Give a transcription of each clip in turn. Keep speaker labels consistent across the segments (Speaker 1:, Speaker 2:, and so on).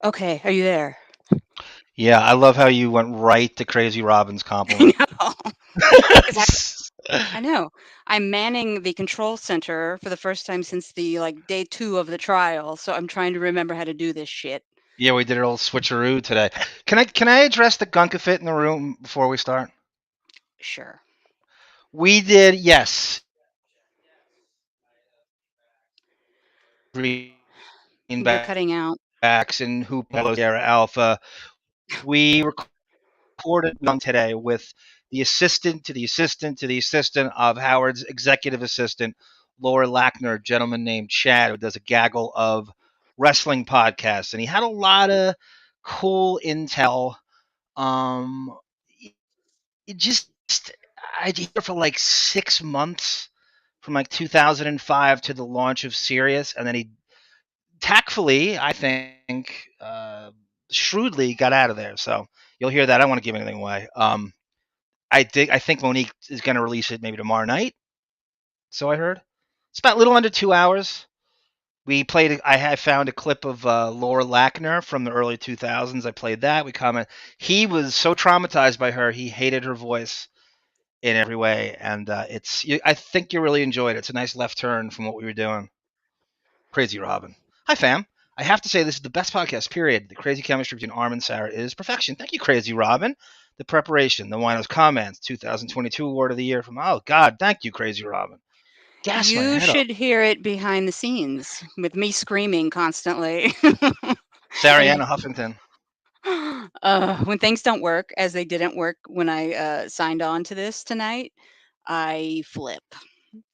Speaker 1: Okay, are you there?
Speaker 2: Yeah, I love how you went right to Crazy Robin's
Speaker 1: I
Speaker 2: compliment.
Speaker 1: know. 'Cause I know. I'm manning the control center for the first time since the, like, day 2 of the trial, so I'm trying to remember how to do this shit.
Speaker 2: Yeah, we did a little switcheroo today. Can I address the gunkafit in the room before we start?
Speaker 1: Sure.
Speaker 2: We did, yes.
Speaker 1: You're
Speaker 2: Greenbacks
Speaker 1: cutting out.
Speaker 2: and Hoop Sierra Alpha. We recorded today with the assistant to the assistant to the assistant of Howard's executive assistant, Laura Lackner, a gentleman named Chad, who does a gaggle of wrestling podcasts. And he had a lot of cool intel. Um, it just, I did it for like 6 months from like 2005 to the launch of Sirius. And then he tactfully, I think, shrewdly got out of there. So you'll hear that. I don't want to give anything away. I think Monique is going to release it maybe tomorrow night. So I heard. It's about a little under 2 hours. We played. I found a clip of Laura Lackner from the early 2000s. I played that. We comment. He was so traumatized by her. He hated her voice in every way, and I think you really enjoyed it. It's a nice left turn from what we were doing. Crazy Robin. Hi, fam. I have to say this is the best podcast, period. The crazy chemistry between Arm and Sarah is perfection. Thank you, Crazy Robin. The preparation, the Winos comments, 2022 Award of the Year from, oh, God, thank you, Crazy Robin. Gas my
Speaker 1: You
Speaker 2: head up.
Speaker 1: should hear it behind the scenes with me screaming constantly.
Speaker 2: Sarah
Speaker 1: And
Speaker 2: Anna Huffington.
Speaker 1: when things don't work, as they didn't work when I, signed on to this tonight, I flip,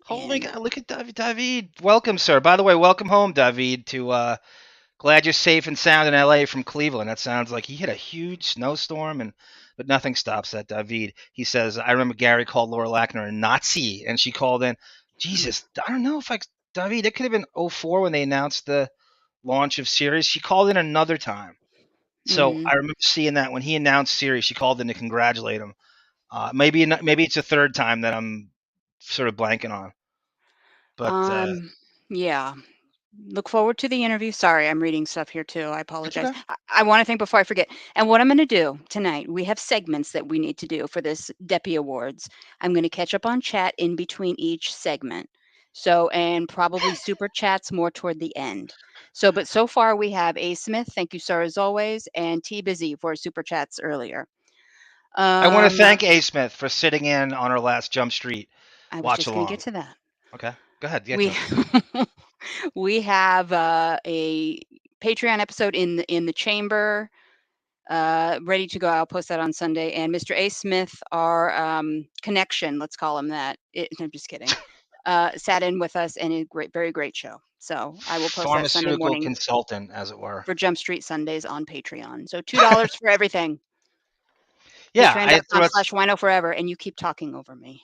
Speaker 2: Holy
Speaker 1: and
Speaker 2: God, look at David. Welcome, sir. By the way, welcome home, David, to glad you're safe and sound in LA from Cleveland. That sounds like he hit a huge snowstorm, but nothing stops that. David. He says, I remember Gary called Laura Lackner a Nazi, and she called in. Jesus, I don't know if David. It could have been '04 when they announced the launch of Sirius. She called in another time, so
Speaker 1: mhm.
Speaker 2: I remember seeing that when he announced Sirius. She called in to congratulate him. Maybe it's a third time that I'm sort of blanking on, but
Speaker 1: Um, yeah. Look forward to the interview. Sorry, I'm reading stuff here too. I
Speaker 2: it's
Speaker 1: apologize.
Speaker 2: okay.
Speaker 1: I want to think before I forget. And what I'm going to do tonight, we have segments that we need to do for this Deppy Awards. I'm going to catch up on chat in between each segment. So, and probably super chats more toward the end. So, but so far we have A Smith, thank you, sir, as always, and T Busy for super chats earlier.
Speaker 2: I want to
Speaker 1: Um,
Speaker 2: thank A Smith for sitting in on our last Jump Street
Speaker 1: I was
Speaker 2: watch
Speaker 1: just going to get
Speaker 2: along.
Speaker 1: to that.
Speaker 2: Okay, go ahead, get to
Speaker 1: We
Speaker 2: it.
Speaker 1: we have a Patreon episode in the chamber ready to go. I'll post that on Sunday. And Mr. A. Smith, our connection, let's call him that. I'm just kidding. Sat in with us and a great, very great show. So I will post that Sunday
Speaker 2: Pharmaceutical
Speaker 1: morning
Speaker 2: consultant, as it were.
Speaker 1: for Jump Street Sundays on Patreon. So $2 for everything.
Speaker 2: Yeah, I threw it.
Speaker 1: Patreon.com/Wino forever. And you keep talking over me.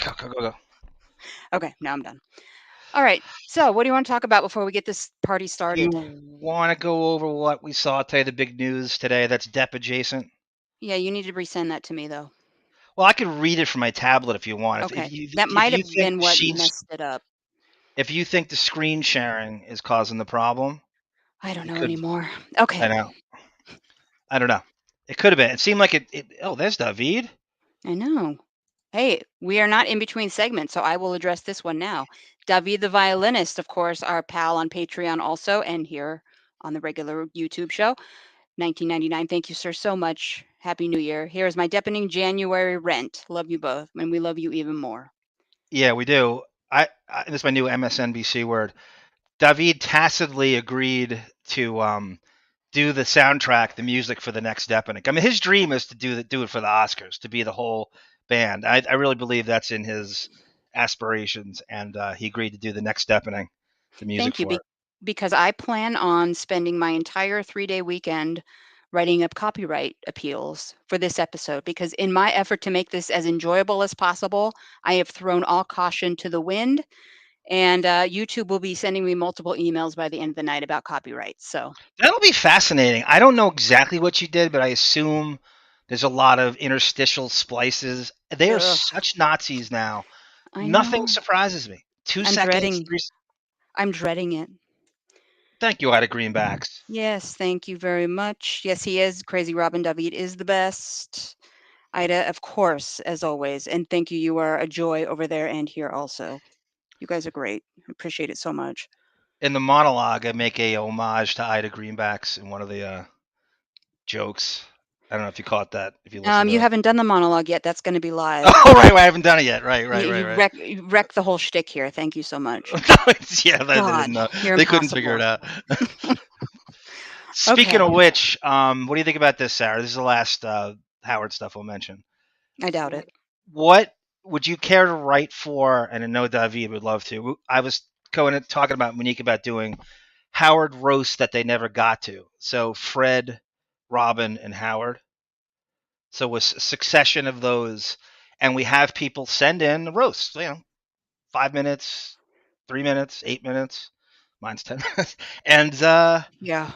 Speaker 2: Go, go, go, go.
Speaker 1: Okay, now I'm done. All right. So what do you want to talk about before we get this party
Speaker 2: Do you
Speaker 1: started?
Speaker 2: want to go over what we saw today, the big news today that's Depp adjacent?
Speaker 1: Yeah, you need to resend that to me though.
Speaker 2: Well, I could read it from my tablet if you want. If,
Speaker 1: Okay.
Speaker 2: if you
Speaker 1: That
Speaker 2: if
Speaker 1: might
Speaker 2: you
Speaker 1: have
Speaker 2: think
Speaker 1: been
Speaker 2: the
Speaker 1: what
Speaker 2: sheets,
Speaker 1: messed it up.
Speaker 2: if you think the screen sharing is causing the problem,
Speaker 1: I don't
Speaker 2: it
Speaker 1: know
Speaker 2: could.
Speaker 1: anymore. Okay.
Speaker 2: I know. I don't know. It could have been. It seemed like it. Oh, there's David.
Speaker 1: I know. Hey, we are not in between segments, so I will address this one now. David the violinist, of course, our pal on Patreon also, and here on the regular YouTube show. 1999. Thank you, sir, so much. Happy New Year. Here is my deepening January rent. Love you both, and we love you even more.
Speaker 2: Yeah, we do. This is my new MSNBC word. David tacitly agreed to do the soundtrack, the music for the next Deppenic. I mean, his dream is to do it for the Oscars, to be the whole band. I really believe that's in his aspirations, and he agreed to do the next Deppenic, the music
Speaker 1: Thank you.
Speaker 2: for it.
Speaker 1: Because I plan on spending my entire 3-day weekend writing up copyright appeals for this episode. Because in my effort to make this as enjoyable as possible, I have thrown all caution to the wind. And YouTube will be sending me multiple emails by the end of the night about copyrights. So,
Speaker 2: That'll be fascinating. I don't know exactly what you did, but I assume there's a lot of interstitial splices. They are
Speaker 1: ugh,
Speaker 2: such Nazis now.
Speaker 1: I
Speaker 2: Nothing
Speaker 1: know.
Speaker 2: surprises me. Two
Speaker 1: I'm
Speaker 2: seconds,
Speaker 1: dreading.
Speaker 2: three.
Speaker 1: I'm dreading it.
Speaker 2: Thank you, Ida Greenbacks.
Speaker 1: Yes, thank you very much. Yes, he is. Crazy Robin David is the best. Ida, of course, as always. And thank you. You are a joy over there and here also. You guys are great. I appreciate it so much.
Speaker 2: In the monologue, I make a homage to Ida Greenbacks in one of the jokes. I don't know if you caught that. If you listen to
Speaker 1: You
Speaker 2: it.
Speaker 1: haven't done the monologue yet. That's going to be live.
Speaker 2: Oh, right, I haven't done it yet. Right, right, right, right.
Speaker 1: You wrecked the whole shtick here. Thank you so much.
Speaker 2: Yeah, they
Speaker 1: God,
Speaker 2: didn't know.
Speaker 1: you're
Speaker 2: They couldn't figure it
Speaker 1: impossible.
Speaker 2: out. Speaking
Speaker 1: Okay,
Speaker 2: of which, what do you think about this, Sarah? This is the last Howard stuff we'll mention.
Speaker 1: I doubt it.
Speaker 2: What would you care to write for? And I know David would love to. I was going talking about Monique about doing Howard roast that they never got to. So Fred, Robin, and Howard. So a succession of those, and we have people send in roasts. 5 minutes, 3 minutes, 8 minutes. Mine's 10 minutes, and
Speaker 1: Yeah.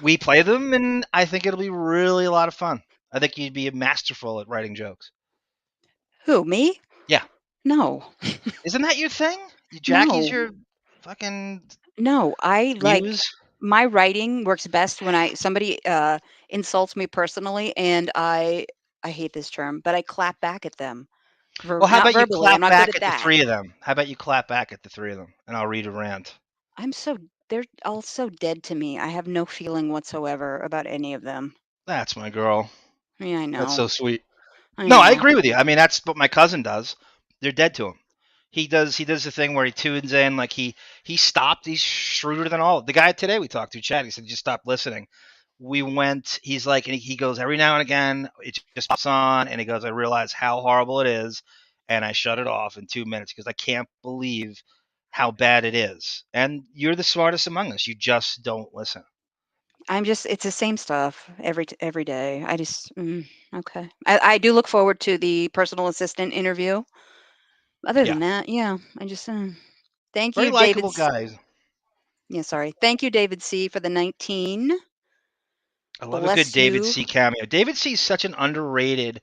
Speaker 2: we play them, and I think it'll be really a lot of fun. I think you'd be masterful at writing jokes.
Speaker 1: Who, me?
Speaker 2: Yeah,
Speaker 1: No.
Speaker 2: isn't that your thing? Jackie's
Speaker 1: No.
Speaker 2: your fucking
Speaker 1: No.
Speaker 2: muse.
Speaker 1: My writing works best when somebody insults me personally and I hate this term, but I clap back at them.
Speaker 2: Well, how
Speaker 1: Not
Speaker 2: about you
Speaker 1: verbally. I'm
Speaker 2: clap
Speaker 1: not good
Speaker 2: back
Speaker 1: at
Speaker 2: at the
Speaker 1: that.
Speaker 2: three of them? How about you clap back at the three of them, and I'll read a rant.
Speaker 1: I'm so they're all so dead to me. I have no feeling whatsoever about any of them.
Speaker 2: That's my girl.
Speaker 1: Yeah, I
Speaker 2: That's
Speaker 1: know.
Speaker 2: so sweet.
Speaker 1: I
Speaker 2: No, I
Speaker 1: know.
Speaker 2: agree with you. I mean, that's what my cousin does. They're dead to him. He does the thing where he tunes in, like he stopped. He's shrewder than all. The guy today we talked to, Chad, he said just stop listening. We went. He's like, and he goes every now and again. It just pops on, and he goes, I realize how horrible it is, and I shut it off in 2 minutes because I can't believe how bad it is. And you're the smartest among us. You just don't listen.
Speaker 1: It's the same stuff every day. Okay. I do look forward to the personal assistant interview. Other
Speaker 2: Yeah,
Speaker 1: than that, yeah, thank
Speaker 2: very
Speaker 1: you, David.
Speaker 2: likable guys.
Speaker 1: Yeah, sorry. Thank you, David C, for the 19.
Speaker 2: I love a good
Speaker 1: Bless
Speaker 2: David
Speaker 1: you.
Speaker 2: C cameo. David C is such an underrated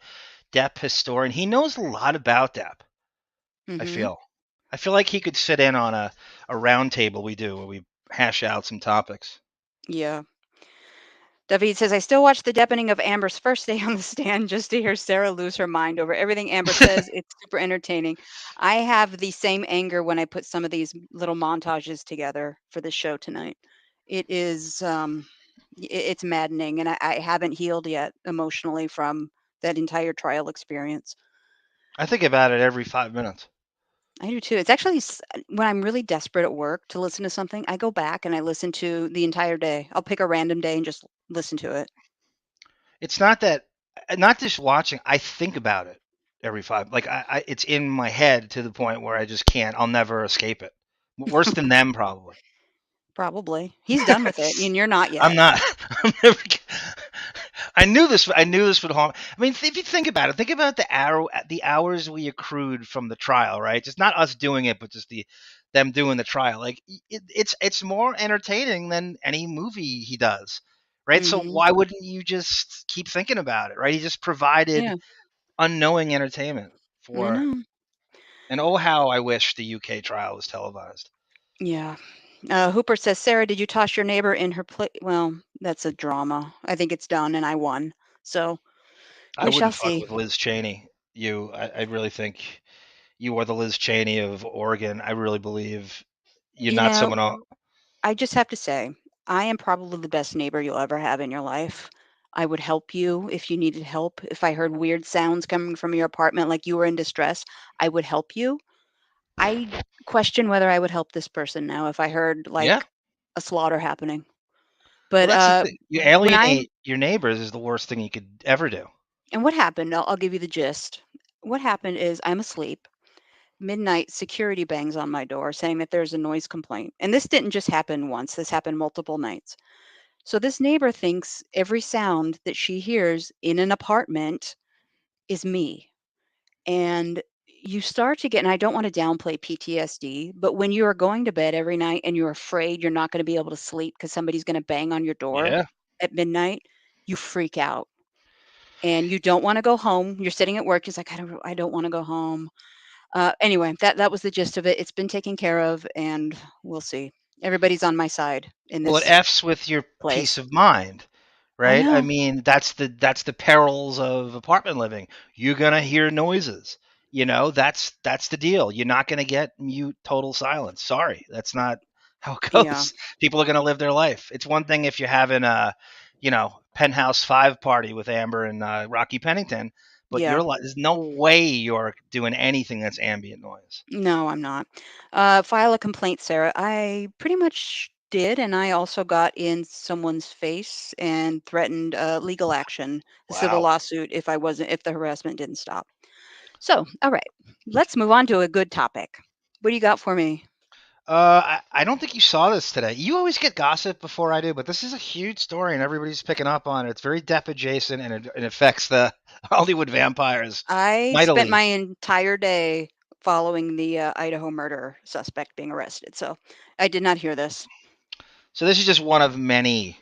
Speaker 2: Depp historian. He knows a lot about Depp. I
Speaker 1: Mhm.
Speaker 2: feel. I feel like he could sit in on a round table we do where we hash out some topics.
Speaker 1: Yeah. David says, I still watch the deepening of Amber's first day on the stand just to hear Sarah lose her mind over everything Amber says. It's super entertaining. I have the same anger when I put some of these little montages together for the show tonight. It is, it's maddening, and I haven't healed yet emotionally from that entire trial experience.
Speaker 2: I think about it every 5 minutes.
Speaker 1: I do too. It's actually when I'm really desperate at work to listen to something, I go back and I listen to the entire day. I'll pick a random day and just listen to it.
Speaker 2: It's not that, not just watching. I think about it every five. Like it's in my head to the point where I just can't. I'll never escape it. Worse than them, probably.
Speaker 1: Probably. He's done with it, and you're not
Speaker 2: I'm
Speaker 1: yet.
Speaker 2: not. I'm never. I knew this. I knew this would haunt. I mean, if you think about it, think about the hours we accrued from the trial, right? Just not us doing it, but just them doing the trial. Like it's more entertaining than any movie he does, right? So
Speaker 1: Mhm.
Speaker 2: why wouldn't you just keep thinking about it, right? He just provided
Speaker 1: Yeah,
Speaker 2: unknowing entertainment
Speaker 1: I
Speaker 2: for.
Speaker 1: know.
Speaker 2: And oh, how I wish the UK trial was televised.
Speaker 1: Yeah. Hooper says, "Sarah, did you toss your neighbor in her plate?" Well, that's a drama. I think it's done, and I won. So
Speaker 2: I
Speaker 1: we shall
Speaker 2: wouldn't fuck
Speaker 1: see.
Speaker 2: with Liz Cheney. I really think you are the Liz Cheney of Oregon. I really believe you're
Speaker 1: You
Speaker 2: not
Speaker 1: know,
Speaker 2: someone else.
Speaker 1: I just have to say, I am probably the best neighbor you'll ever have in your life. I would help you if you needed help. If I heard weird sounds coming from your apartment, like you were in distress, I would help you. I question whether I would help this person now if I heard
Speaker 2: Yeah.
Speaker 1: like a slaughter happening.
Speaker 2: Well,
Speaker 1: But
Speaker 2: that's the thing. You
Speaker 1: when I
Speaker 2: alienate your neighbors is the worst thing you could ever do.
Speaker 1: and what happened, I'll give you the gist. What happened is I'm asleep. Midnight, security bangs on my door saying that there's a noise complaint. And this didn't just happen once, this happened multiple nights. So this neighbor thinks every sound that she hears in an apartment is me. And you start to get, and I don't want to downplay PTSD, but when you are going to bed every night and you're afraid you're not going to be able to sleep because somebody's going to bang on your door
Speaker 2: Yeah.
Speaker 1: at midnight, you freak out and you don't want to go home. You're sitting at work. It's like, I don't want to go home. Anyway, that was the gist of it. It's been taken care of and we'll see. Everybody's on my side in
Speaker 2: Well, it
Speaker 1: this
Speaker 2: f's with your peace
Speaker 1: place.
Speaker 2: of mind,
Speaker 1: I
Speaker 2: right? I
Speaker 1: know.
Speaker 2: mean, that's the perils of apartment living. You're gonna hear noises. That's the deal. You're not gonna get mute total silence. Sorry, that's not how it
Speaker 1: Yeah.
Speaker 2: goes. People are gonna live their life. It's one thing if you're having a, penthouse five party with Amber and Rocky Pennington, but
Speaker 1: Yeah.
Speaker 2: there's no way you're doing anything that's ambient noise.
Speaker 1: No, I'm not. File a complaint, Sarah. I pretty much did, and I also got in someone's face and threatened legal action, a civil
Speaker 2: Wow.
Speaker 1: lawsuit if the harassment didn't stop. So, all right, let's move on to a good topic. What do you got for me?
Speaker 2: I don't think you saw this today. You always get gossip before I do, but this is a huge story and everybody's picking up on it. It's very Depp adjacent and it affects the Hollywood vampires
Speaker 1: I spent
Speaker 2: mightily.
Speaker 1: my entire day following the Idaho murder suspect being arrested, so I did not hear this.
Speaker 2: So this is just one of many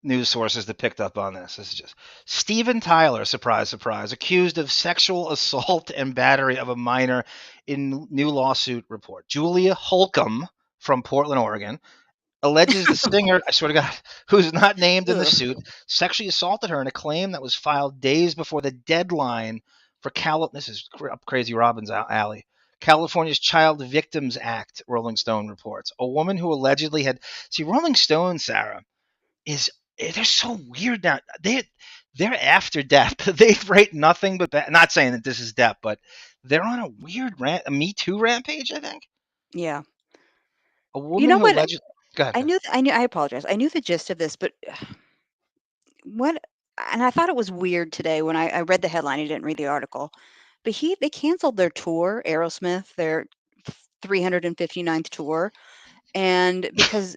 Speaker 2: news sources that picked up on this. This is just Steven Tyler, surprise, surprise, accused of sexual assault and battery of a minor in new lawsuit report. Julia Holcomb from Portland, Oregon, alleges the singer, I swear to God, who's not named in the
Speaker 1: Ugh.
Speaker 2: suit, sexually assaulted her in a claim that was filed days before the deadline for this is up Crazy Robin's alley. California's Child Victims Act, Rolling Stone reports. A woman who allegedly had, see, Rolling Stone, Sarah, is, they're so weird now. They're after Depp. They write nothing but not saying that this is Depp, but they're on a weird a Me Too rampage, I think.
Speaker 1: Yeah.
Speaker 2: A
Speaker 1: You
Speaker 2: woman
Speaker 1: know
Speaker 2: who
Speaker 1: what?
Speaker 2: allegedly, go ahead, go ahead.
Speaker 1: I apologize. I knew the gist of this, but what and I thought it was weird today when I read the headline. I didn't read the article. But they canceled their tour, Aerosmith, their 359th tour, and because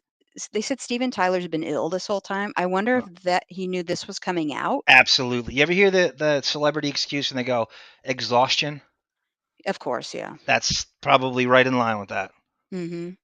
Speaker 1: they said Steven Tyler's been ill this whole time. I wonder if that he knew this was coming out.
Speaker 2: Absolutely. You ever hear the celebrity excuse and they go exhaustion?
Speaker 1: Of course, yeah.
Speaker 2: That's probably right in line with that.
Speaker 1: Mhm.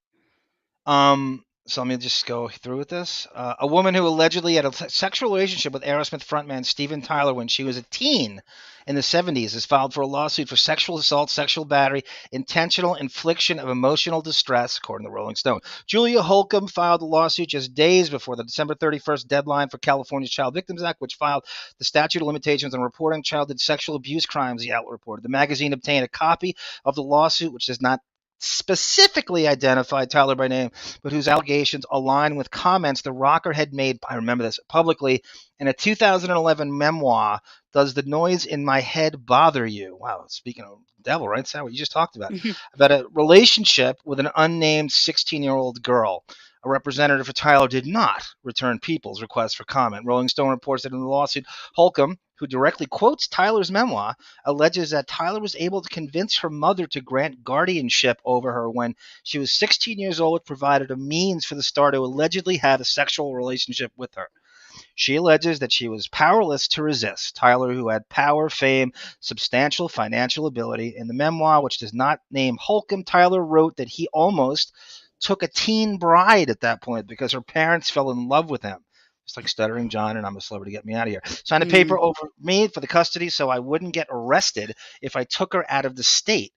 Speaker 2: So let me just go through with this. A woman who allegedly had a sexual relationship with Aerosmith frontman Steven Tyler when she was a teen in the 70s has filed for a lawsuit for sexual assault, sexual battery, intentional infliction of emotional distress, according to Rolling Stone. Julia Holcomb filed the lawsuit just days before the December 31st deadline for California's Child Victims Act, which filed the statute of limitations on reporting childhood sexual abuse crimes, the outlet reported. The magazine obtained a copy of the lawsuit, which does not specifically identified Tyler by name, but whose allegations align with comments the rocker had made, I remember this, publicly in a 2011 memoir, Does the Noise in My Head Bother You? Wow, speaking of devil, right? That's what you just talked about a relationship with an unnamed 16-year-old girl. A representative for Tyler did not return People's request for comment. Rolling Stone reports that in the lawsuit, Holcomb, who directly quotes Tyler's memoir, alleges that Tyler was able to convince her mother to grant guardianship over her when she was 16 years old, provided a means for the star to allegedly have a sexual relationship with her. She alleges that she was powerless to resist. Tyler, who had power, fame, substantial financial ability. In the memoir, which does not name Holcomb, Tyler wrote that he almost took a teen bride at that point because her parents fell in love with him. It's like Stuttering John and I'm a Celebrity, get me out of here. Signed a paper
Speaker 1: Mhm.
Speaker 2: over me for the custody so I wouldn't get arrested if I took her out of the state.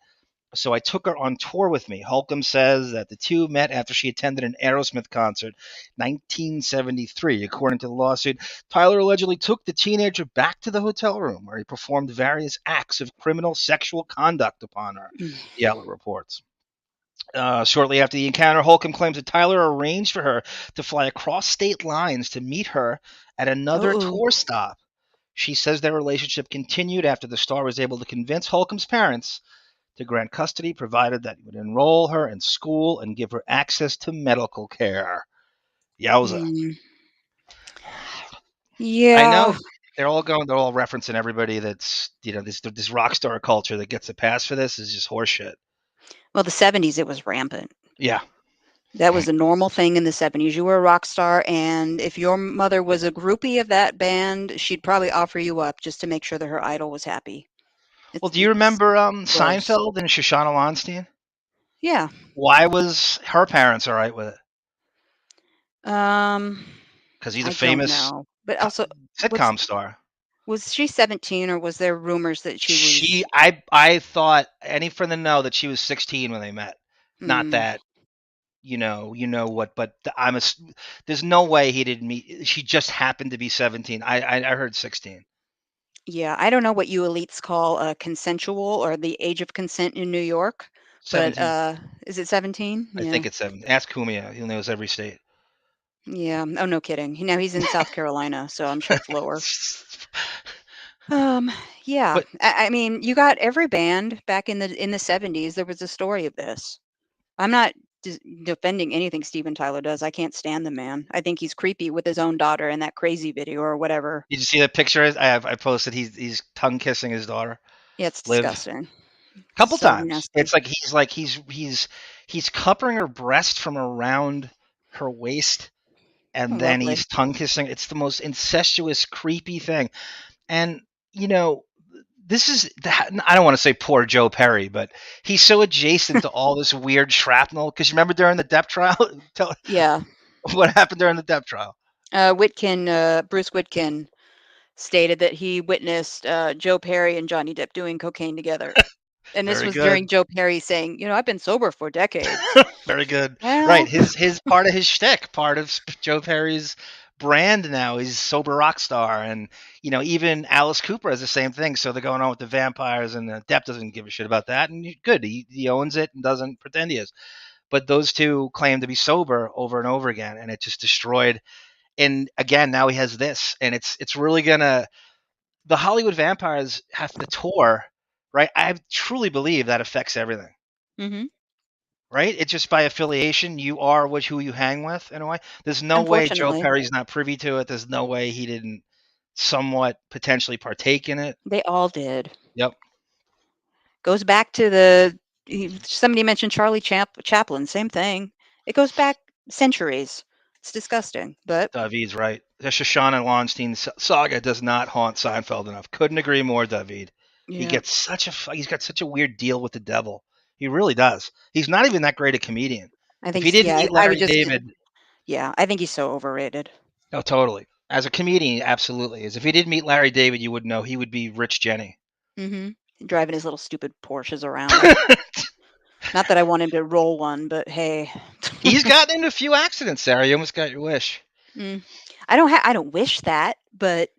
Speaker 2: So I took her on tour with me. Holcomb says that the two met after she attended an Aerosmith concert, 1973. According to the lawsuit, Tyler allegedly took the teenager back to the hotel room where he performed various acts of criminal sexual conduct upon her, the outlet reports. Shortly after the encounter, Holcomb claims that Tyler arranged for her to fly across state lines to meet her at another
Speaker 1: Oh.
Speaker 2: tour stop. She says their relationship continued after the star was able to convince Holcomb's parents to grant custody, provided that he would enroll her in school and give her access to medical care. Yowza.
Speaker 1: Mm.
Speaker 2: I
Speaker 1: Yeah.
Speaker 2: know they're all referencing everybody that's, this rock star culture that gets a pass for this is just horseshit.
Speaker 1: Well, the 70s, it was rampant.
Speaker 2: Yeah.
Speaker 1: That was a normal thing in the 70s. You were a rock star, and if your mother was a groupie of that band, she'd probably offer you up just to make sure that her idol was happy.
Speaker 2: Well,
Speaker 1: It's
Speaker 2: do you
Speaker 1: it's
Speaker 2: remember
Speaker 1: gross.
Speaker 2: Seinfeld and Shoshana Weinstein?
Speaker 1: Yeah.
Speaker 2: Why was her parents all right with it?
Speaker 1: Um,
Speaker 2: Because he's a
Speaker 1: I don't
Speaker 2: famous
Speaker 1: know. But also, what's
Speaker 2: sitcom star.
Speaker 1: was she 17 or was there rumors that she was
Speaker 2: I thought any friend to know that she was 16 when they met. Not
Speaker 1: mm,
Speaker 2: that. what, but there's no way he didn't meet. She just happened to be 17. I heard 16.
Speaker 1: Yeah, I don't know what you elites call consensual or the age of consent in New York, but
Speaker 2: 17.
Speaker 1: is it 17?
Speaker 2: I
Speaker 1: Yeah.
Speaker 2: think it's 7. Ask Kumia. He knows every state.
Speaker 1: Yeah. Oh, no kidding. Now he's in South Carolina, so I'm sure it's lower. Um, yeah.
Speaker 2: But
Speaker 1: I mean, you got every band back in the 70s. There was a story of this. I'm not defending anything Steven Tyler does. I can't stand the man. I think he's creepy with his own daughter in that crazy video or whatever.
Speaker 2: did you see that picture? I posted. He's tongue kissing his daughter,
Speaker 1: Yeah, it's
Speaker 2: Liv,
Speaker 1: disgusting.
Speaker 2: a couple
Speaker 1: So
Speaker 2: times.
Speaker 1: nasty.
Speaker 2: It's like he's covering her breast from around her waist,
Speaker 1: Oh,
Speaker 2: and then
Speaker 1: lovely.
Speaker 2: he's tongue kissing. It's the most incestuous, creepy thing. And you know, this is I don't want to say poor Joe Perry, but he's so adjacent to all this weird shrapnel. Because you remember during the Depp trial, tell
Speaker 1: Yeah.
Speaker 2: what happened during the Depp trial.
Speaker 1: Bruce Witkin stated that he witnessed Joe Perry and Johnny Depp doing cocaine together. And this
Speaker 2: Very
Speaker 1: was during
Speaker 2: good.
Speaker 1: Joe Perry saying, I've been sober for decades.
Speaker 2: Very good. Right.
Speaker 1: Well,
Speaker 2: His part of his shtick, part of Joe Perry's brand now. He's sober rock star, and even Alice Cooper has the same thing. So they're going on with the vampires, and Depp doesn't give a shit about that, and good. He owns it and doesn't pretend he is. But those two claim to be sober over and over again, and it just destroyed. And again, now he has this, and it's really gonna. The Hollywood vampires have to tour, right? I truly believe that affects everything,
Speaker 1: hmm
Speaker 2: right? It's just by affiliation. You are who you hang with in a way. There's no way Joe
Speaker 1: unfortunately,
Speaker 2: Perry's not privy to it. There's no way he didn't somewhat potentially partake in it.
Speaker 1: they all did.
Speaker 2: Yep.
Speaker 1: Goes back to somebody mentioned Charlie Chaplin, same thing. It goes back centuries. It's disgusting, but
Speaker 2: David's right. The Shoshana Weinstein saga does not haunt Seinfeld enough. Couldn't agree more, David.
Speaker 1: yeah.
Speaker 2: He's got such a weird deal with the devil. He really does. He's not even that great a comedian.
Speaker 1: I
Speaker 2: If
Speaker 1: think
Speaker 2: he didn't
Speaker 1: yeah,
Speaker 2: meet
Speaker 1: I would
Speaker 2: Larry
Speaker 1: just
Speaker 2: David,
Speaker 1: yeah, I think he's so overrated.
Speaker 2: oh, totally. As a comedian, absolutely. As if he didn't meet Larry David, you would know he would be Rich Jenny.
Speaker 1: Mhm. Driving his little stupid Porsches around. Not that I want him to roll one, but hey.
Speaker 2: He's gotten into a few accidents, Sarah. You almost got your wish.
Speaker 1: Mm. I don't wish that, but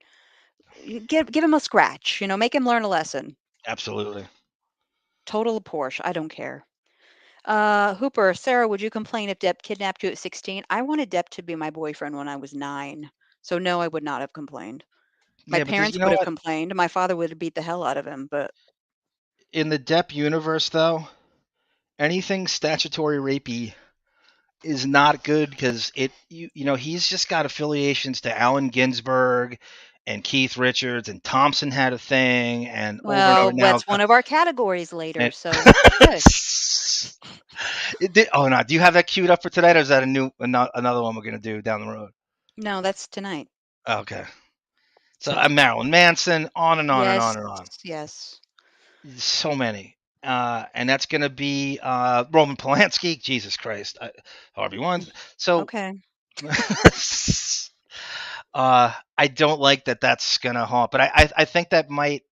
Speaker 1: give him a scratch, make him learn a lesson.
Speaker 2: Absolutely.
Speaker 1: Total Porsche, I don't care. Hooper, Sarah, would you complain if Depp kidnapped you at 16? I wanted Depp to be my boyfriend when I was 9. So no, I would not have complained. My
Speaker 2: Yeah, but there's,
Speaker 1: parents
Speaker 2: you
Speaker 1: would
Speaker 2: know
Speaker 1: have
Speaker 2: what?
Speaker 1: complained. My father would have beat the hell out of him, but
Speaker 2: In the Depp universe, though, anything statutory rapey is not good because he's just got affiliations to Allen Ginsberg and Keith Richards, and Thompson had a thing, and over and over
Speaker 1: well,
Speaker 2: now.
Speaker 1: what's one of our categories later,
Speaker 2: And
Speaker 1: so good.
Speaker 2: oh no, do you have that queued up for tonight, or is that another one we're gonna do down the road?
Speaker 1: No, that's tonight.
Speaker 2: Okay, so
Speaker 1: So,
Speaker 2: Marilyn Manson, on and on and
Speaker 1: yes,
Speaker 2: on and on.
Speaker 1: yes.
Speaker 2: So many. And that's going to be Roman Polanski. Jesus Christ. Harvey Weinstein. So
Speaker 1: Okay.
Speaker 2: I don't like that that's going to haunt, but I think that might,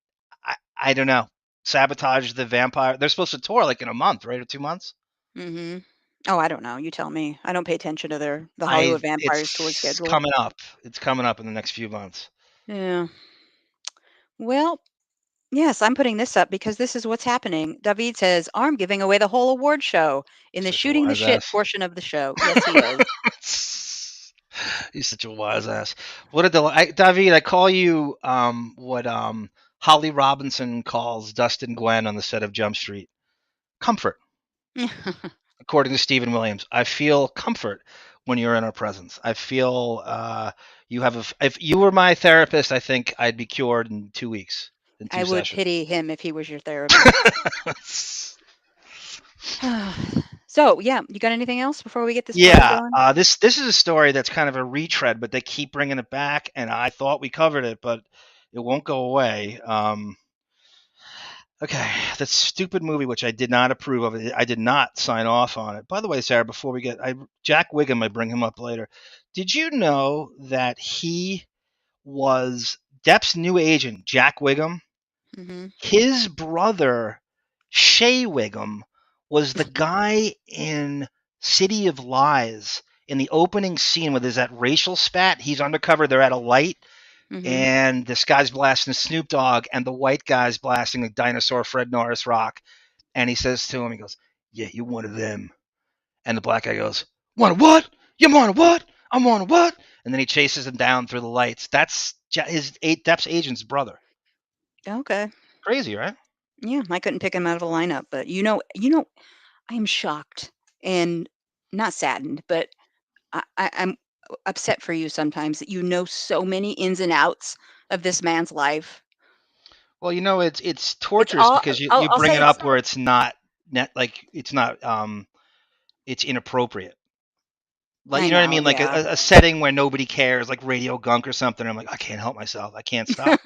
Speaker 2: I don't know, sabotage the vampire. They're supposed to tour like in a month, right? Or 2 months?
Speaker 1: Mhm. Oh, I don't know. You tell me. I don't pay attention to the Hollywood Vampires tour
Speaker 2: It's
Speaker 1: schedule.
Speaker 2: coming up. It's coming up in the next few months.
Speaker 1: Yeah. Well, yes, I'm putting this up because this is what's happening. David says, I'm giving away the whole award show in the
Speaker 2: Such a
Speaker 1: shooting the
Speaker 2: wise
Speaker 1: shit
Speaker 2: ass.
Speaker 1: portion of the show. Yes, he is.
Speaker 2: He's such a wise ass. What a delight, David. I call you what Holly Robinson calls Dustin Gwen on the set of Jump Street. Comfort, according to Stephen Williams. I feel comfort when you're in our presence. I feel you have a. If you were my therapist, I think I'd be cured in 2 weeks, in
Speaker 1: I
Speaker 2: two
Speaker 1: would
Speaker 2: sessions.
Speaker 1: pity him if he was your therapist. So, yeah, you got anything else before we get this party
Speaker 2: Yeah,
Speaker 1: going?
Speaker 2: this is a story that's kind of a retread, but they keep bringing it back, and I thought we covered it, but it won't go away. Okay, that stupid movie, which I did not approve of. I did not sign off on it. By the way, Sarah, before we Jack Wiggum, I bring him up later. Did you know that he was Depp's new agent, Jack Wiggum?
Speaker 1: Mhm.
Speaker 2: His brother, Shay Wiggum, was the guy in City of Lies. In the opening scene where there's that racial spat, he's undercover, they're at a light,
Speaker 1: Mhm.
Speaker 2: and this guy's blasting Snoop Dogg, and the white guy's blasting the dinosaur Fred Norris rock. And he says to him, he goes, "Yeah, you're one of them." And the black guy goes, "Want a what? You want a what? I'm on a what?" And then he chases him down through the lights. That's his Depp's agent's brother.
Speaker 1: Okay.
Speaker 2: Crazy, right?
Speaker 1: Yeah, I couldn't pick him out of a lineup, but I am shocked and not saddened, but I'm upset for you sometimes that you know so many ins and outs of this man's life.
Speaker 2: Well, it's
Speaker 1: It's
Speaker 2: torturous
Speaker 1: all
Speaker 2: because you
Speaker 1: I'll
Speaker 2: bring
Speaker 1: say
Speaker 2: it
Speaker 1: it's
Speaker 2: up where it's not net like it's not it's inappropriate. Like
Speaker 1: I
Speaker 2: you know what I
Speaker 1: know,
Speaker 2: mean? Like
Speaker 1: yeah.
Speaker 2: a setting where nobody cares, like Radio Gunk or something. I'm like, I can't help myself. I can't stop.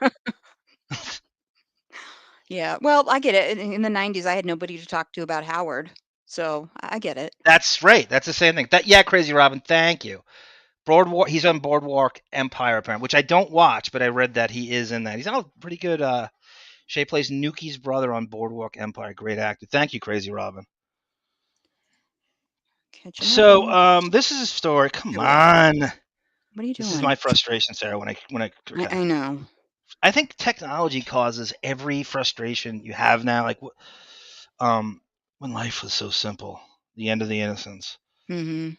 Speaker 1: Yeah. Well, I get it. In the 90s, I had nobody to talk to about Howard. So I get it.
Speaker 2: That's right. That's the same thing. That yeah, Crazy Robin. Thank you. Boardwalk. He's on Boardwalk Empire, apparently, which I don't watch, but I read that he is in that. He's all pretty good. Shay plays Nuki's brother on Boardwalk Empire. Great actor. Thank you, Crazy Robin.
Speaker 1: Catching up
Speaker 2: So,
Speaker 1: on
Speaker 2: this is a story. Come
Speaker 1: what?
Speaker 2: on.
Speaker 1: What are you
Speaker 2: This is
Speaker 1: doing?
Speaker 2: my frustration, Sarah. When I okay.
Speaker 1: I know.
Speaker 2: I think technology causes every frustration you have now. Like, um, when life was so simple, the end of the innocence.
Speaker 1: Mhm.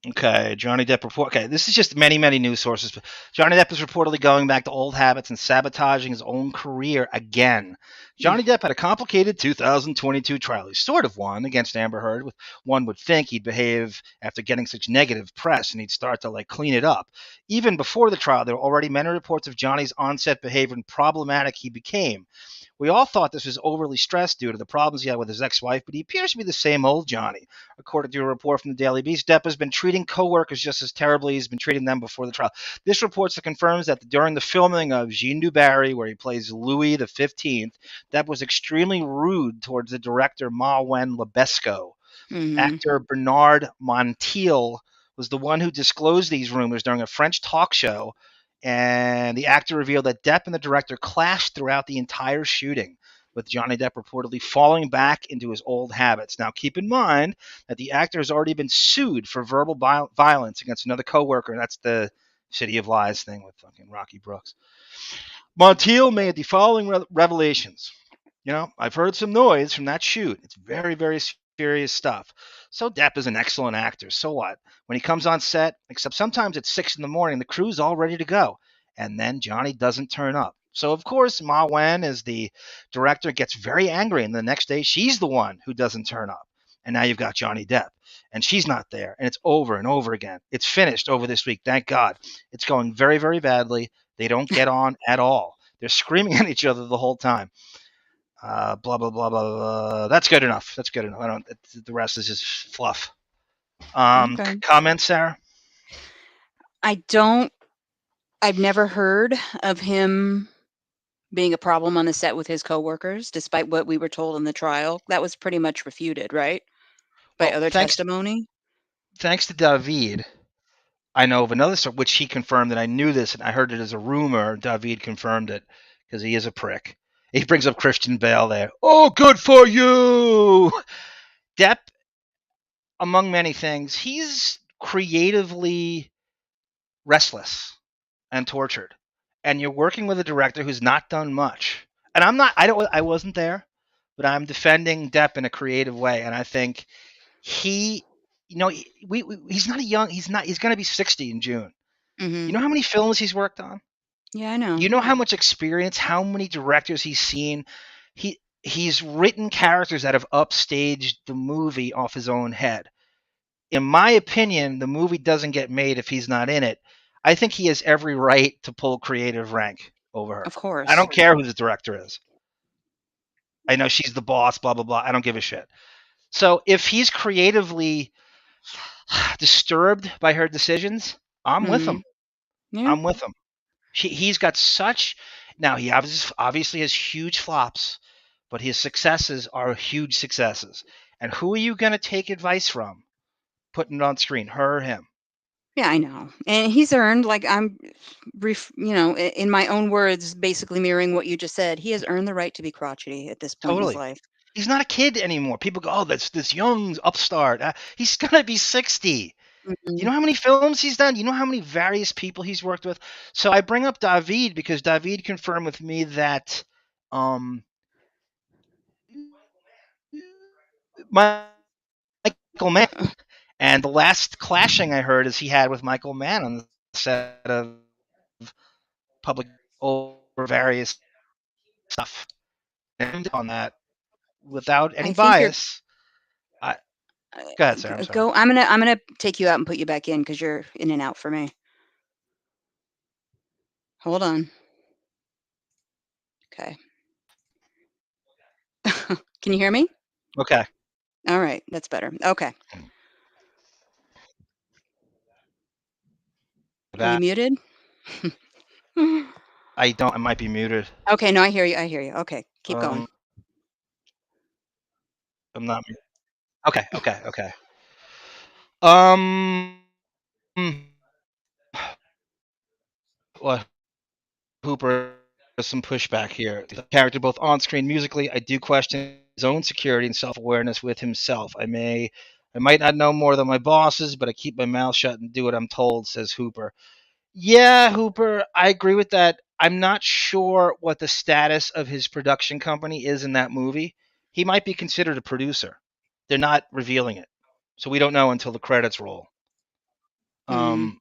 Speaker 2: Okay, Johnny Depp report. Okay, this is just many, many news sources. Johnny Depp is reportedly going back to old habits and sabotaging his own career again.
Speaker 1: Mm.
Speaker 2: Johnny Depp had a complicated 2022 trial. He sort of won against Amber Heard. One would think he'd behave after getting such negative press and he'd start to clean it up. Even before the trial, there were already many reports of Johnny's onset behavior and problematic he became. We all thought this was overly stressed due to the problems he had with his ex-wife, but he appears to be the same old Johnny. According to a report from the Daily Beast, Depp has been treating co-workers just as terribly as he's been treating them before the trial. This report confirms that during the filming of Jeanne du Barry, where he plays Louis the 15th, Depp was extremely rude towards the director Maïwenn and
Speaker 1: Mhm.
Speaker 2: Actor Bernard Montield was the one who disclosed these rumors during a French talk show, and the actor revealed that Depp and the director clashed throughout the entire shooting, with Johnny Depp reportedly falling back into his old habits. Now, keep in mind that the actor has already been sued for verbal violence against another coworker, and that's the City of Lies thing with fucking Rocky Brooks. Montiel made the following revelations. I've heard some noise from that shoot. It's very, very serious stuff. So Depp is an excellent actor. So what? When he comes on set, except sometimes it's 6 in the morning, the crew's all ready to go. And then Johnny doesn't turn up. So of course, Ma Wen, as the director, gets very angry, and the next day she's the one who doesn't turn up. And now you've got Johnny Depp, and she's not there, and it's over and over again. It's finished over this week, thank God. It's going very, very badly. They don't get on at all. They're screaming at each other the whole time. Blah blah blah blah blah. That's good enough. That's good enough. I don't. The rest is just fluff.
Speaker 1: Okay.
Speaker 2: Comments, Sarah?
Speaker 1: I don't I've never heard of him being a problem on the set with his coworkers, despite what we were told in the trial. That was pretty much refuted, right? By
Speaker 2: Well,
Speaker 1: other testimony?
Speaker 2: thanks to David, I know of another story which he confirmed that I knew this and I heard it as a rumor. David confirmed it because he is a prick. He brings up Christian Bale there. Oh, good for you. Depp, among many things, he's creatively restless and tortured. And you're working with a director who's not done much. And I wasn't there, but I'm defending Depp in a creative way. And I think he, he's not a young, he's going to be 60 in June. You
Speaker 1: Mhm.
Speaker 2: know how many films he's worked on?
Speaker 1: Yeah, I know.
Speaker 2: You know how much experience, how many directors he's seen? He's written characters that have upstaged the movie off his own head. In my opinion, the movie doesn't get made if he's not in it. I think he has every right to pull creative rank over her.
Speaker 1: Of
Speaker 2: I
Speaker 1: course.
Speaker 2: don't care who the director is. I know she's the boss, blah blah blah. I don't give a shit. So if he's creatively disturbed by her decisions, I'm with him.
Speaker 1: Mhm. Yeah.
Speaker 2: I'm with him. He's got such. Now he obviously has huge flops, but his successes are huge successes. And who are you going to take advice from? Putting it on screen, her or him?
Speaker 1: Yeah, I know. And he's earned, like, in my own words, basically mirroring what you just said, he has earned the right to be crotchety at this point in his
Speaker 2: Totally.
Speaker 1: life.
Speaker 2: He's not a kid anymore. People go, oh, that's this young upstart. He's gonna be 60. You
Speaker 1: Mhm.
Speaker 2: know how many films he's done? You know how many various people he's worked with? So I bring up David because David confirmed with me that Michael Mann, and the last clashing I heard is he had with Michael Mann on the set of Public over various stuff. And on that, without any
Speaker 1: I think you're
Speaker 2: bias, I go ahead, Sarah. I'm sorry.
Speaker 1: go. I'm gonna take you out and put you back in because you're in and out for me. Hold on. Okay. Can you hear me?
Speaker 2: Okay.
Speaker 1: All right, that's better. Okay. Are you
Speaker 2: That
Speaker 1: muted?
Speaker 2: I don't. I might be muted.
Speaker 1: Okay, no, I hear you. I hear you. Okay, keep going.
Speaker 2: Um, I'm not. Okay. Okay. Okay. Um. Well, Hooper has some pushback here. The character, both on screen, musically, I do question his own security and self awareness with himself. I might not know more than my bosses, but I keep my mouth shut and do what I'm told. Says Hooper. Yeah, Hooper, I agree with that. I'm not sure what the status of his production company is in that movie. He might be considered a producer. They're not revealing it, so we don't know until the credits roll.
Speaker 1: Mhm.
Speaker 2: Um,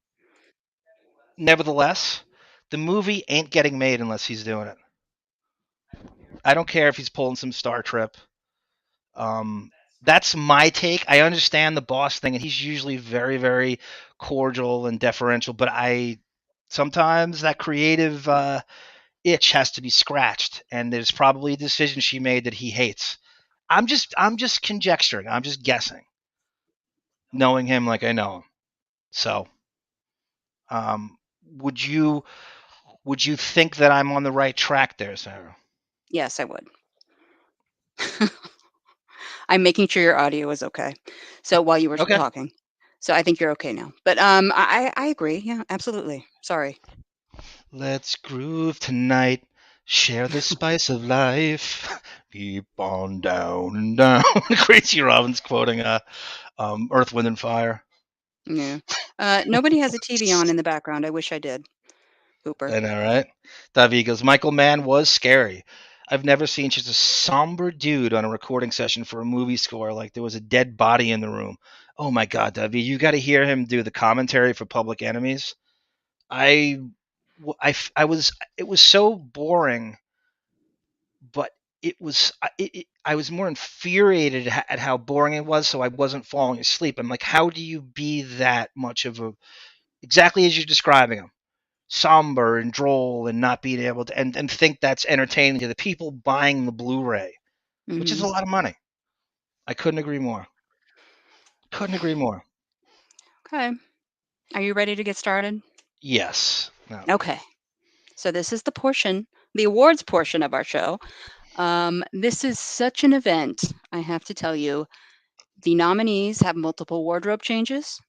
Speaker 2: Nevertheless, the movie ain't getting made unless he's doing it. I don't care if he's pulling some Star Trip. Um, that's my take. I understand the boss thing, and he's usually very, very cordial and deferential. But I sometimes that creative itch has to be scratched, and there's probably a decision she made that he hates. I'm just conjecturing. I'm just guessing, knowing him like I know him. So, um, would you would you think that I'm on the right track there, Sarah?
Speaker 1: Yes, I would. I'm making sure your audio is okay. So while you were
Speaker 2: Okay.
Speaker 1: talking. So I think you're okay now. But I agree. Yeah, absolutely. Sorry.
Speaker 2: Let's groove tonight. Share the spice of life. Keep on down and down. Gracie Robbins quoting Earth, Wind, and Fire.
Speaker 1: Yeah. Nobody has a TV on in the background. I wish I did. Hooper.
Speaker 2: I know, right? Davi goes, Michael Mann was scary. I've never seen such a somber dude on a recording session for a movie score. Like there was a dead body in the room. Oh my God, Davi, you got to hear him do the commentary for Public Enemies. I, I was, it was so boring, but I was more infuriated at how boring it was, so I wasn't falling asleep. I'm like, how do you be that much of a, exactly as you're describing him? Somber and droll and not being able to and think that's entertaining to the people buying the Blu-ray, which is
Speaker 1: Mhm.
Speaker 2: a lot of money. I couldn't agree more. Couldn't agree more.
Speaker 1: Okay. Are you ready to get started?
Speaker 2: Yes. No.
Speaker 1: Okay. So this is the portion, the awards portion of our show. This is such an event, I have to tell you. The nominees have multiple wardrobe changes,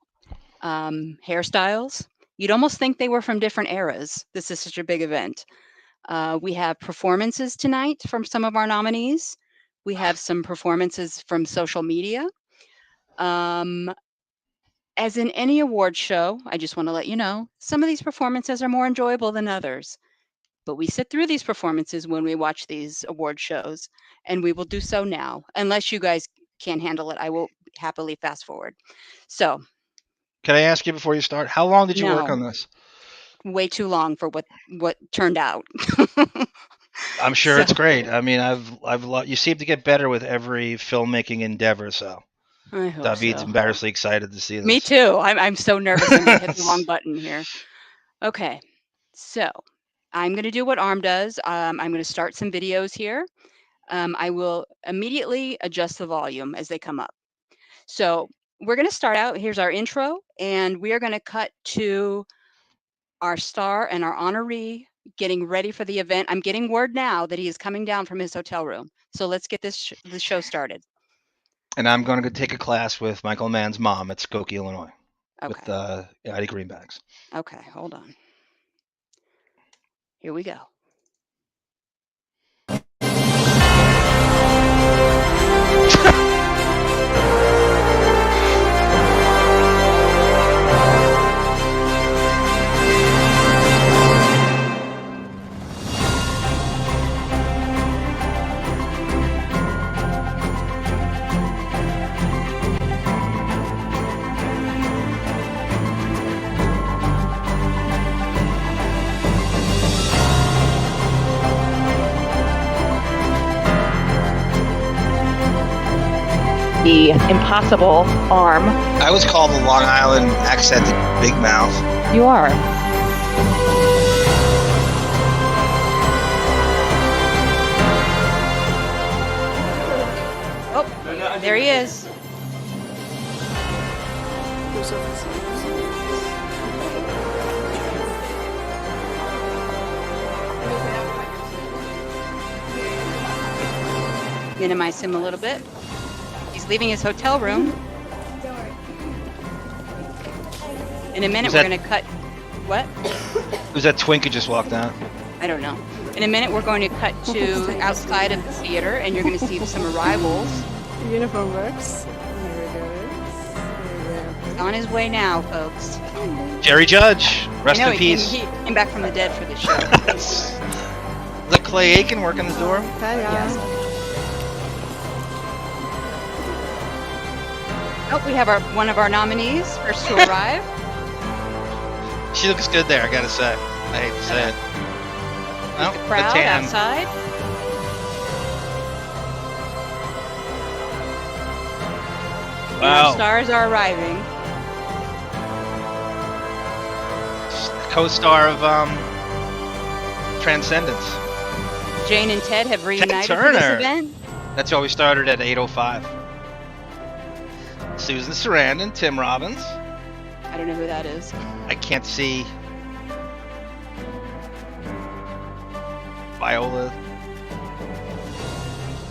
Speaker 1: hairstyles. You'd almost think they were from different eras. This is such a big event. We have performances tonight from some of our nominees. We have some performances from social media. Um, as in any award show, I just want to let you know some of these performances are more enjoyable than others. But we sit through these performances when we watch these award shows, and we will do so now. Unless you guys can't handle it, I will happily fast forward. So,
Speaker 2: Can I ask you before you start? How long did you work
Speaker 1: no,
Speaker 2: on this?
Speaker 1: way too long for what turned out.
Speaker 2: I'm sure
Speaker 1: So,
Speaker 2: it's great. I mean, you seem to get better with every filmmaking endeavor. So
Speaker 1: I hope
Speaker 2: David's
Speaker 1: so.
Speaker 2: embarrassingly excited to see
Speaker 1: Me
Speaker 2: this.
Speaker 1: too. I'm so nervous I'm gonna hit the wrong button here. Okay, so I'm gonna do what ARM does. I'm gonna start some videos here. I will immediately adjust the volume as they come up. So we're going to start out. Here's our intro, and we are going to cut to our star and our honoree getting ready for the event. I'm getting word now that he is coming down from his hotel room. So let's get the show started.
Speaker 2: And I'm going to go take a class with Michael Mann's mom at Skokie, Illinois, with
Speaker 1: Okay.
Speaker 2: Ida Greenbacks.
Speaker 1: Okay. Hold on. Here we go.
Speaker 3: the impossible arm.
Speaker 2: I was called the Long Island accented big mouth.
Speaker 3: You are.
Speaker 1: Oh, there he is. Minimize him a little bit. He's leaving his hotel room. In a minute, we're going to cut. What?
Speaker 2: Who's that twink who just walked out?
Speaker 1: I don't know. In a minute, we're going to cut to outside of the theater, and you're going to see some arrivals.
Speaker 4: Uniform works.
Speaker 1: He's on his way now, folks.
Speaker 2: Jerry Judge, rest in peace.
Speaker 1: He came back from the dead for this show.
Speaker 2: Is that Clay Aiken working the door?
Speaker 1: Yes. Oh, we have one of our nominees first to arrive.
Speaker 2: She looks good there, I gotta say. I hate to say it.
Speaker 1: The crowd outside.
Speaker 2: Wow.
Speaker 1: Our stars are arriving.
Speaker 2: Co-star of Transcendence.
Speaker 1: Jane and Ted have reunited
Speaker 2: Ted
Speaker 1: for this
Speaker 2: Turner.
Speaker 1: event.
Speaker 2: That's why we started at 8:05. Susan Sarandon, Tim Robbins.
Speaker 1: I don't know who that is.
Speaker 2: I can't see. Viola.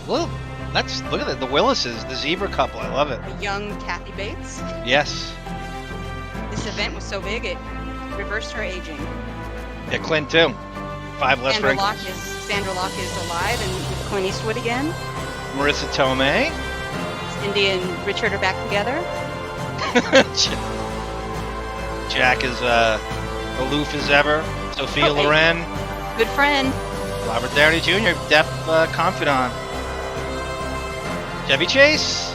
Speaker 2: Well, look at that. The Willises, the zebra couple. I love it.
Speaker 1: A young Kathy Bates.
Speaker 2: Yes.
Speaker 1: This event was so big it reversed her aging.
Speaker 2: Yeah, Clint too. 5 less
Speaker 1: Sandra
Speaker 2: wrinkles.
Speaker 1: Locke is alive and with Clint Eastwood again.
Speaker 2: Marissa Tomei.
Speaker 1: Cindy and Richard are back together.
Speaker 2: Jack is aloof as ever. Sophia Loren.
Speaker 1: Good friend.
Speaker 2: Robert Downey Jr., Depp confidant. Chevy Chase.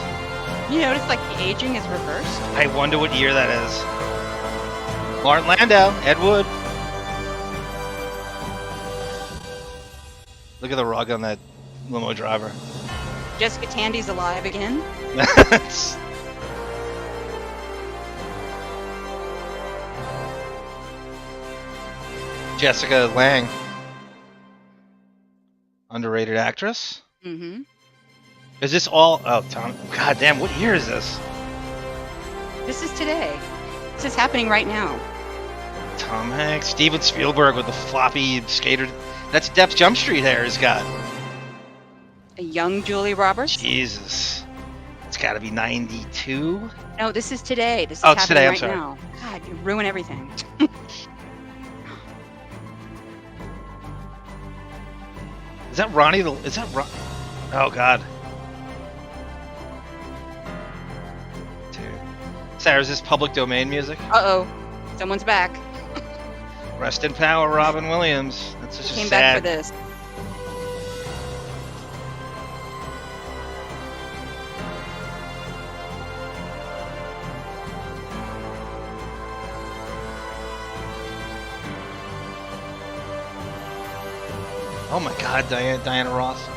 Speaker 1: You notice like the aging is reversed?
Speaker 2: I wonder what year that is. Martin Landau, Ed Wood. Look at the rug on that limo driver.
Speaker 1: Jessica Tandy's alive again.
Speaker 2: Jessica Lange. Underrated actress.
Speaker 1: Mm-hmm.
Speaker 2: Is this all? Oh, Tom. God damn, what year is this?
Speaker 1: This is today. This is happening right now.
Speaker 2: Tom Hanks. Steven Spielberg with the floppy skater. That's Depp's Jump Street hair he's got.
Speaker 1: A young Julie Roberts.
Speaker 2: Jesus. It's got to be 92?
Speaker 1: No, this is today. This is
Speaker 2: it's
Speaker 1: happening
Speaker 2: today. I'm
Speaker 1: right
Speaker 2: sorry.
Speaker 1: now. God, you ruin everything.
Speaker 2: Is that Ronnie? Is that Ron? Oh, God. Dude. Sarah, is this public domain music?
Speaker 1: Uh-oh. Someone's back.
Speaker 2: Rest in power, Robin Williams. That's such a
Speaker 1: Came
Speaker 2: sad...
Speaker 1: back for this.
Speaker 2: Oh my God, Diana Ross.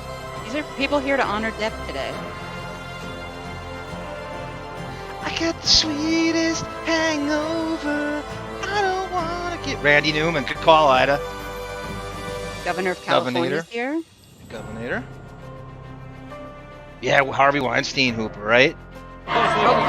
Speaker 1: These are people here to honor Depp today.
Speaker 2: I got the sweetest hangover. I don't want to get... Randy Newman. Good call, Ida.
Speaker 1: Governor of California is here.
Speaker 2: Governor. Yeah, Harvey Weinstein Hooper, right?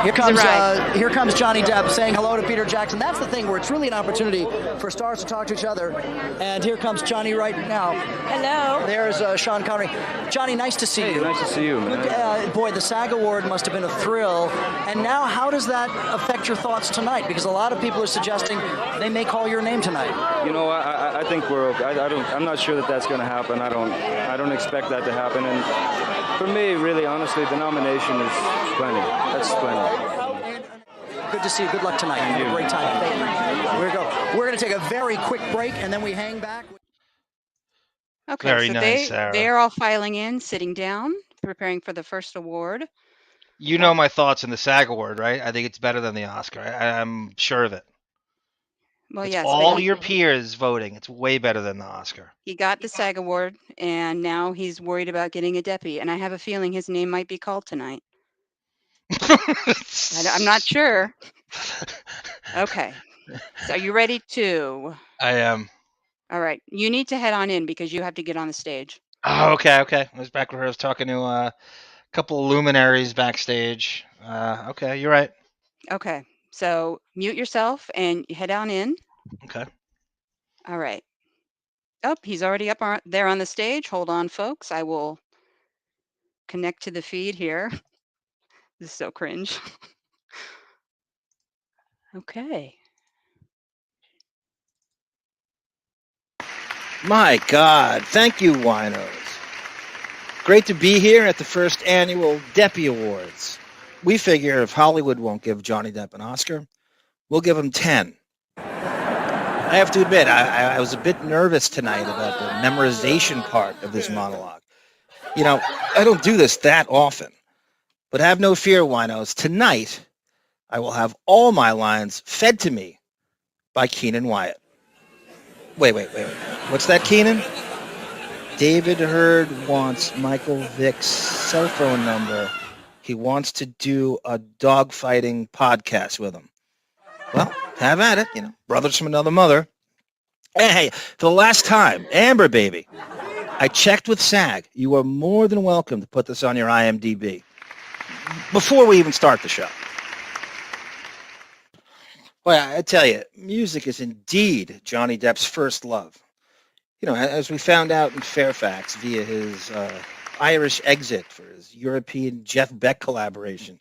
Speaker 5: Here comes Johnny Depp saying hello to Peter Jackson. That's the thing where it's really an opportunity for stars to talk to each other. And here comes Johnny right now.
Speaker 4: Hello.
Speaker 5: There's Sean Connery. Johnny, nice to see you.
Speaker 6: Nice to see you, man.
Speaker 5: Boy, the SAG Award must have been a thrill. And now, how does that affect your thoughts tonight? Because a lot of people are suggesting they may call your name tonight.
Speaker 6: You know, I think we're okay. I'm not sure that that's going to happen. I don't expect that to happen. And for me, really, honestly, the nomination is plenty. That's plenty.
Speaker 5: Good to see you. Good luck tonight. Have a great time. Thank you. Here we go. We're going to take a very quick break, and then we hang back.
Speaker 1: Okay,
Speaker 2: Very
Speaker 1: so
Speaker 2: nice, Sarah.
Speaker 1: they are all filing in, sitting down, preparing for the first award.
Speaker 2: You know my thoughts on the SAG Award, right? I think it's better than the Oscar. I'm sure of it.
Speaker 1: Well,
Speaker 2: It's
Speaker 1: yes.
Speaker 2: all your peers voting. It's way better than the Oscar.
Speaker 1: He got the SAG Award, and now he's worried about getting a Deppy, and I have a feeling his name might be called tonight. I'm not sure. Okay. So are you ready to?
Speaker 2: I am.
Speaker 1: All right. You need to head on in because you have to get on the stage.
Speaker 2: Oh, okay. I was back where I was talking to a couple of luminaries backstage. Okay, you're right.
Speaker 1: Okay. So mute yourself and head on in.
Speaker 2: Okay.
Speaker 1: All right. Oh, he's already up there on the stage. Hold on, folks. I will connect to the feed here. This is so cringe. Okay.
Speaker 7: My God, thank you, winos. Great to be here at the first annual Deppy Awards. We figure if Hollywood won't give Johnny Depp an Oscar, we'll give him 10. I have to admit, I was a bit nervous tonight about the memorization part of this monologue. You know, I don't do this that often. But have no fear, winos. Tonight, I will have all my lines fed to me by Keenan Wyatt. Wait. What's that, Keenan? David Hurd wants Michael Vick's cell phone number. He wants to do a dogfighting podcast with him. Well, have at it, brothers from another mother. Hey, for the last time, Amber, baby, I checked with SAG. You are more than welcome to put this on your IMDb before we even start the show. Well, I tell you, music is indeed Johnny Depp's first love. As we found out in Fairfax via his Irish exit for his European Jeff Beck collaboration,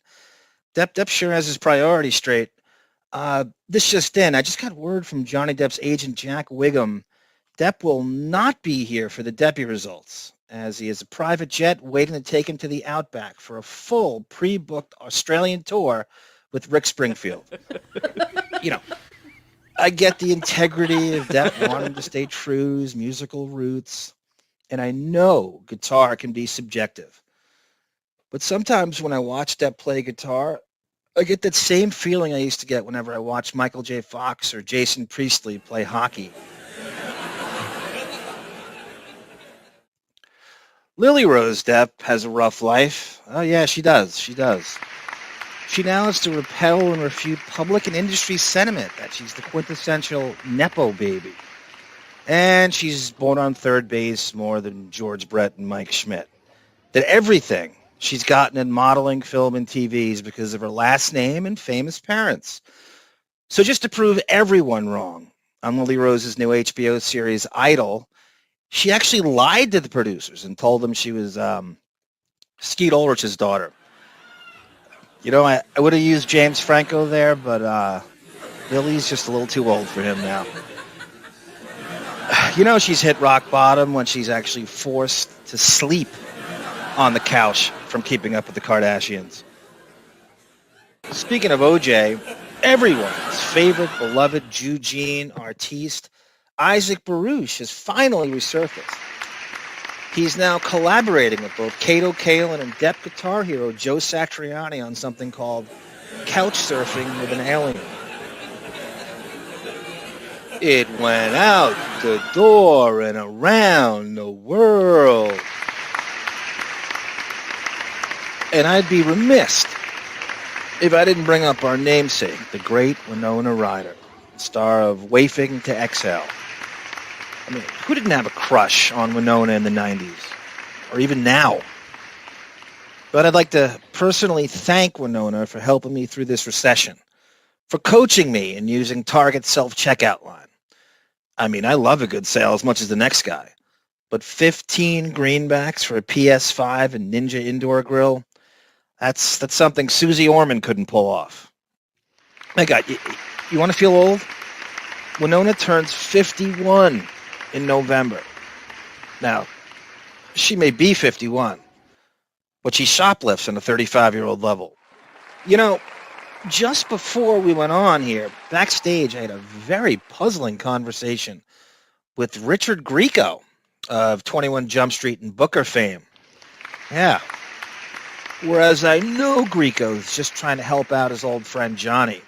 Speaker 7: Depp sure has his priorities straight. This just in, I just got word from Johnny Depp's agent Jack Wiggum. Depp will not be here for the Deppy results, as he has a private jet waiting to take him to the Outback for a full pre-booked Australian tour with Rick Springfield. I get the integrity of Depp wanting to stay true to his musical roots, and I know guitar can be subjective. But sometimes when I watch Depp play guitar, I get that same feeling I used to get whenever I watched Michael J. Fox or Jason Priestley play hockey. Lily Rose Depp has a rough life. Oh yeah, she does. She now has to repel and refute public and industry sentiment that she's the quintessential Nepo baby. And she's born on third base more than George Brett and Mike Schmidt. That everything she's gotten in modeling, film, and TV is because of her last name and famous parents. So just to prove everyone wrong, on Lily Rose's new HBO series Idol, she actually lied to the producers and told them she was Skeet Ulrich's daughter. I would have used James Franco there, but Lily's just a little too old for him now. She's hit rock bottom when she's actually forced to sleep on the couch from Keeping Up with the Kardashians. Speaking of OJ, everyone's favorite beloved Eugene artiste, Isaac Baruch, has finally resurfaced. He's now collaborating with both Kato Kaelin and Depp guitar hero Joe Satriani on something called Couch Surfing with an Alien. It went out the door and around the world. And I'd be remiss if I didn't bring up our namesake, the great Winona Ryder, star of Wafing to Exhale. I mean, who didn't have a crush on Winona in the 90s? Or even now? But I'd like to personally thank Winona for helping me through this recession, for coaching me in using Target's self-checkout line. I mean, I love a good sale as much as the next guy. But 15 greenbacks for a PS5 and Ninja Indoor Grill, that's something Susie Orman couldn't pull off. My God, you want to feel old? Winona turns 51 in November. Now, she may be 51, but she shoplifts on a 35-year-old level. Just before we went on here, backstage, I had a very puzzling conversation with Richard Grieco of 21 Jump Street and Booker fame. Yeah. Whereas I know Grieco's just trying to help out his old friend Johnny.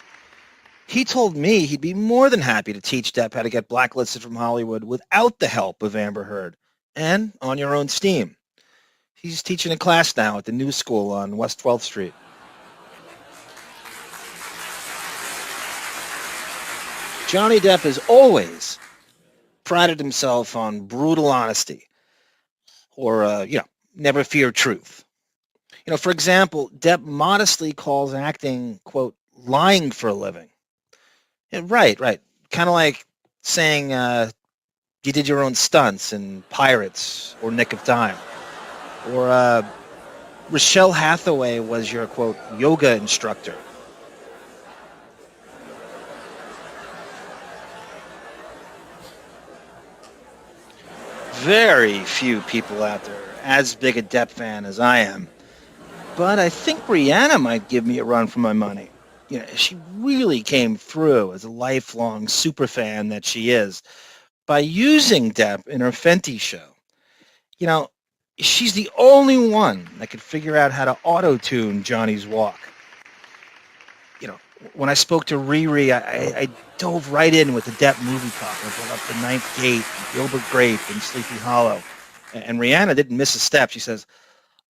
Speaker 7: He told me he'd be more than happy to teach Depp how to get blacklisted from Hollywood without the help of Amber Heard and on your own steam. He's teaching a class now at the New School on West 12th Street. Johnny Depp has always prided himself on brutal honesty or, never fear truth. For example, Depp modestly calls acting, quote, lying for a living. Yeah, right. Kind of like saying you did your own stunts in Pirates or Nick of Time. Or Rochelle Hathaway was your, quote, yoga instructor. Very few people out there are as big a Depp fan as I am. But I think Rihanna might give me a run for my money. She really came through as a lifelong superfan that she is by using Depp in her Fenty show. She's the only one that could figure out how to auto-tune Johnny's walk. When I spoke to Riri, I dove right in with the Depp movie talk. I brought up The Ninth Gate, Gilbert Grape, and Sleepy Hollow. And Rihanna didn't miss a step. She says,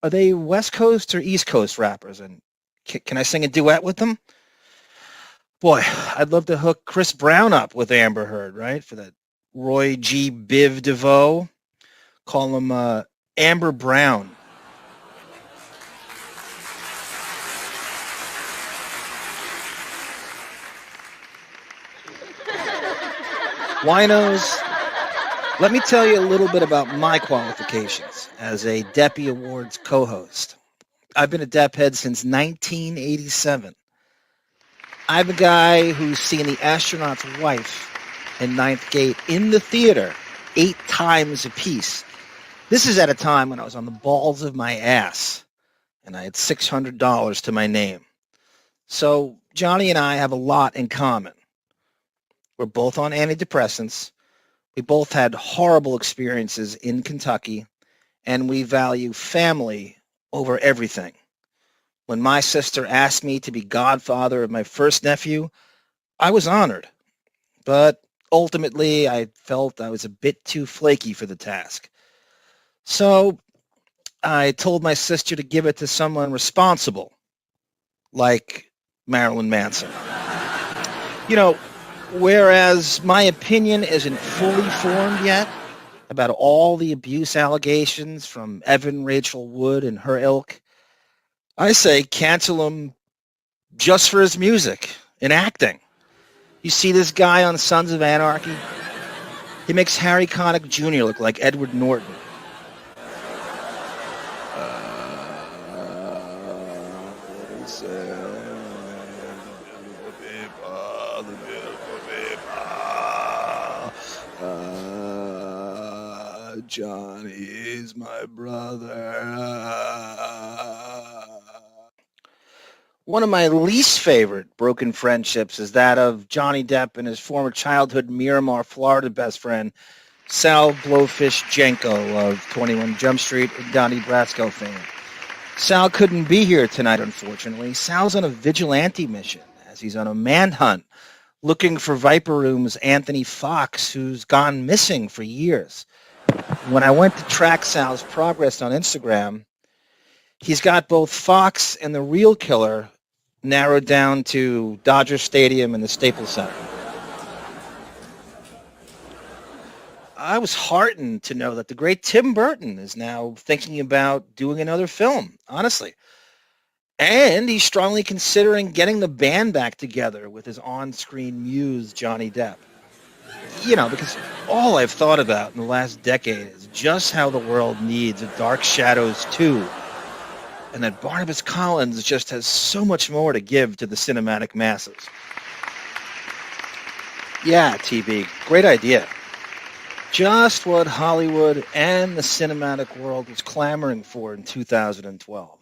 Speaker 7: are they West Coast or East Coast rappers? And can I sing a duet with them? Boy, I'd love to hook Chris Brown up with Amber Heard, right? For that Roy G. Biv DeVoe. Call him Amber Brown. Winos, let me tell you a little bit about my qualifications as a Deppy Awards co-host. I've been a Depp head since 1987. I'm a guy who's seen The Astronaut's Wife and Ninth Gate in the theater 8 times apiece. This is at a time when I was on the balls of my ass and I had $600 to my name. So Johnny and I have a lot in common. We're both on antidepressants. We both had horrible experiences in Kentucky, and we value family over everything. When my sister asked me to be godfather of my first nephew, I was honored. But ultimately, I felt I was a bit too flaky for the task. So I told my sister to give it to someone responsible, like Marilyn Manson. Whereas my opinion isn't fully formed yet about all the abuse allegations from Evan Rachel Wood and her ilk, I say cancel him just for his music and acting. You see this guy on Sons of Anarchy? He makes Harry Connick Jr. look like Edward Norton. Johnny is my brother. One of my least favorite broken friendships is that of Johnny Depp and his former childhood Miramar, Florida best friend, Sal Blowfish Jenko of 21 Jump Street and Donnie Brasco fame. Sal couldn't be here tonight, unfortunately. Sal's on a vigilante mission as he's on a manhunt looking for Viper Room's Anthony Fox, who's gone missing for years. When I went to track Sal's progress on Instagram, he's got both Fox and the real killer narrowed down to Dodger Stadium and the Staples Center. I was heartened to know that the great Tim Burton is now thinking about doing another film, honestly. And he's strongly considering getting the band back together with his on-screen muse, Johnny Depp. Because all I've thought about in the last decade is just how the world needs a Dark Shadows 2, and that Barnabas Collins just has so much more to give to the cinematic masses. Yeah, TB, great idea. Just what Hollywood and the cinematic world was clamoring for in 2012.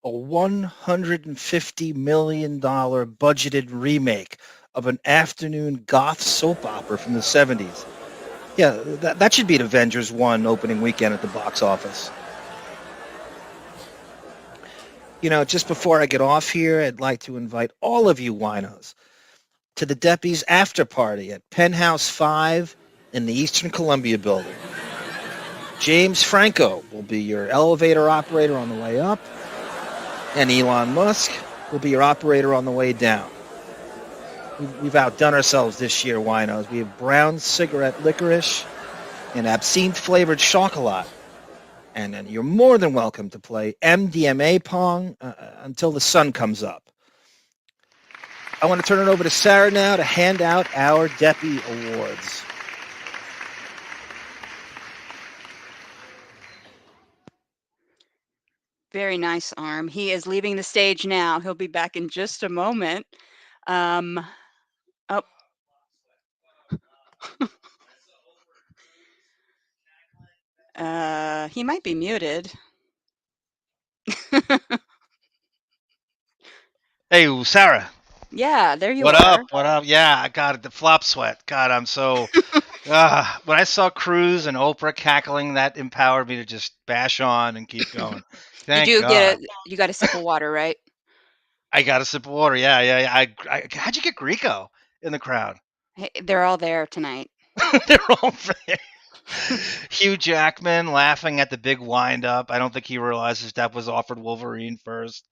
Speaker 7: A $150 million budgeted remake of an afternoon goth soap opera from the 70s. Yeah, that should be an Avengers 1 opening weekend at the box office. Just before I get off here, I'd like to invite all of you winos to the Deppys after party at Penthouse 5 in the Eastern Columbia building. James Franco will be your elevator operator on the way up, and Elon Musk will be your operator on the way down. we've outdone ourselves this year, winos. We have brown cigarette licorice and absinthe-flavored chocolat. And then you're more than welcome to play MDMA Pong until the sun comes up. I want to turn it over to Sarah now to hand out our Deppy Awards.
Speaker 1: Very nice, Arm. He is leaving the stage now. He'll be back in just a moment. Oh. He might be muted.
Speaker 2: Hey, Sarah.
Speaker 1: Yeah, there you
Speaker 2: What
Speaker 1: are.
Speaker 2: up? What up? Yeah, I got it. The flop sweat. God, I'm so. When I saw Cruz and Oprah cackling, that empowered me to just bash on and keep going. Thank
Speaker 1: you
Speaker 2: God.
Speaker 1: you got a sip of water, right?
Speaker 2: I got a sip of water. Yeah. How'd you get Greco in the crowd?
Speaker 1: Hey, they're all there tonight.
Speaker 2: They're all there. Hugh Jackman laughing at the big wind-up. I don't think he realizes Depp was offered Wolverine first.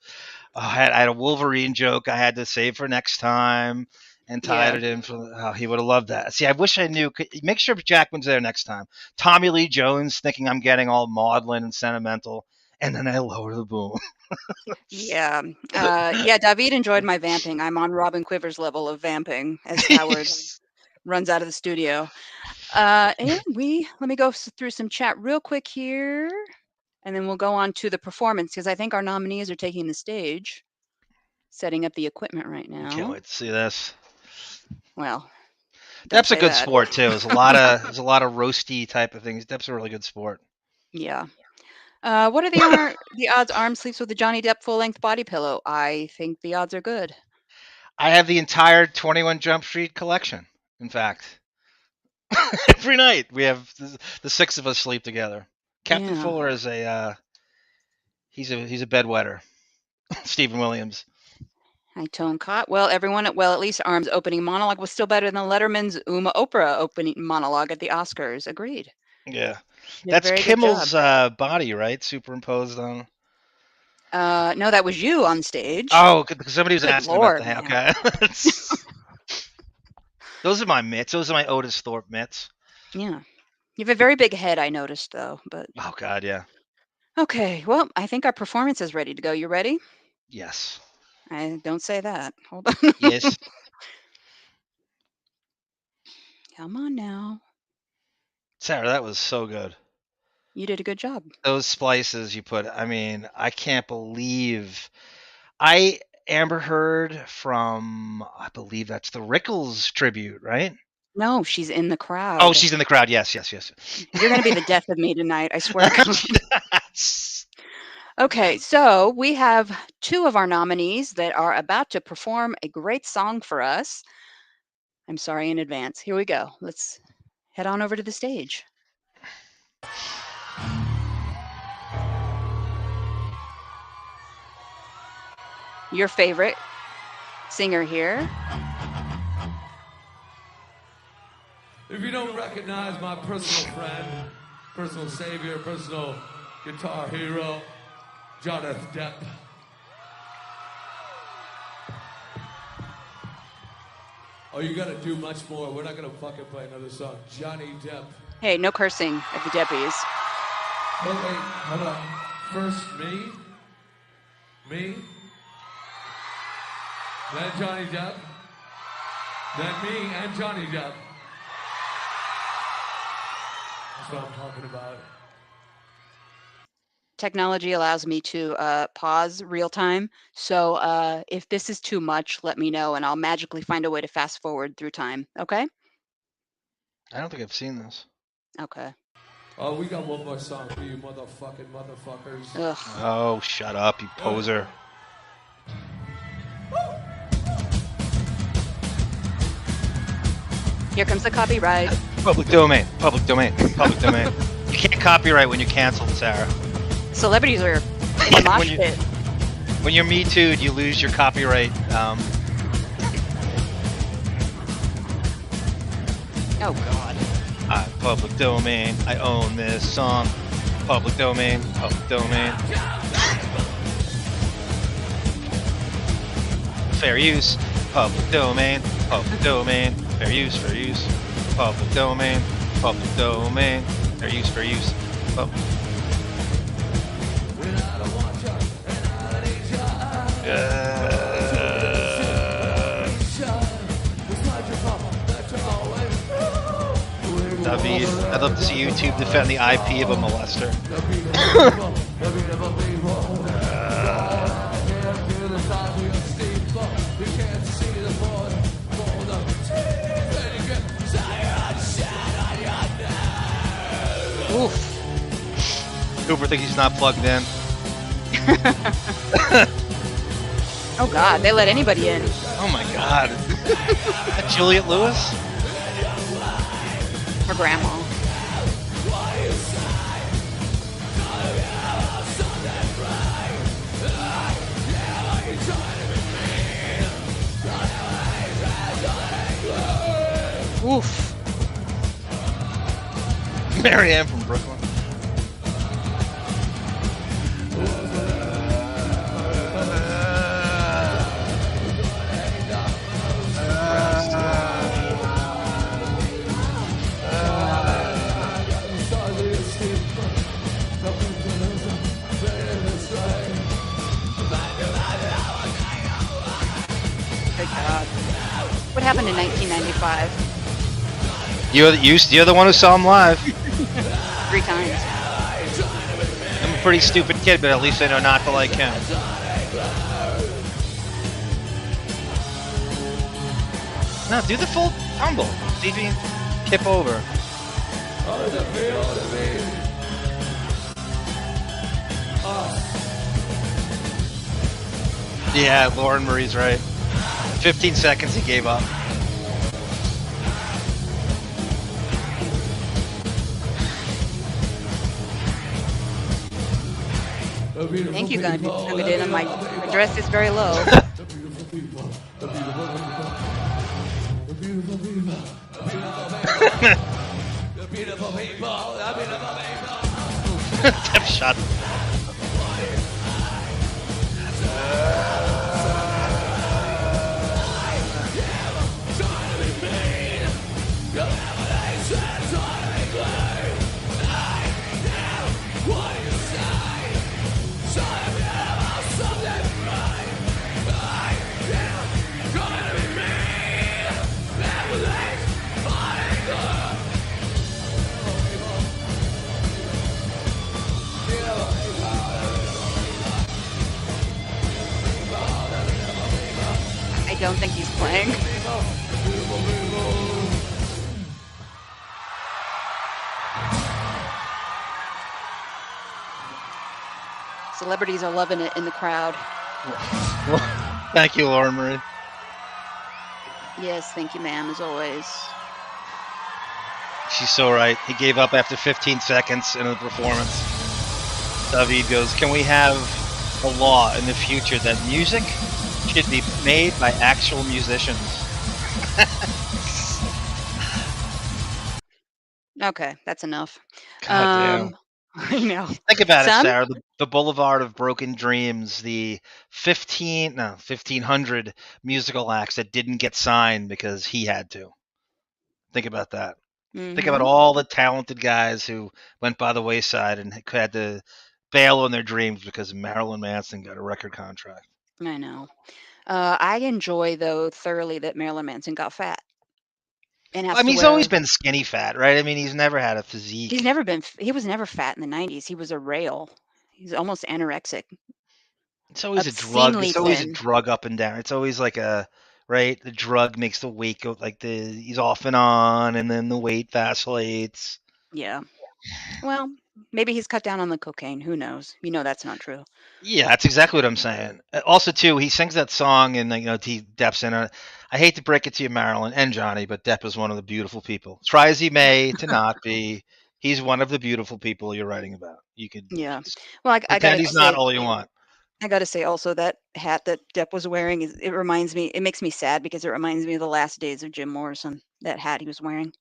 Speaker 2: I had a Wolverine joke I had to save for next time and tied it in for. He would have loved that. See, I wish I knew. Make sure Jackman's there next time. Tommy Lee Jones thinking I'm getting all maudlin and sentimental, and then I lower the boom.
Speaker 1: Yeah. David enjoyed my vamping. I'm on Robin Quivers level of vamping as Howard runs out of the studio. And let me go through some chat real quick here, and then we'll go on to the performance because I think our nominees are taking the stage, setting up the equipment right now.
Speaker 2: Can't wait to see this.
Speaker 1: Well,
Speaker 2: Depp's a good sport too. There's a lot of roasty type of things. Depp's a really good sport.
Speaker 1: Yeah. What are the odds Arm sleeps with a Johnny Depp full-length body pillow? I think the odds are good.
Speaker 2: I have the entire 21 Jump Street collection. In fact, every night we have the six of us sleep together. Captain Fuller is he's a bedwetter. Stephen Williams.
Speaker 1: Hi, Tone Cott. Well, everyone, at least Arm's opening monologue was still better than Letterman's Oprah opening monologue at the Oscars. Agreed.
Speaker 2: Yeah. That's Kimmel's body, right? Superimposed on.
Speaker 1: No, that was you on stage.
Speaker 2: Oh, because somebody was asking
Speaker 1: Lord,
Speaker 2: about that. Okay. Those are my mitts. Those are my Otis Thorpe mitts.
Speaker 1: Yeah. You have a very big head, I noticed, though. But
Speaker 2: oh, God, yeah.
Speaker 1: Okay. Well, I think our performance is ready to go. You ready?
Speaker 2: Yes.
Speaker 1: I don't say that. Hold on.
Speaker 2: Yes.
Speaker 1: Come on now.
Speaker 2: Sarah, that was so good.
Speaker 1: You did a good job.
Speaker 2: Those splices you put, I mean, I can't believe. Amber Heard from, I believe that's the Rickles tribute, right?
Speaker 1: No, she's in the crowd.
Speaker 2: Oh, she's in the crowd. Yes.
Speaker 1: You're going to be the death of me tonight, I swear. Okay, so we have two of our nominees that are about to perform a great song for us. I'm sorry in advance. Here we go. Let's head on over to the stage. Your favorite singer here.
Speaker 8: If you don't recognize my personal friend, personal savior, personal guitar hero, Johnny Depp. Oh, you gotta do much more. We're not gonna fucking play another song. Johnny Depp.
Speaker 1: Hey, no cursing at the Deppys.
Speaker 8: Oh, wait, hold on. First me, then Johnny Depp, then me and Johnny Depp. That's what I'm talking about.
Speaker 1: Technology allows me to pause real time. So if this is too much, let me know and I'll magically find a way to fast forward through time. Okay?
Speaker 2: I don't think I've seen this.
Speaker 1: Okay.
Speaker 8: Oh, we got one more song for you motherfuckers.
Speaker 1: Ugh.
Speaker 2: Oh, shut up, you poser.
Speaker 1: Here comes the copyright.
Speaker 2: Public domain. You can't copyright when you're canceled, Sarah.
Speaker 1: Celebrities are in the mosh pit.
Speaker 2: When you're Me Too'd, you lose your copyright.
Speaker 1: Oh, God.
Speaker 2: Public domain. I own this song. Public domain. Fair use. Public domain. Public domain. Fair use. Fair use. Public domain. Public domain. Fair use. Fair use. David, I'd love to see YouTube defend the IP of a molester.
Speaker 1: Oof.
Speaker 2: Cooper thinks he's not plugged in.
Speaker 1: Oh God, they let anybody in.
Speaker 2: Oh my God. Juliette Lewis?
Speaker 1: Her grandma. Oof.
Speaker 2: Marianne from Brooklyn.
Speaker 1: Good God. What happened in 1995?
Speaker 2: You're the one who saw him live.
Speaker 1: 3 times.
Speaker 2: I'm a pretty stupid kid, but at least I know not to like him. No, do the full tumble. See if you can tip over. Yeah, Lauren Marie's right. 15 seconds, he gave up.
Speaker 1: Thank you, Gungadin. My dress is very low.
Speaker 2: Depp shot.
Speaker 1: I don't think he's playing. Celebrities are loving it in the crowd.
Speaker 2: Thank you, Lauren Marie.
Speaker 1: Yes, thank you, ma'am, as always.
Speaker 2: She's so right. He gave up after 15 seconds in the performance. David goes, can we have a law in the future that music should be made by actual musicians?
Speaker 1: Okay, that's enough.
Speaker 2: God damn.
Speaker 1: I know.
Speaker 2: Think about it,
Speaker 1: Some?
Speaker 2: Sarah. The Boulevard of Broken Dreams, the 1,500 musical acts that didn't get signed because he had to. Think about that. Think about all the talented guys who went by the wayside and had to bail on their dreams because Marilyn Manson got a record contract.
Speaker 1: I know. I enjoy, though, thoroughly that Marilyn Manson got fat. And has
Speaker 2: I mean,
Speaker 1: to
Speaker 2: he's always
Speaker 1: wear-
Speaker 2: been skinny fat, right? I mean, he's never had a physique.
Speaker 1: He was never fat in the 90s. He was a rail. He's almost anorexic.
Speaker 2: It's always a drug.
Speaker 1: obscenely
Speaker 2: It's always a
Speaker 1: thin.
Speaker 2: drug up and down. It's always like a right. The drug makes the weight go like he's off and on, and then the weight vacillates.
Speaker 1: Yeah. Well, maybe he's cut down on the cocaine. Who knows? You know that's not true.
Speaker 2: Yeah, that's exactly what I'm saying. Also, too, he sings that song, and Depp's in it. I hate to break it to you, Marilyn and Johnny, but Depp is one of the beautiful people. Try as he may to not be, he's one of the beautiful people you're writing about. You could
Speaker 1: Yeah. Well, I
Speaker 2: pretend
Speaker 1: gotta
Speaker 2: he's
Speaker 1: say,
Speaker 2: not all you want.
Speaker 1: I gotta say also that hat that Depp was wearing it makes me sad because it reminds me of the last days of Jim Morrison. That hat he was wearing.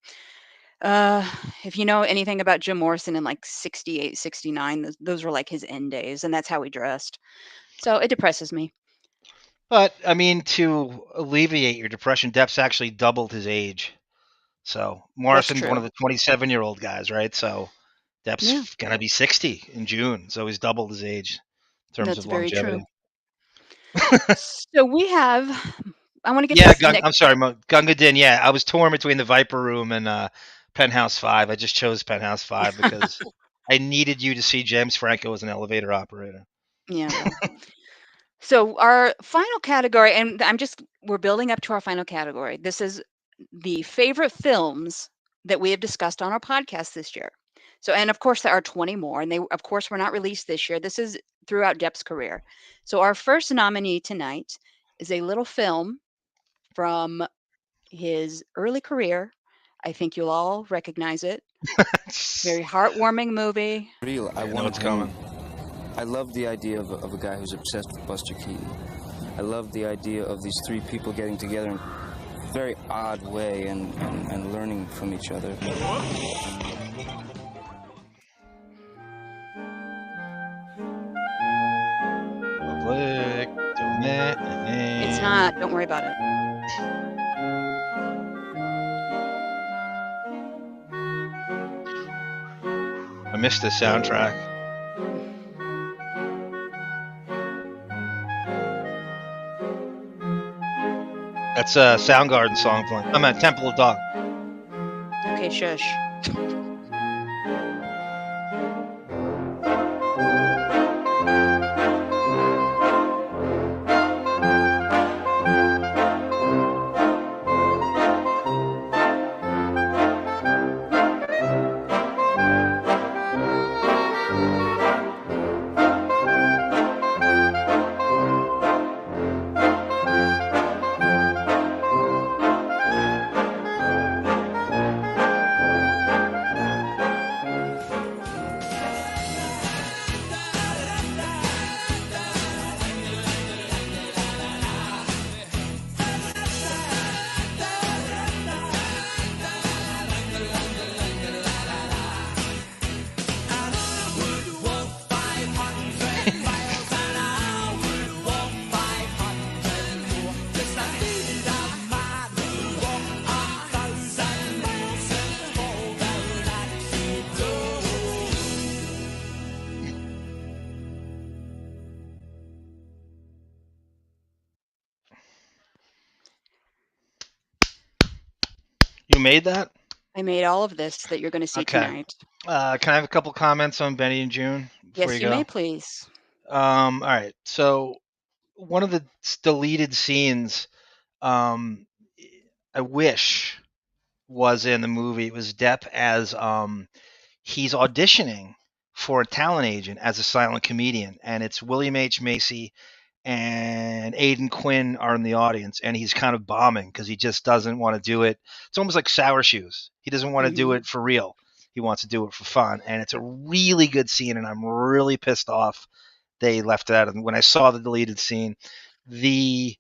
Speaker 1: If you know anything about Jim Morrison in like 68, 69, those were like his end days, and that's how he dressed. So it depresses me.
Speaker 2: But I mean, to alleviate your depression, Depp's actually doubled his age. So
Speaker 1: That's
Speaker 2: Morrison's one
Speaker 1: true.
Speaker 2: of the 27-year-old guys, right? So Depp's
Speaker 1: Yeah.
Speaker 2: gonna be 60 in June, so he's doubled his age in terms
Speaker 1: That's
Speaker 2: of
Speaker 1: very
Speaker 2: longevity.
Speaker 1: true. So we have. I want to get
Speaker 2: Yeah,
Speaker 1: this next.
Speaker 2: I'm sorry, Gunga Din. Yeah, I was torn between the Viper Room and Penthouse 5. I just chose Penthouse 5 because I needed you to see James Franco as an elevator operator.
Speaker 1: Yeah. Well. So our final category, and we're building up to our final category. This is the favorite films that we have discussed on our podcast this year. So, and of course, there are 20 more, and they, of course, were not released this year. This is throughout Depp's career. So, our first nominee tonight is a little film from his early career. I think you'll all recognize it. Very heartwarming movie.
Speaker 6: Real, I
Speaker 2: know
Speaker 6: want
Speaker 2: what's
Speaker 6: it home. I love the idea of a guy who's obsessed with Buster Keaton. I love the idea of these three people getting together in a very odd way and learning from each other.
Speaker 2: Public domain.
Speaker 1: It's not. Don't worry about it.
Speaker 2: I missed the soundtrack. That's a Soundgarden song playing. I'm at Temple of Dog.
Speaker 1: Okay, shush.
Speaker 2: You made that?
Speaker 1: I made all of this that you're going to see
Speaker 2: Okay.
Speaker 1: tonight.
Speaker 2: Can I have a couple comments on Benny and June before
Speaker 1: Yes,
Speaker 2: you
Speaker 1: you
Speaker 2: go?
Speaker 1: may, please.
Speaker 2: All right. So one of the deleted scenes, I wish was in the movie. It was Depp as he's auditioning for a talent agent as a silent comedian, and it's William H. Macy and Aidan Quinn are in the audience, and he's kind of bombing because he just doesn't want to do it. It's almost like Sour Shoes. He doesn't want to do it for real. He wants to do it for fun, and it's a really good scene, and I'm really pissed off they left it out. And when I saw the deleted scene, the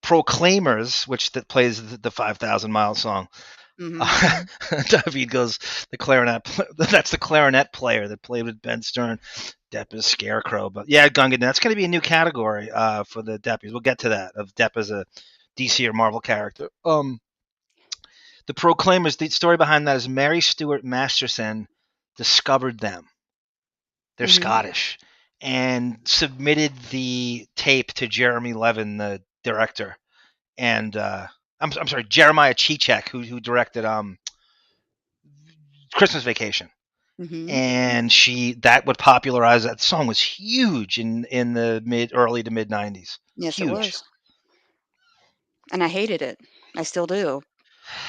Speaker 2: Proclaimers, which that plays the 5,000 Mile song, David goes, the clarinet. That's the clarinet player that played with Ben Stern. Depp is Scarecrow, but yeah, Gungan. That's going to be a new category for the Deppys. We'll get to that of Depp as a DC or Marvel character. The Proclaimers. The story behind that is Mary Stuart Masterson discovered them. They're Scottish and submitted the tape to Jeremy Levin, the director, and I'm sorry, Jeremiah Chichek, who directed Christmas Vacation. And that would popularize that song was huge in the early to mid 90s.
Speaker 1: Yes,
Speaker 2: huge.
Speaker 1: it was. And I hated it. I still do.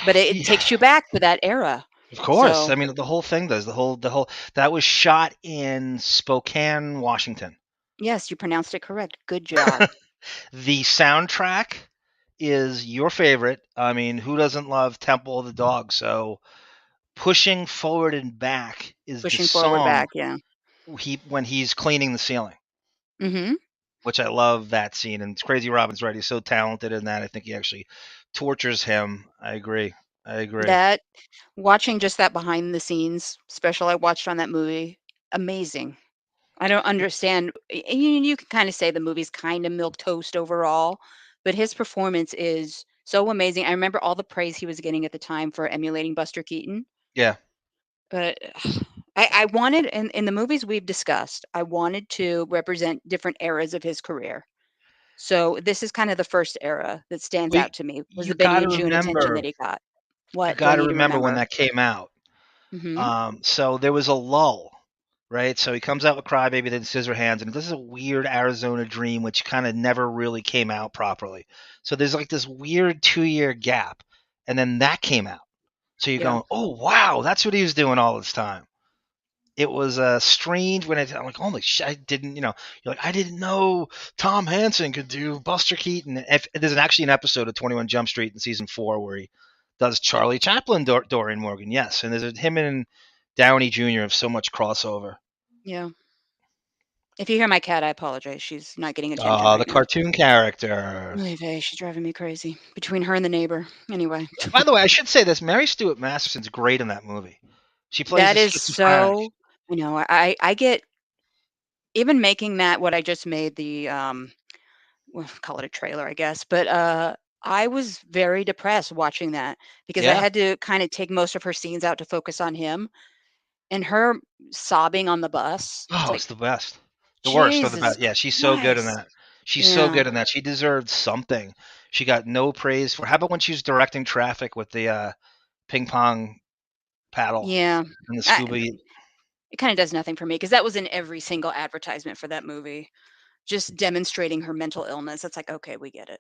Speaker 1: But it takes you back to that era.
Speaker 2: Of course.
Speaker 1: So,
Speaker 2: I mean, the whole thing does. The whole that was shot in Spokane, Washington.
Speaker 1: yes, you pronounced it correct. Good job.
Speaker 2: The soundtrack is your favorite. I mean, who doesn't love Temple of the Dog? So Pushing Forward and Back is
Speaker 1: Pushing
Speaker 2: the
Speaker 1: Forward
Speaker 2: song
Speaker 1: Back, yeah.
Speaker 2: when he's cleaning the ceiling.
Speaker 1: Mm-hmm.
Speaker 2: Which I love that scene. And Crazy Robin's right. He's so talented in that. I think he actually tortures him. I agree.
Speaker 1: That, watching just that behind the scenes special I watched on that movie, amazing. I don't understand. You can kind of say the movie's kind of milquetoast overall, but his performance is so amazing. I remember all the praise he was getting at the time for emulating Buster Keaton,
Speaker 2: Yeah.
Speaker 1: but I wanted in the movies we've discussed, I wanted to represent different eras of his career. So this is kind of the first era that stands
Speaker 2: Well,
Speaker 1: out to me was
Speaker 2: you
Speaker 1: the Benny
Speaker 2: got to
Speaker 1: and June attention
Speaker 2: remember.
Speaker 1: that he got.
Speaker 2: You
Speaker 1: What do I
Speaker 2: got to
Speaker 1: need to
Speaker 2: remember when
Speaker 1: remember?
Speaker 2: that came out.
Speaker 1: Hmm.
Speaker 2: So there was a lull, right? So he comes out with Crybaby, then Scissorhands, and this is a weird Arizona Dream, which kind of never really came out properly. So there's like this weird 2-year gap, and then that came out. So you're
Speaker 1: Yeah.
Speaker 2: going, oh wow, that's what he was doing all this time. It was strange when I'm like, holy shit, I didn't, you're like, I didn't know Tom Hansen could do Buster Keaton. There's actually an episode of 21 Jump Street in season 4 where he does Charlie Chaplin, Dorian Morgan, yes, and there's him and Downey Jr. have so much crossover.
Speaker 1: Yeah. If you hear my cat, I apologize. She's not getting attention right
Speaker 2: The
Speaker 1: now.
Speaker 2: cartoon character.
Speaker 1: Oy vey, she's driving me crazy. Between her and the neighbor. Anyway.
Speaker 2: By the way, I should say this: Mary Stuart Masterson's great in that movie. She plays
Speaker 1: That
Speaker 2: a
Speaker 1: is
Speaker 2: schizophrenic.
Speaker 1: so, I get even making that what I just made the well, call it a trailer, I guess, but I was very depressed watching that because I
Speaker 2: Yeah.
Speaker 1: had to kind of take most of her scenes out to focus on him and her sobbing on the bus. It's
Speaker 2: Oh,
Speaker 1: like,
Speaker 2: it's the best. The worst or the
Speaker 1: Jesus
Speaker 2: best. Yeah, she's so good in
Speaker 1: Christ.
Speaker 2: that. She's so
Speaker 1: Yeah.
Speaker 2: good in that. She deserved something. She got no praise for. How about when she was directing Traffic with the ping pong paddle
Speaker 1: Yeah.
Speaker 2: and the
Speaker 1: I,
Speaker 2: scuba?
Speaker 1: it kind of does nothing for me because that was in every single advertisement for that movie, just demonstrating her mental illness. It's like, okay, we get it.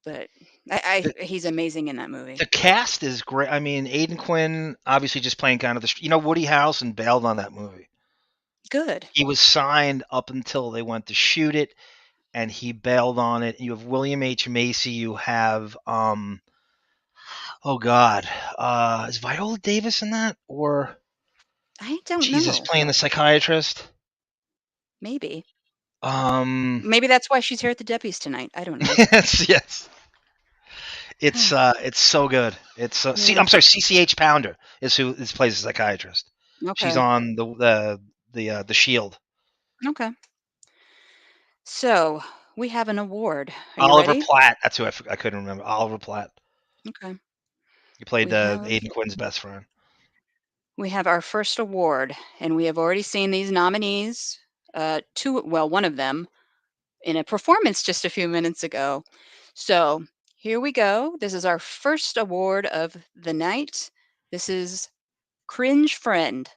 Speaker 1: But
Speaker 2: The,
Speaker 1: he's amazing in that movie.
Speaker 2: the cast is great. I mean, Aidan Quinn obviously just playing kind of the. Woody Harrelson bailed on that movie.
Speaker 1: Good.
Speaker 2: He was signed up until they went to shoot it, and he bailed on it. You have William H. Macy. You have oh God, is Viola Davis in that, or
Speaker 1: I don't
Speaker 2: Jesus
Speaker 1: know.
Speaker 2: playing the psychiatrist?
Speaker 1: Maybe.
Speaker 2: Um,
Speaker 1: Maybe that's why she's here at the Deppys tonight. I don't know.
Speaker 2: yes. It's so good. It's I'm
Speaker 1: Yeah.
Speaker 2: sorry, CCH Pounder is who plays the psychiatrist. She's
Speaker 1: Okay.
Speaker 2: on the Shield.
Speaker 1: Okay. So we have an award. Are you
Speaker 2: Oliver
Speaker 1: ready?
Speaker 2: Platt. That's who I couldn't remember. Oliver Platt.
Speaker 1: Okay.
Speaker 2: He played
Speaker 1: We have
Speaker 2: Aidan Quinn's best friend.
Speaker 1: our first award, and we have already seen these nominees. One of them in a performance just a few minutes ago. So here we go. This is our first award of the night. This is Cringe Friend.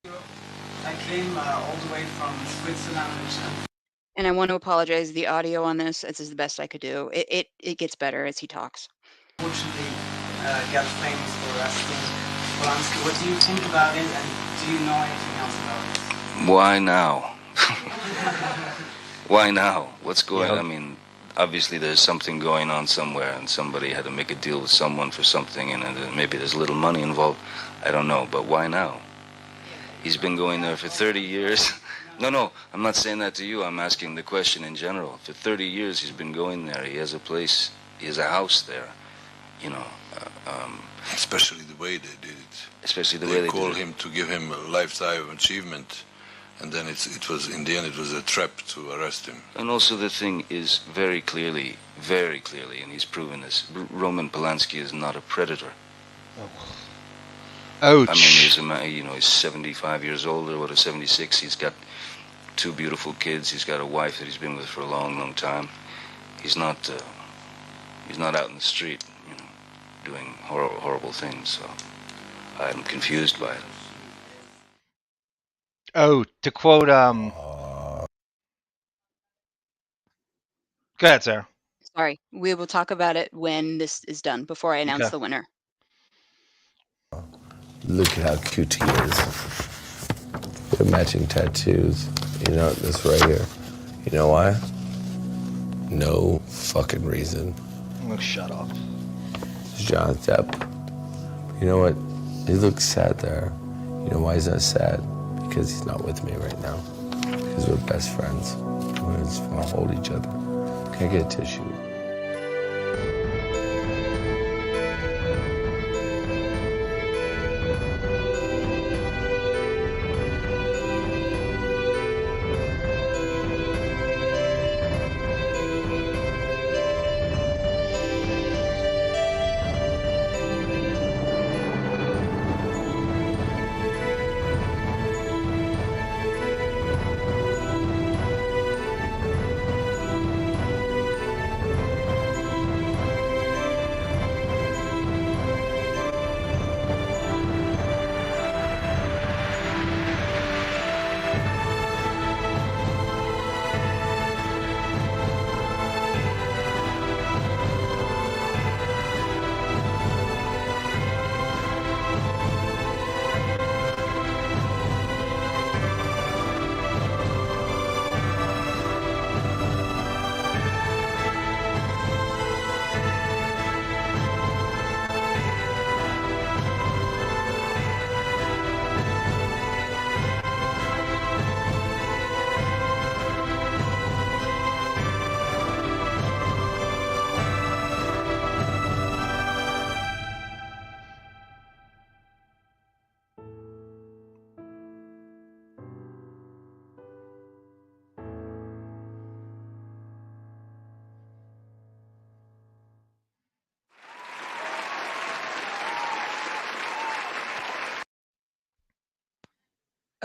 Speaker 9: I came all the way from Switzerland.
Speaker 1: And I want to apologize. The audio on this is the best I could do. It gets better as he talks.
Speaker 9: Unfortunately, got famous for arresting Polanski. What do you think about it, and do you know anything else about it?
Speaker 10: Why now? Why now? What's going on? I mean, obviously there's something going on somewhere, and somebody had to make a deal with someone for something, and maybe there's a little money involved. I don't know, but why now? He's been going there for 30 years. No, I'm not saying that to you. I'm asking the question in general. For 30 years he's been going there. He has a place, he has a house there,
Speaker 11: Especially the way they did it.
Speaker 10: Especially the way they
Speaker 11: called
Speaker 10: did it.
Speaker 11: him to give him a lifetime achievement, and then it was in the end it was a trap to arrest him.
Speaker 10: And also the thing is very clearly, and he's proven this, Roman Polanski is not a predator.
Speaker 2: Ouch.
Speaker 10: I mean, he's a man, he's 75 years old or 76. He's got 2 beautiful kids. He's got a wife that he's been with for a long, long time. He's not out in the street, doing horrible things. So I'm confused by it.
Speaker 2: Oh, to quote Go ahead, Sarah.
Speaker 1: Sorry. We will talk about it when this is done before I announce the winner.
Speaker 12: Look at how cute he is. They're matching tattoos. This right here. You know why? No fucking reason.
Speaker 2: Oh, shut up.
Speaker 12: It's Jeanne Depp. You know what? He looks sad there. You know why he's not sad? Because he's not with me right now. Because we're best friends. We just want to hold each other. Can I get a tissue?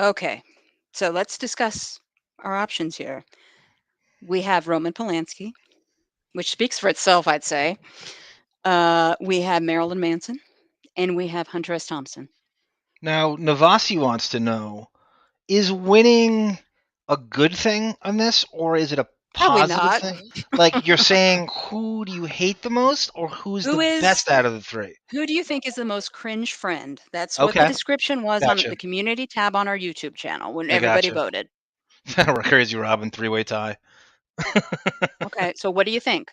Speaker 1: Okay, so let's discuss our options here. We have Roman Polanski, which speaks for itself, I'd say. We have Marilyn Manson, and we have Hunter S. Thompson.
Speaker 2: Now, Navasi wants to know, is winning a good thing on this, or is it a
Speaker 1: Probably
Speaker 2: positive
Speaker 1: not.
Speaker 2: thing? Like, you're saying, who do you hate the most, or who's
Speaker 1: Who
Speaker 2: the
Speaker 1: is
Speaker 2: best out of the three?
Speaker 1: Who do you think is the most cringe friend? That's what the
Speaker 2: Okay,
Speaker 1: description was on
Speaker 2: gotcha.
Speaker 1: the community tab on our YouTube channel when
Speaker 2: I
Speaker 1: everybody
Speaker 2: gotcha.
Speaker 1: voted.
Speaker 2: Crazy Robin, three-way tie.
Speaker 1: Okay, so what do you think?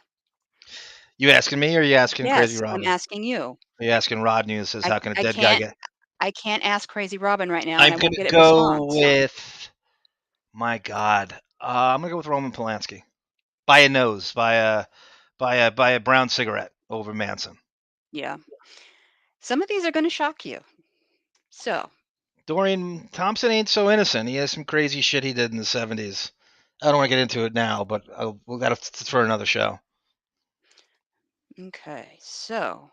Speaker 2: You asking me, or are you asking Crazy
Speaker 1: Yes, I'm
Speaker 2: Robin?
Speaker 1: asking you.
Speaker 2: Are you asking Rodney who says, how can a
Speaker 1: I
Speaker 2: dead guy
Speaker 1: can't
Speaker 2: get...
Speaker 1: I can't ask Crazy Robin right now, and
Speaker 2: I'm
Speaker 1: I
Speaker 2: going
Speaker 1: won't
Speaker 2: to
Speaker 1: get a
Speaker 2: go
Speaker 1: response.
Speaker 2: with... My God. I'm going to go with Roman Polanski. By a nose, by a brown cigarette over Manson.
Speaker 1: Yeah. Some of these are going to shock you. So,
Speaker 2: Dorian Thompson ain't so innocent. He has some crazy shit he did in the 70s. I don't want to get into it now, but we'll got to for another show.
Speaker 1: okay. So,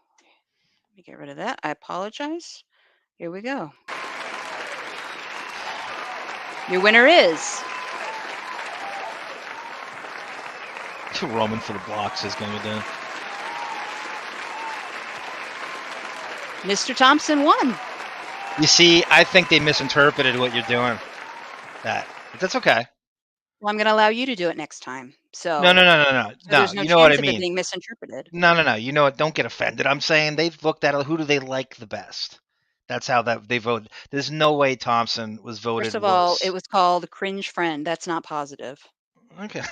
Speaker 1: let me get rid of that. I apologize. Here we go. Your winner is
Speaker 2: Roman for the blocks is going to do.
Speaker 1: Mr. Thompson won.
Speaker 2: You see, I think they misinterpreted what you're doing. But that's okay.
Speaker 1: Well, I'm going to allow you to do it next time. So
Speaker 2: No.
Speaker 1: there's no
Speaker 2: You know what I
Speaker 1: chance of it
Speaker 2: mean.
Speaker 1: being misinterpreted.
Speaker 2: No. You know what? Don't get offended. I'm saying they've looked at who do they like the best. That's how they voted. There's no way Thompson was voted
Speaker 1: First of all,
Speaker 2: worse.
Speaker 1: it was called cringe friend. That's not positive.
Speaker 2: Okay.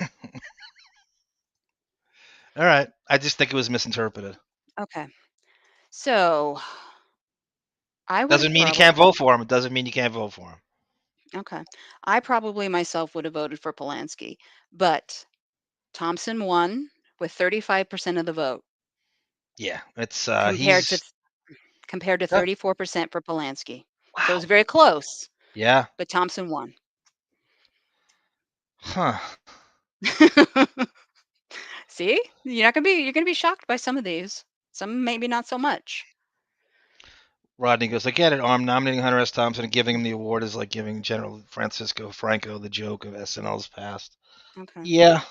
Speaker 2: All right. I just think it was misinterpreted.
Speaker 1: Okay. So I would
Speaker 2: Doesn't
Speaker 1: have
Speaker 2: mean you can't vote for him. It doesn't mean you can't vote for him.
Speaker 1: Okay. I probably myself would have voted for Polanski, but Thompson won with 35% of the vote
Speaker 2: Yeah, it's
Speaker 1: compared to
Speaker 2: he's
Speaker 1: 34% for Polanski.
Speaker 2: wow.
Speaker 1: So it was very close.
Speaker 2: Yeah.
Speaker 1: But Thompson won.
Speaker 2: Huh.
Speaker 1: See? You're going to be shocked by some of these. Some maybe not so much.
Speaker 2: Rodney goes, I get it. Nominating Hunter S. Thompson and giving him the award is like giving General Francisco Franco the joke of SNL's past.
Speaker 1: Okay.
Speaker 2: Yeah.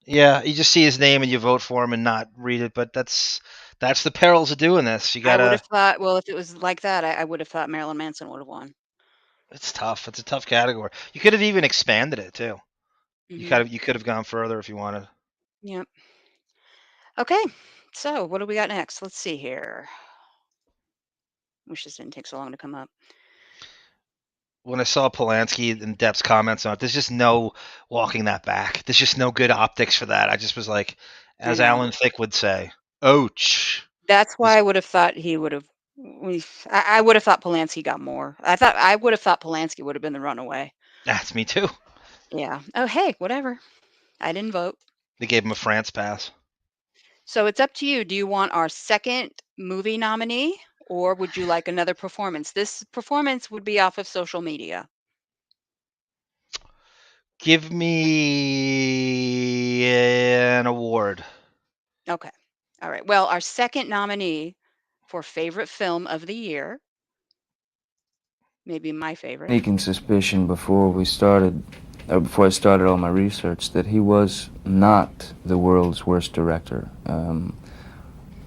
Speaker 2: Yeah, you just see his name and you vote for him and not read it, but that's the perils of doing this. You
Speaker 1: I would
Speaker 2: gotta.
Speaker 1: have thought, well, if it was like that, I would have thought Marilyn Manson would have won.
Speaker 2: It's tough. It's a tough category. You could have even expanded it too.
Speaker 1: Mhm.
Speaker 2: You could have gone further if you wanted.
Speaker 1: Yep. Okay. So what do we got next? Let's see here. Wish this didn't take so long to come up.
Speaker 2: When I saw Polanski and Depp's comments on it, there's just no walking that back. There's just no good optics for that. I just was like, as Alan Thicke would say, ouch.
Speaker 1: That's why I would have thought he would have. I would have thought Polanski got more. I would have thought Polanski would have been the runaway.
Speaker 2: That's me too.
Speaker 1: Yeah. Oh, hey, whatever. I didn't vote.
Speaker 2: They gave him a France pass.
Speaker 1: So it's up to you. Do you want our second movie nominee, or would you like another performance? This performance would be off of social media.
Speaker 2: Give me an award.
Speaker 1: Okay. All right. Well, our second nominee for favorite film of the year, maybe my favorite.
Speaker 13: Sneaking suspicion before I started all my research that he was not the world's worst director.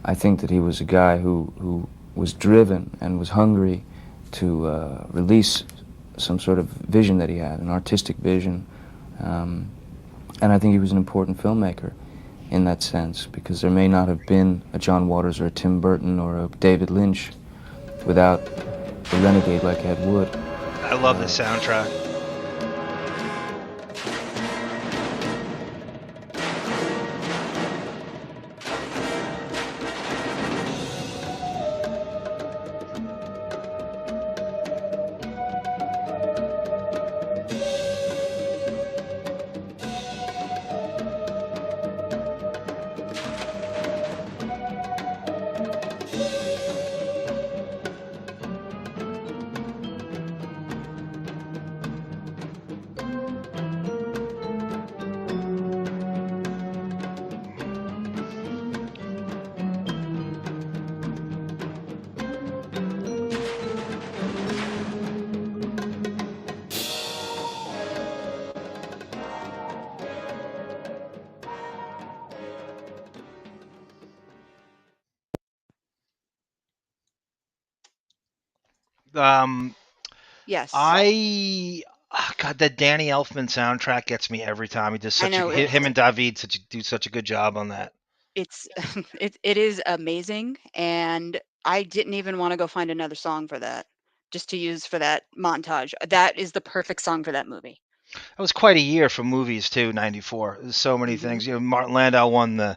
Speaker 13: I think that he was a guy who was driven and was hungry to release some sort of vision that he had, an artistic vision. And I think he was an important filmmaker in that sense, because there may not have been a John Waters or a Tim Burton or a David Lynch without a renegade like Ed Wood.
Speaker 2: I love the soundtrack.
Speaker 1: Yes.
Speaker 2: God, that Danny Elfman soundtrack gets me every time. He does
Speaker 1: I know
Speaker 2: him and David do such a good job on that.
Speaker 1: it's it is amazing, and I didn't even want to go find another song for that just to use for that montage. That is the perfect song for that movie.
Speaker 2: It was quite a year for movies too. '94. There's so many
Speaker 1: Mhm.
Speaker 2: things. You know, Martin Landau won the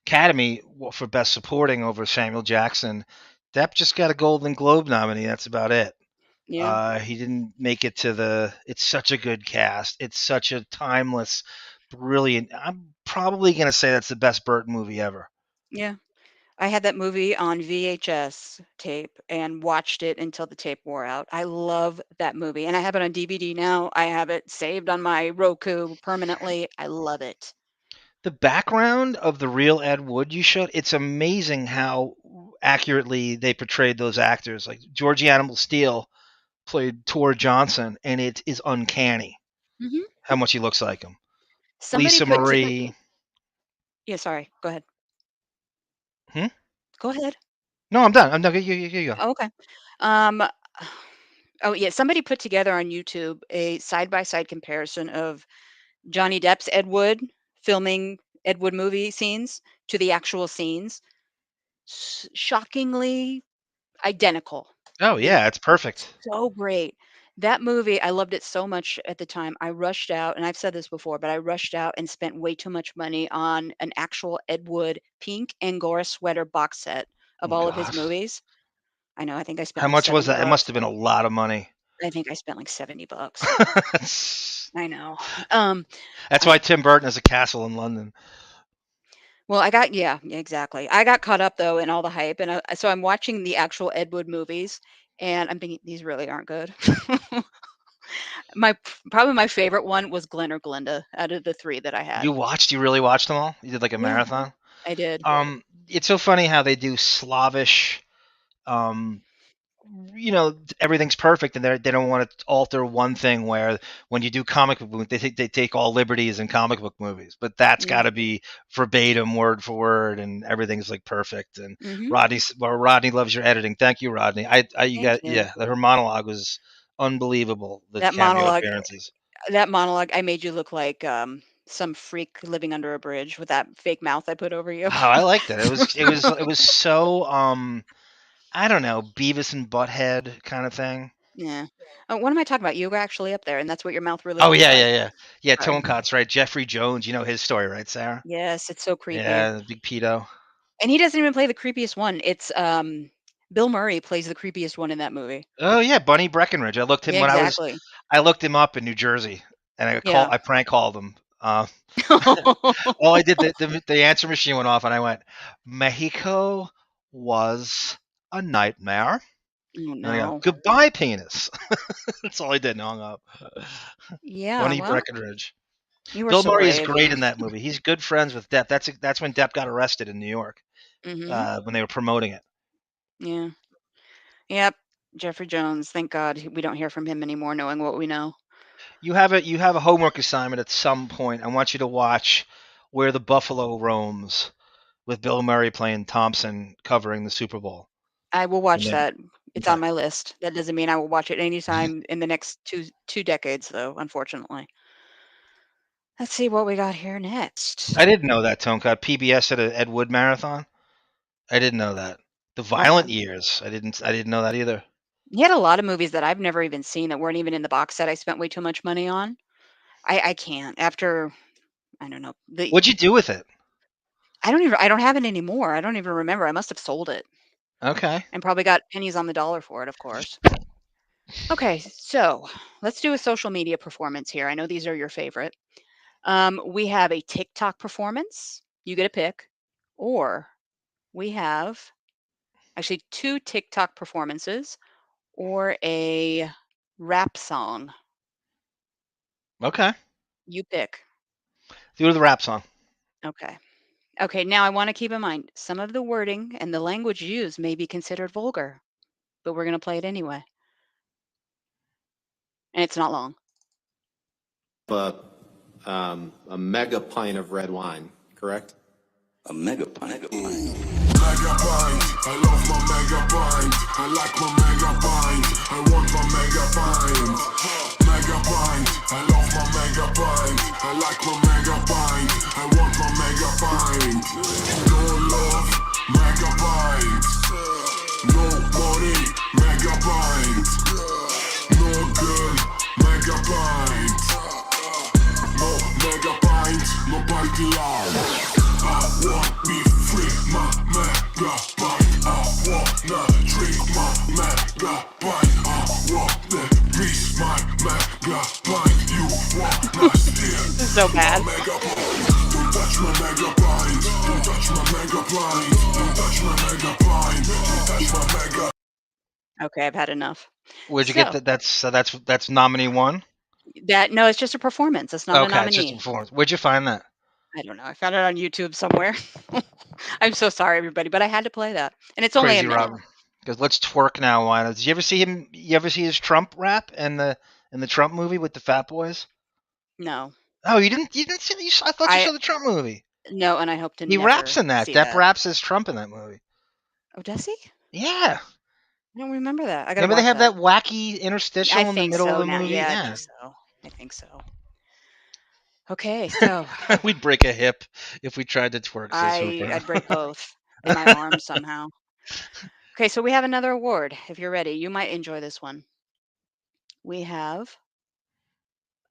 Speaker 2: Academy for Best Supporting over Samuel Jackson. Depp just got a Golden Globe nominee. That's about it.
Speaker 1: Yeah.
Speaker 2: He didn't make it to the. It's such a good cast. It's such a timeless, brilliant. I'm probably gonna say that's the best Burton movie ever.
Speaker 1: Yeah. I had that movie on VHS tape and watched it until the tape wore out. I love that movie, and I have it on DVD now. I have it saved on my Roku permanently. I love it.
Speaker 2: The background of the real Ed Wood you showed, it's amazing how accurately they portrayed those actors. Like Georgie Animal Steel played Tor Johnson, and it is uncanny
Speaker 1: Mhm.
Speaker 2: how much he looks like him.
Speaker 1: Somebody
Speaker 2: Lisa
Speaker 1: put to
Speaker 2: Marie.
Speaker 1: Yeah, sorry. Go ahead.
Speaker 2: Hmm?
Speaker 1: Go ahead.
Speaker 2: No, I'm done. I'm done. You go.
Speaker 1: Oh, okay. Um, oh, yeah, somebody put together on YouTube a side-by-side comparison of Johnny Depp's Ed Wood filming Ed Wood movie scenes to the actual scenes. Shockingly identical.
Speaker 2: Oh
Speaker 1: It
Speaker 2: yeah, it's perfect.
Speaker 1: so great. That movie, I loved it so much at the time. I rushed out, and I've said this before, but I rushed out and spent way too much money on an actual Ed Wood pink Angora sweater box set of
Speaker 2: Oh
Speaker 1: all of his
Speaker 2: God.
Speaker 1: movies. I know, I think I spent
Speaker 2: How
Speaker 1: like
Speaker 2: much was
Speaker 1: 70
Speaker 2: that? It must
Speaker 1: bucks.
Speaker 2: have been a lot of money.
Speaker 1: I think I spent like 70 bucks. I know.
Speaker 2: That's why Tim Burton has a castle in London.
Speaker 1: Well, yeah, exactly. I got caught up though in all the hype, and so I'm watching the actual Ed Wood movies, and I'm thinking these really aren't good. Probably my favorite one was Glenn or Glinda out of the 3 that I had.
Speaker 2: You really watched them all? You did like a
Speaker 1: Yeah,
Speaker 2: marathon?
Speaker 1: I did.
Speaker 2: It's so funny how they do Slavish, um, everything's perfect, and they don't want to alter one thing. Where when you do comic book movies, they take all liberties in comic book movies, but that's
Speaker 1: Yeah.
Speaker 2: got to be verbatim, word for word, and everything's like perfect. And
Speaker 1: Mhm.
Speaker 2: Rodney loves your editing. Thank you, Rodney.
Speaker 1: Thank you.
Speaker 2: Her monologue was unbelievable. The
Speaker 1: That
Speaker 2: cameo
Speaker 1: monologue
Speaker 2: appearances.
Speaker 1: I made you look like, some freak living under a bridge with that fake mouth I put over you.
Speaker 2: Oh, I liked it. It was so I don't know, Beavis and Butthead kind of thing.
Speaker 1: Yeah. Oh, what am I talking about? You were actually up there, and that's what your mouth really
Speaker 2: Oh
Speaker 1: looks
Speaker 2: yeah,
Speaker 1: like.
Speaker 2: yeah.
Speaker 1: Sorry.
Speaker 2: Tonecut's right. Jeffrey Jones, you know his story, right, Sarah?
Speaker 1: Yes, it's so creepy.
Speaker 2: Yeah, the big pedo.
Speaker 1: And he doesn't even play the creepiest one. It's, Bill Murray plays the creepiest one in that movie.
Speaker 2: Oh yeah, Bunny Breckenridge.
Speaker 1: Yeah, exactly.
Speaker 2: I looked him up in New Jersey, and
Speaker 1: Yeah.
Speaker 2: I prank called him. All I did, the answer machine went off, and I went, Mexico was a nightmare.
Speaker 1: Oh,
Speaker 2: And I go,
Speaker 1: no.
Speaker 2: goodbye, penis. That's all I did, and hung up.
Speaker 1: Yeah,
Speaker 2: Bunny
Speaker 1: well,
Speaker 2: Breckenridge.
Speaker 1: you were
Speaker 2: Bill
Speaker 1: so
Speaker 2: Murray is
Speaker 1: brave.
Speaker 2: great in that movie. He's good friends with Depp. That's when Depp got arrested in New York,
Speaker 1: Mhm.
Speaker 2: when they were promoting it.
Speaker 1: Yeah. Yep. Jeffrey Jones, thank God we don't hear from him anymore knowing what we know.
Speaker 2: You have a homework assignment at some point. I want you to watch Where the Buffalo Roams with Bill Murray playing Thompson covering the Super Bowl.
Speaker 1: I will watch
Speaker 2: And then,
Speaker 1: that. It's on my list. That doesn't mean I will watch it anytime in the next two decades, though, unfortunately. Let's see what we got here next.
Speaker 2: I didn't know that, Tonka. PBS had an Ed Wood marathon. I didn't know that. The Violent Years. I didn't know that either.
Speaker 1: He had a lot of movies that I've never even seen that weren't even in the box set I spent way too much money on. I can't. After, I don't know.
Speaker 2: What'd you do with it?
Speaker 1: I don't have it anymore. I don't even remember. I must have sold it.
Speaker 2: Okay.
Speaker 1: And probably got pennies on the dollar for it, of course. Okay, so let's do a social media performance here. I know these are your favorite. We have a TikTok performance. You get a pick. Or we have actually 2 TikTok performances or a rap song.
Speaker 2: Okay.
Speaker 1: You pick.
Speaker 2: Do the rap song.
Speaker 1: Okay. Okay, now I want to keep in mind some of the wording and the language used may be considered vulgar, but we're going to play it anyway. And it's not long.
Speaker 14: A mega pint of red wine, correct?
Speaker 10: A mega pint.
Speaker 14: Megabyte, I love my megabyte. I like my megabyte. I want my megabyte. Megabyte, I love my megabyte. I like my megabyte. I want my megabyte. No love, megabyte. No money, megabyte. No girl, megabyte. No megabyte, no party loud. I want me free, my megabyte. I wanna drink my megabyte. I wanna reach my megabyte. You wanna steal
Speaker 1: This is so bad.
Speaker 14: my megabyte. Don't touch my megabyte. Don't touch my megabyte. Don't touch my megabyte. Don't touch my mega.
Speaker 1: Okay, I've had enough.
Speaker 2: Where'd you
Speaker 1: So
Speaker 2: get that? That's nominee one.
Speaker 1: no, it's just a performance. It's not a
Speaker 2: Okay, it's just a
Speaker 1: nominee.
Speaker 2: performance. Where'd you find that?
Speaker 1: I don't know. I found it on YouTube somewhere. I'm so sorry, everybody, but I had to play that, and it's only a
Speaker 2: Crazy
Speaker 1: minute.
Speaker 2: Robin. Because let's twerk now. Why? Did you ever see him? You ever see his Trump rap in the Trump movie with the Fat Boys?
Speaker 1: No,
Speaker 2: Oh, you didn't. You didn't see. I thought you saw the Trump movie.
Speaker 1: no, and I hope to
Speaker 2: He
Speaker 1: never
Speaker 2: raps in that.
Speaker 1: see
Speaker 2: Depp
Speaker 1: that.
Speaker 2: raps as Trump in that movie.
Speaker 1: Oh, does he?
Speaker 2: Yeah.
Speaker 1: I don't remember that. I gotta
Speaker 2: Remember they
Speaker 1: watch
Speaker 2: have that wacky interstitial
Speaker 1: I
Speaker 2: in the
Speaker 1: think
Speaker 2: middle of
Speaker 1: so
Speaker 2: the
Speaker 1: now.
Speaker 2: movie?
Speaker 1: Yeah, I
Speaker 2: Yeah.
Speaker 1: think so. I think so. Okay, so
Speaker 2: We'd break a hip if we tried to twerk. Says Hooper.
Speaker 1: I'd break both in my arms somehow. Okay, so we have another award. If you're ready, you might enjoy this one. We have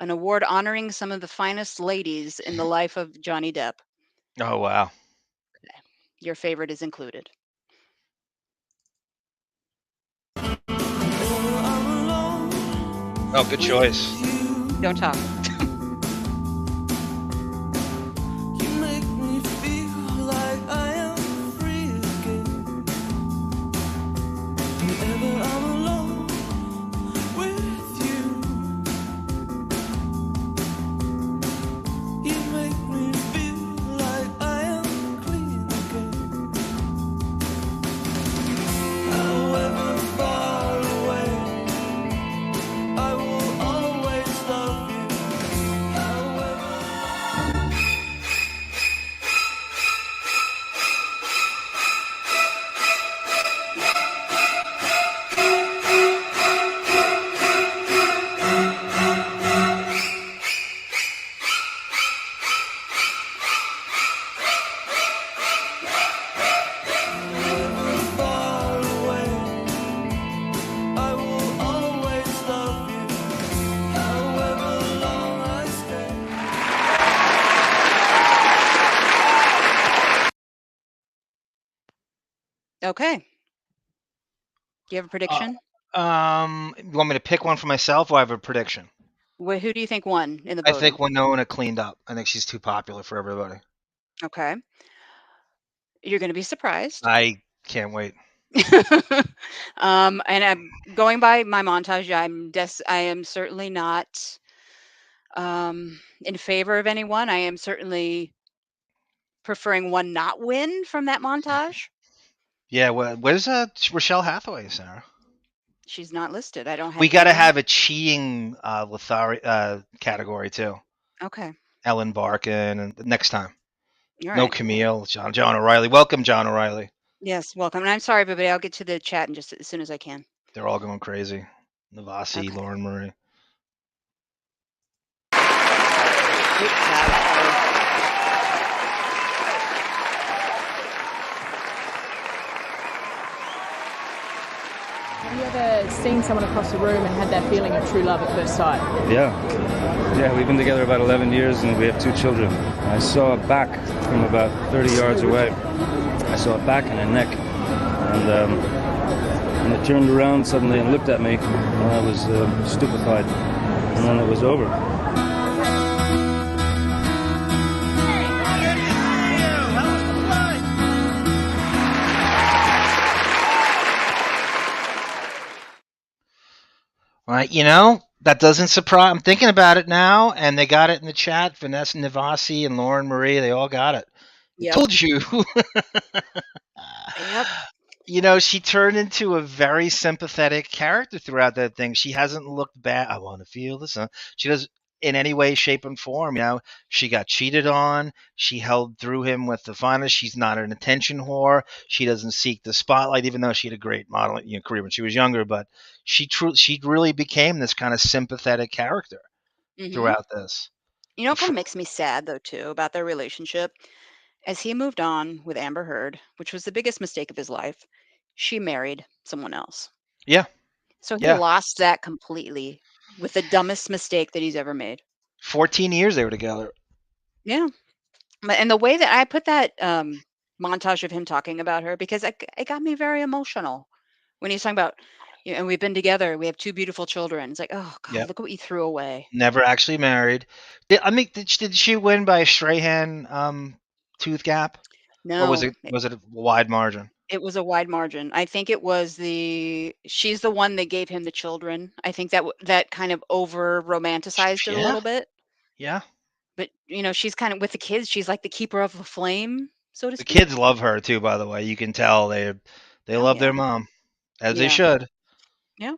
Speaker 1: an award honoring some of the finest ladies in the life of Johnny Depp.
Speaker 2: Oh wow.
Speaker 1: Your favorite is included.
Speaker 2: Oh, good choice.
Speaker 1: Don't talk. Okay. Do you have a prediction?
Speaker 2: You want me to pick one for myself, or I have a prediction?
Speaker 1: Who do you think won in the
Speaker 2: I
Speaker 1: voting?
Speaker 2: think Winona cleaned up. I think she's too popular for everybody.
Speaker 1: Okay. You're going to be surprised.
Speaker 2: I can't wait.
Speaker 1: And I'm going by my montage. I am certainly not in favor of anyone. I am certainly preferring one not win from that montage.
Speaker 2: Yeah, where's Rochelle Hathaway, Sarah?
Speaker 1: She's not listed. I don't have.
Speaker 2: We got to
Speaker 1: anyone.
Speaker 2: have a cheating category too.
Speaker 1: Okay.
Speaker 2: Ellen Barkin, and next time.
Speaker 1: All
Speaker 2: No
Speaker 1: right.
Speaker 2: Camille, John O'Reilly. Welcome, John O'Reilly.
Speaker 1: Yes, welcome. And I'm sorry, everybody. I'll get to the chat in just as soon as I can.
Speaker 2: They're all going crazy. Navasi, Lauren Murray.
Speaker 3: Have you ever seen someone across the room and had that feeling of true love at first sight?
Speaker 6: Yeah, we've been together about 11 years and we have 2 children. I saw a back from about 30 yards away. I saw a back and a neck. And it turned around suddenly and looked at me, and I was stupefied. And then it was over.
Speaker 2: Right, that doesn't surprise. I'm thinking about it now, and they got it in the chat. Vanessa Navasi and Lauren Marie, they all got it.
Speaker 1: Yep.
Speaker 2: I told you.
Speaker 1: Yep.
Speaker 2: She turned into a very sympathetic character throughout that thing. She hasn't looked bad. I want to feel the sun. She does. in any way, shape, and form. She got cheated on. She held through him with the finest. She's not an attention whore. She doesn't seek the spotlight, even though she had a great modeling career when she was younger. But she really became this kind of sympathetic character
Speaker 1: Hmm.
Speaker 2: throughout this.
Speaker 1: You know, it kind of makes me sad though too about their relationship. As he moved on with Amber Heard, which was the biggest mistake of his life, she married someone else.
Speaker 2: Yeah,
Speaker 1: So he
Speaker 2: yeah.
Speaker 1: lost that completely with the dumbest mistake that he's ever made.
Speaker 2: 14 years they were together.
Speaker 1: Yeah. And the way that I put that montage of him talking about her, because it got me very emotional when he's talking about, and we've been together. We have two beautiful children. It's like, oh God,
Speaker 2: Yep.
Speaker 1: look what you threw away.
Speaker 2: Never actually married. Did she win by a Strahan tooth gap, or was
Speaker 1: No,
Speaker 2: it a wide margin?
Speaker 1: it was a wide margin. I think it was she's the one that gave him the children. I think that kind of over romanticized it a
Speaker 2: Yeah,
Speaker 1: little bit.
Speaker 2: yeah.
Speaker 1: But she's kind of with the kids. She's like the keeper of the flame, so to
Speaker 2: The
Speaker 1: speak.
Speaker 2: kids love her too. By the way, you can tell they
Speaker 1: Oh
Speaker 2: love their
Speaker 1: yeah,
Speaker 2: mom, as they
Speaker 1: yeah,
Speaker 2: should.
Speaker 1: yeah,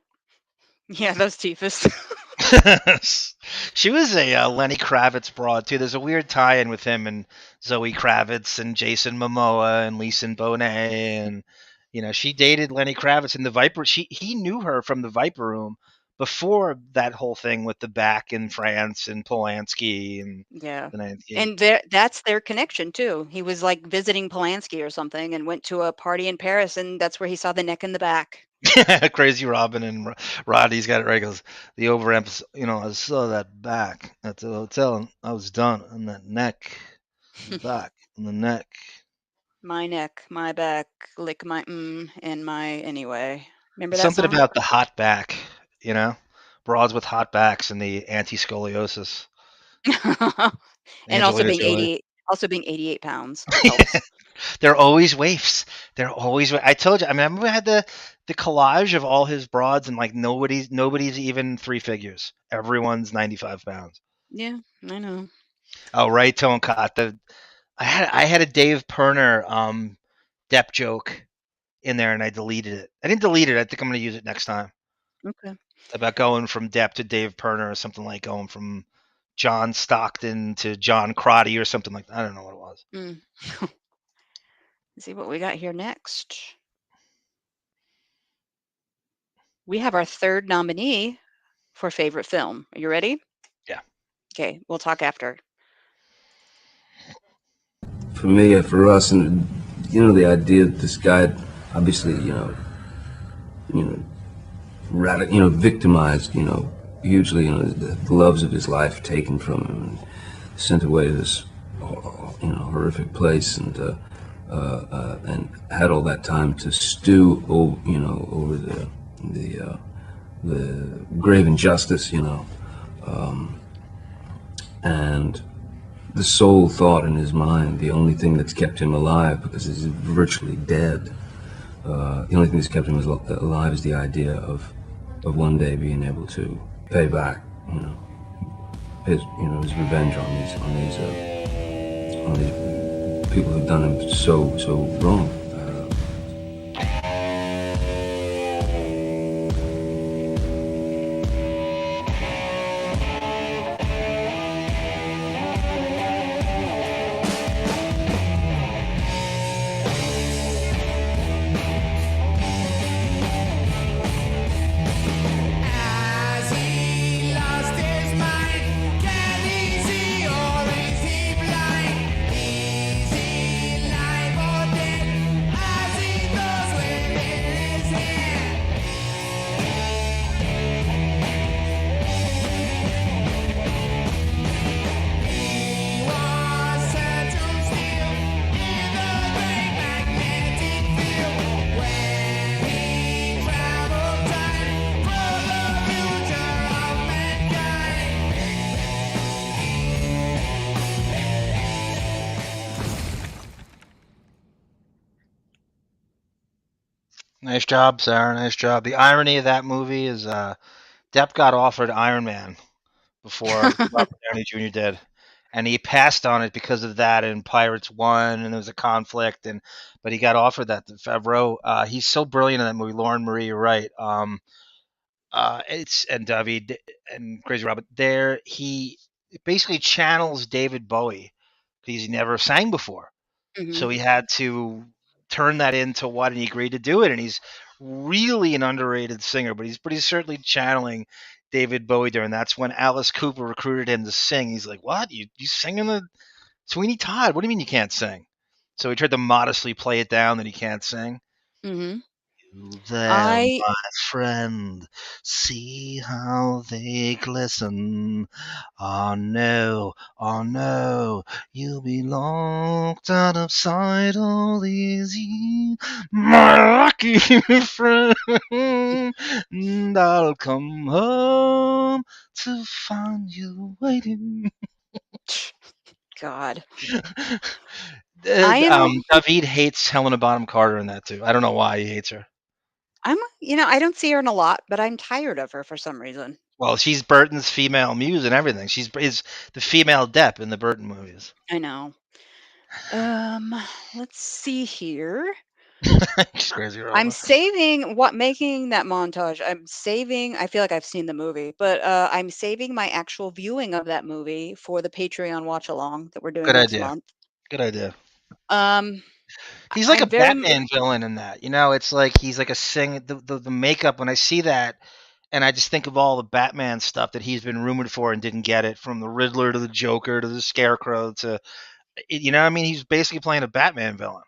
Speaker 1: yeah. Those teethus.
Speaker 2: She was a Lenny Kravitz broad too. There's a weird tie-in with him and Zoe Kravitz and Jason Momoa and Lisa Bonet, and she dated Lenny Kravitz in the Viper. He knew her from the Viper Room before that whole thing with the back in France and Polanski and
Speaker 1: Yeah.
Speaker 2: the Ninth Gate.
Speaker 1: And that's their connection too. He was like visiting Polanski or something and went to a party in Paris, and that's where he saw the neck in the back.
Speaker 2: Crazy Robin and Roddy's got it right. Goes the overemphasis. I saw that back at the hotel, and I was done on that neck, the back, and the neck.
Speaker 1: My neck, my back, lick my and my anyway. Remember that
Speaker 2: Something
Speaker 1: song?
Speaker 2: about the hot back. Broads with hot backs and the anti-scoliosis.
Speaker 1: And also
Speaker 2: Angelina
Speaker 1: being
Speaker 2: Jolie.
Speaker 1: 88 pounds helps.
Speaker 2: They're always waifs. They're always. I told you. I remember we had the collage of all his broads, and like nobody's even three figures. Everyone's 95 pounds.
Speaker 1: Yeah, I know.
Speaker 2: Oh, right, Tone Cott. I had a Dave Perner Depp joke in there, and I deleted it. I didn't delete it. I think I'm going to use it next time.
Speaker 1: Okay.
Speaker 2: About going from Depp to Dave Perner, or something like going from John Stockton to John Crotty, or something like that. I don't know what it was.
Speaker 1: Let's see what we got here next. We have our third nominee for favorite film. Are you ready?
Speaker 2: Yeah.
Speaker 1: Okay, we'll talk after.
Speaker 12: For me, for us, and the idea that this guy, obviously, victimized, hugely, the loves of his life taken from him and sent away to this, horrific place, and had all that time to stew, over the grave injustice, and the sole thought in his mind, the only thing that's kept him alive, because he's virtually dead, the only thing that's kept him alive is the idea of one day being able to pay back, his revenge on these people who've done him so wrong.
Speaker 2: Nice job, Sarah. Nice job. The irony of that movie is Depp got offered Iron Man before Robert Downey Jr. did, and he passed on it because of that in Pirates 1, and there was a conflict, but he got offered that to Favreau. He's so brilliant in that movie. Lauren Marie, you're right. It's and David and Crazy Robin. There, he basically channels David Bowie because he never sang before, so he had to turn that into what, and he agreed to do it. And he's really an underrated singer, but he's certainly channeling David Bowie there. And that's when Alice Cooper recruited him to sing. He's like, "What? You sing in the Sweeney Todd? What do you mean you can't sing?" So he tried to modestly play it down that he can't sing.
Speaker 1: Mm-hmm.
Speaker 2: There, my friend, see how they glisten. Oh no, you'll be locked out of sight all these years, my lucky friend. And I'll come home to find you waiting.
Speaker 1: God.
Speaker 2: David hates Helena Bonham Carter in that too. I don't know why he hates her.
Speaker 1: I don't see her in a lot, but I'm tired of her for some reason.
Speaker 2: Well, she's Burton's female muse and everything. She's the female Depp in the Burton movies.
Speaker 1: I know. Let's see here.
Speaker 2: She's crazy.
Speaker 1: I'm making that montage. I feel like I've seen the movie, but I'm saving my actual viewing of that movie for the Patreon watch along that we're doing next month.
Speaker 2: Good idea.
Speaker 1: He's
Speaker 2: like a Batman villain in that. It's like he's like the makeup. When I see that, and I just think of all the Batman stuff that he's been rumored for and didn't get it, from the Riddler to the Joker to the Scarecrow to, he's basically playing a Batman villain,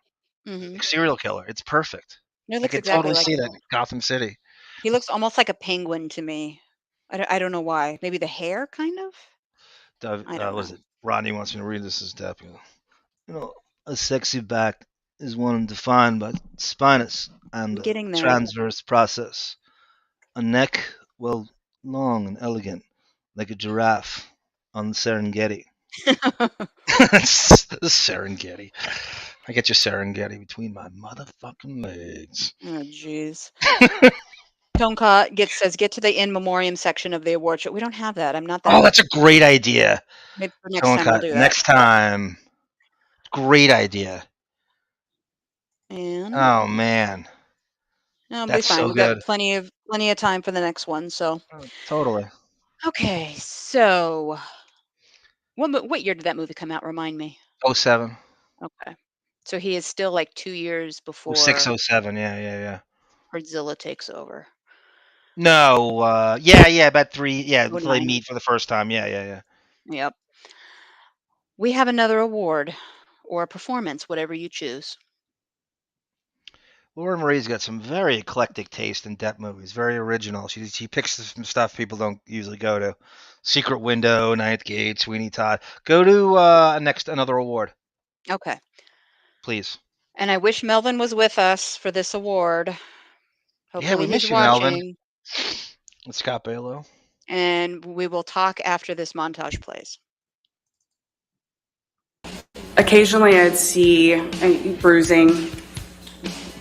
Speaker 2: like serial killer. It's perfect. I could totally see that in Gotham City.
Speaker 1: He looks almost like a penguin to me. I don't know why. Maybe the hair, kind of. I don't know.
Speaker 2: Was it Rodney wants me to read this as Depp? A sexy back is one defined by spinous and transverse process. A neck, long and elegant, like a giraffe on the Serengeti. Serengeti. I get your Serengeti between my motherfucking legs.
Speaker 1: Oh, jeez. Tonka says, get to the in memoriam section of the award show. We don't have that. I'm not that.
Speaker 2: Oh, that's a great idea.
Speaker 1: Maybe for next time we'll do that.
Speaker 2: Next time. Great idea.
Speaker 1: And
Speaker 2: oh man.
Speaker 1: No, it'll be fine. We've got plenty of time for the next one. So
Speaker 2: totally.
Speaker 1: Okay, so what year did that movie come out? Remind me.
Speaker 2: 2007.
Speaker 1: Okay, so he is still like 2 years before.
Speaker 2: 607. Yeah.
Speaker 1: Godzilla takes over.
Speaker 2: No, about 3. Yeah, before they meet for the first time. Yeah.
Speaker 1: Yep. We have another award or a performance, whatever you choose.
Speaker 2: Laura Marie's got some very eclectic taste in Depp movies. Very original. She picks some stuff people don't usually go to. Secret Window, Ninth Gate, Sweeney Todd. Go to another award.
Speaker 1: Okay.
Speaker 2: Please.
Speaker 1: And I wish Melvin was with us for this award. Hopefully
Speaker 2: we miss you,
Speaker 1: watching.
Speaker 2: Melvin. And Scott Balow.
Speaker 1: And we will talk after this montage plays.
Speaker 15: Occasionally I'd see bruising,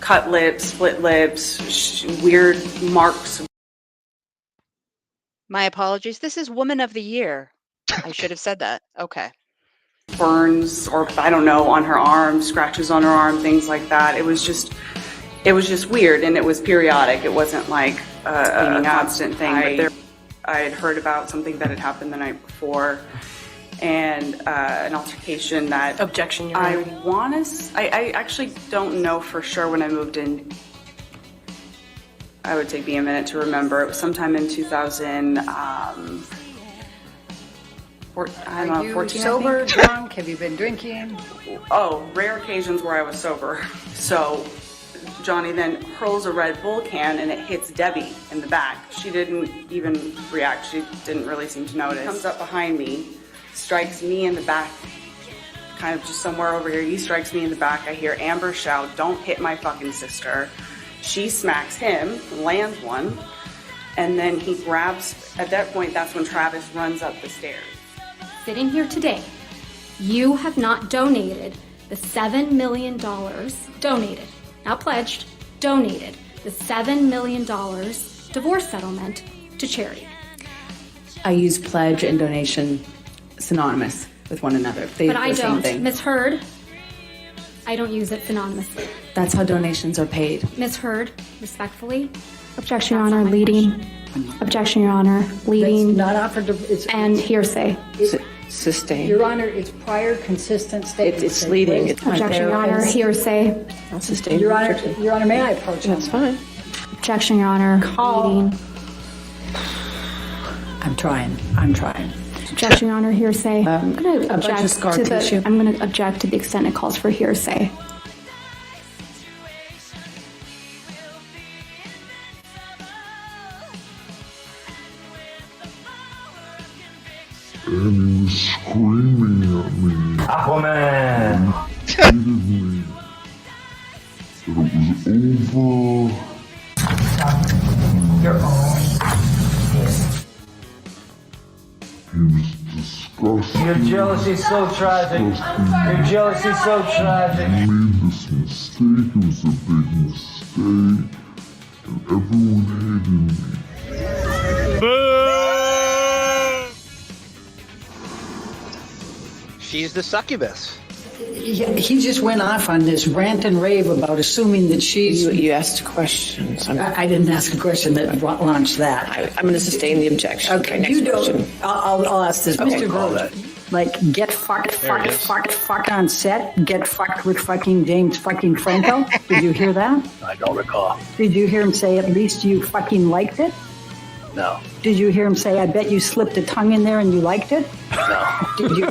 Speaker 15: cut lips, split lips, weird marks.
Speaker 1: My apologies. This is Woman of the Year. I should have said that. Okay.
Speaker 15: Burns, or I don't know, on her arm, scratches on her arm, things like that. It was just weird, and it was periodic. It wasn't like a constant thing. But I had heard about something that had happened the night before, and an altercation that...
Speaker 4: Objection, Your
Speaker 15: Honor. I actually don't know for sure when I moved in. I would take me a minute to remember. It was sometime in 2000... I don't know, 14,
Speaker 16: sober, drunk? Have you been drinking?
Speaker 15: Oh, rare occasions where I was sober. So Johnny then hurls a Red Bull can and it hits Debbie in the back. She didn't even react. She didn't really seem to notice. Comes up behind me, strikes me in the back, kind of just somewhere over here. He strikes me in the back. I hear Amber shout, "Don't hit my fucking sister." She smacks him, lands one, and then he grabs, at that point, that's when Travis runs up the stairs.
Speaker 17: Sitting here today, you have not donated the $7 million, donated, not pledged, donated the $7 million divorce settlement to charity.
Speaker 18: I use pledge and donation synonymous with one another.
Speaker 17: But I don't. Ms. Heard, I don't use it synonymously.
Speaker 18: That's how donations are paid.
Speaker 17: Ms. Heard, respectfully. Objection, Your Honor, leading. Objection, Your Honor. Leading
Speaker 16: Not offered to, it's.
Speaker 17: and hearsay.
Speaker 18: Sustained.
Speaker 16: Your Honor, it's prior consistent statements.
Speaker 18: It's leading. It's
Speaker 17: Objection, Your Honor. Hearsay.
Speaker 18: Sustained.
Speaker 16: Your Honor, may I approach him?
Speaker 18: That's fine.
Speaker 17: Objection, Your Honor. Leading.
Speaker 16: I'm trying.
Speaker 17: Objection, Your Honor. Hearsay. I'm going to
Speaker 16: bunch of
Speaker 17: object
Speaker 16: scar
Speaker 17: to
Speaker 16: tissue.
Speaker 17: the. I'm going to object to the extent it calls for hearsay.
Speaker 14: And he was screaming at me.
Speaker 19: Aquaman!
Speaker 14: Repeatedly. That it was over.
Speaker 19: You're all
Speaker 14: He was disgusting.
Speaker 19: Your jealousy's so tragic. Your jealousy's so tragic.
Speaker 14: He made this mistake. It was a big mistake. And everyone hated me.
Speaker 7: She's the succubus.
Speaker 16: He just went off on this rant and rave about assuming that she's.
Speaker 18: You asked questions.
Speaker 16: I didn't ask a question that launched that.
Speaker 18: I'm going to sustain the objection.
Speaker 16: Okay,
Speaker 18: Next
Speaker 16: you don't.
Speaker 18: question.
Speaker 16: I'll ask this,
Speaker 18: Okay,
Speaker 16: Mr.
Speaker 18: call
Speaker 16: Gross. Like, get fucked on set. Get fucked with fucking James fucking Franco. Did you hear that?
Speaker 19: I don't recall.
Speaker 16: Did you hear him say at least you fucking liked it?
Speaker 19: No.
Speaker 16: Did you hear him say I bet you slipped a tongue in there and you liked it?
Speaker 19: No.
Speaker 16: Did you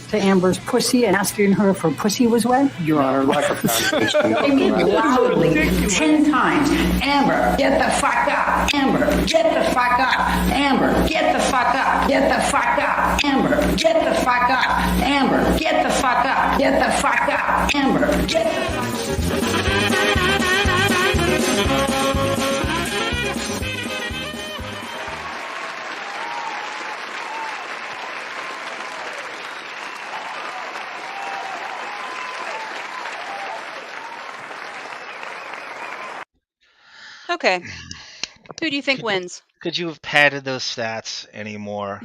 Speaker 16: to Amber's pussy and asking her if her pussy was wet?
Speaker 19: Your Honor, lack of concentration.
Speaker 16: I mean, loudly, 10 times. Amber, get the fuck up. Amber, get the fuck up. Amber, get the fuck up. Get the fuck up. Amber, get the fuck up. Amber, get the fuck up. Get the fuck up. Amber, get the fuck up.
Speaker 1: Okay. Who do you think wins?
Speaker 2: Could you have padded those stats anymore?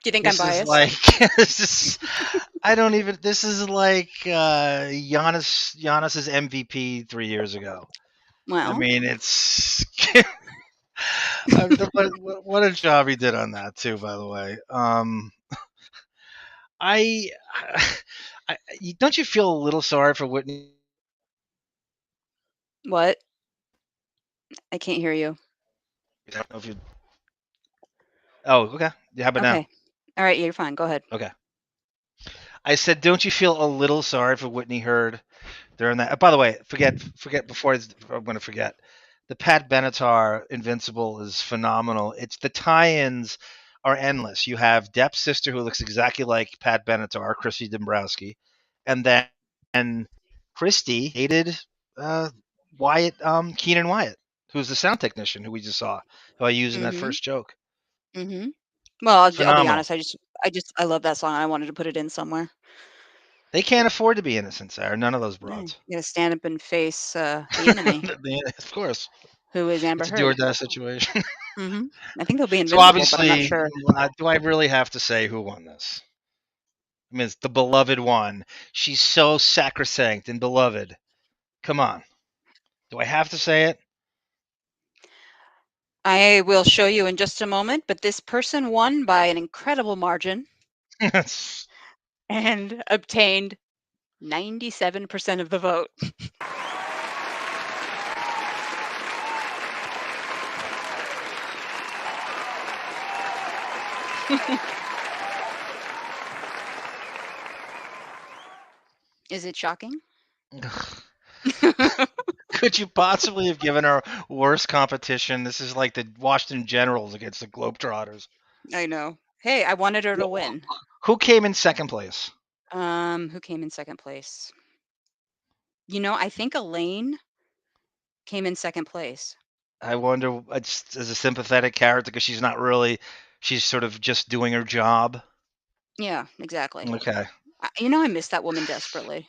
Speaker 1: Do you think
Speaker 2: This
Speaker 1: I'm
Speaker 2: is
Speaker 1: biased?
Speaker 2: like this is. I don't even. This is like Giannis's MVP 3 years ago.
Speaker 1: Well,
Speaker 2: I mean, it's what a job he did on that too. By the way, I, don't you feel a little sorry for Whitney?
Speaker 1: what? I can't hear you.
Speaker 2: I don't know if you. Oh, okay. How about
Speaker 1: Okay.
Speaker 2: now?
Speaker 1: All right, you're fine. Go ahead.
Speaker 2: Okay. I said, don't you feel a little sorry for Whitney Hurd during that? By the way, forget before I'm going to forget. The Pat Benatar Invincible is phenomenal. It's the tie-ins are endless. You have Depp's sister who looks exactly like Pat Benatar, Christy Dombrowski, and then Christy hated Wyatt, Keenan Wyatt, who's the sound technician who we just saw, who I used in that first joke.
Speaker 1: Mm-hmm. Well, I'll be
Speaker 2: Phenomenal.
Speaker 1: honest. I love that song. I wanted to put it in somewhere.
Speaker 2: They can't afford to be innocent, Sarah. None of those broads.
Speaker 1: You gotta stand up and face the enemy,
Speaker 2: Of course.
Speaker 1: who is Amber
Speaker 2: It's a do or
Speaker 1: Heard.
Speaker 2: die situation.
Speaker 1: Mm-hmm. I think they'll be
Speaker 2: So
Speaker 1: invincible,
Speaker 2: obviously,
Speaker 1: but I'm not sure.
Speaker 2: do I really have to say who won this? I mean, it's the beloved one. She's so sacrosanct and beloved. Come on. Do I have to say it?
Speaker 1: I will show you in just a moment, but this person won by an incredible margin and obtained 97% of the vote. Is it shocking?
Speaker 2: Could you possibly have given her worse competition? This is like the Washington Generals against the Globetrotters.
Speaker 1: I know. Hey, I wanted her to win.
Speaker 2: Who came in second place?
Speaker 1: Who came in second place? You know, I think Elaine came in second place.
Speaker 2: I wonder, as a sympathetic character, because she's not really, she's sort of just doing her job.
Speaker 1: Yeah, exactly.
Speaker 2: Okay.
Speaker 1: You know, I miss that woman desperately.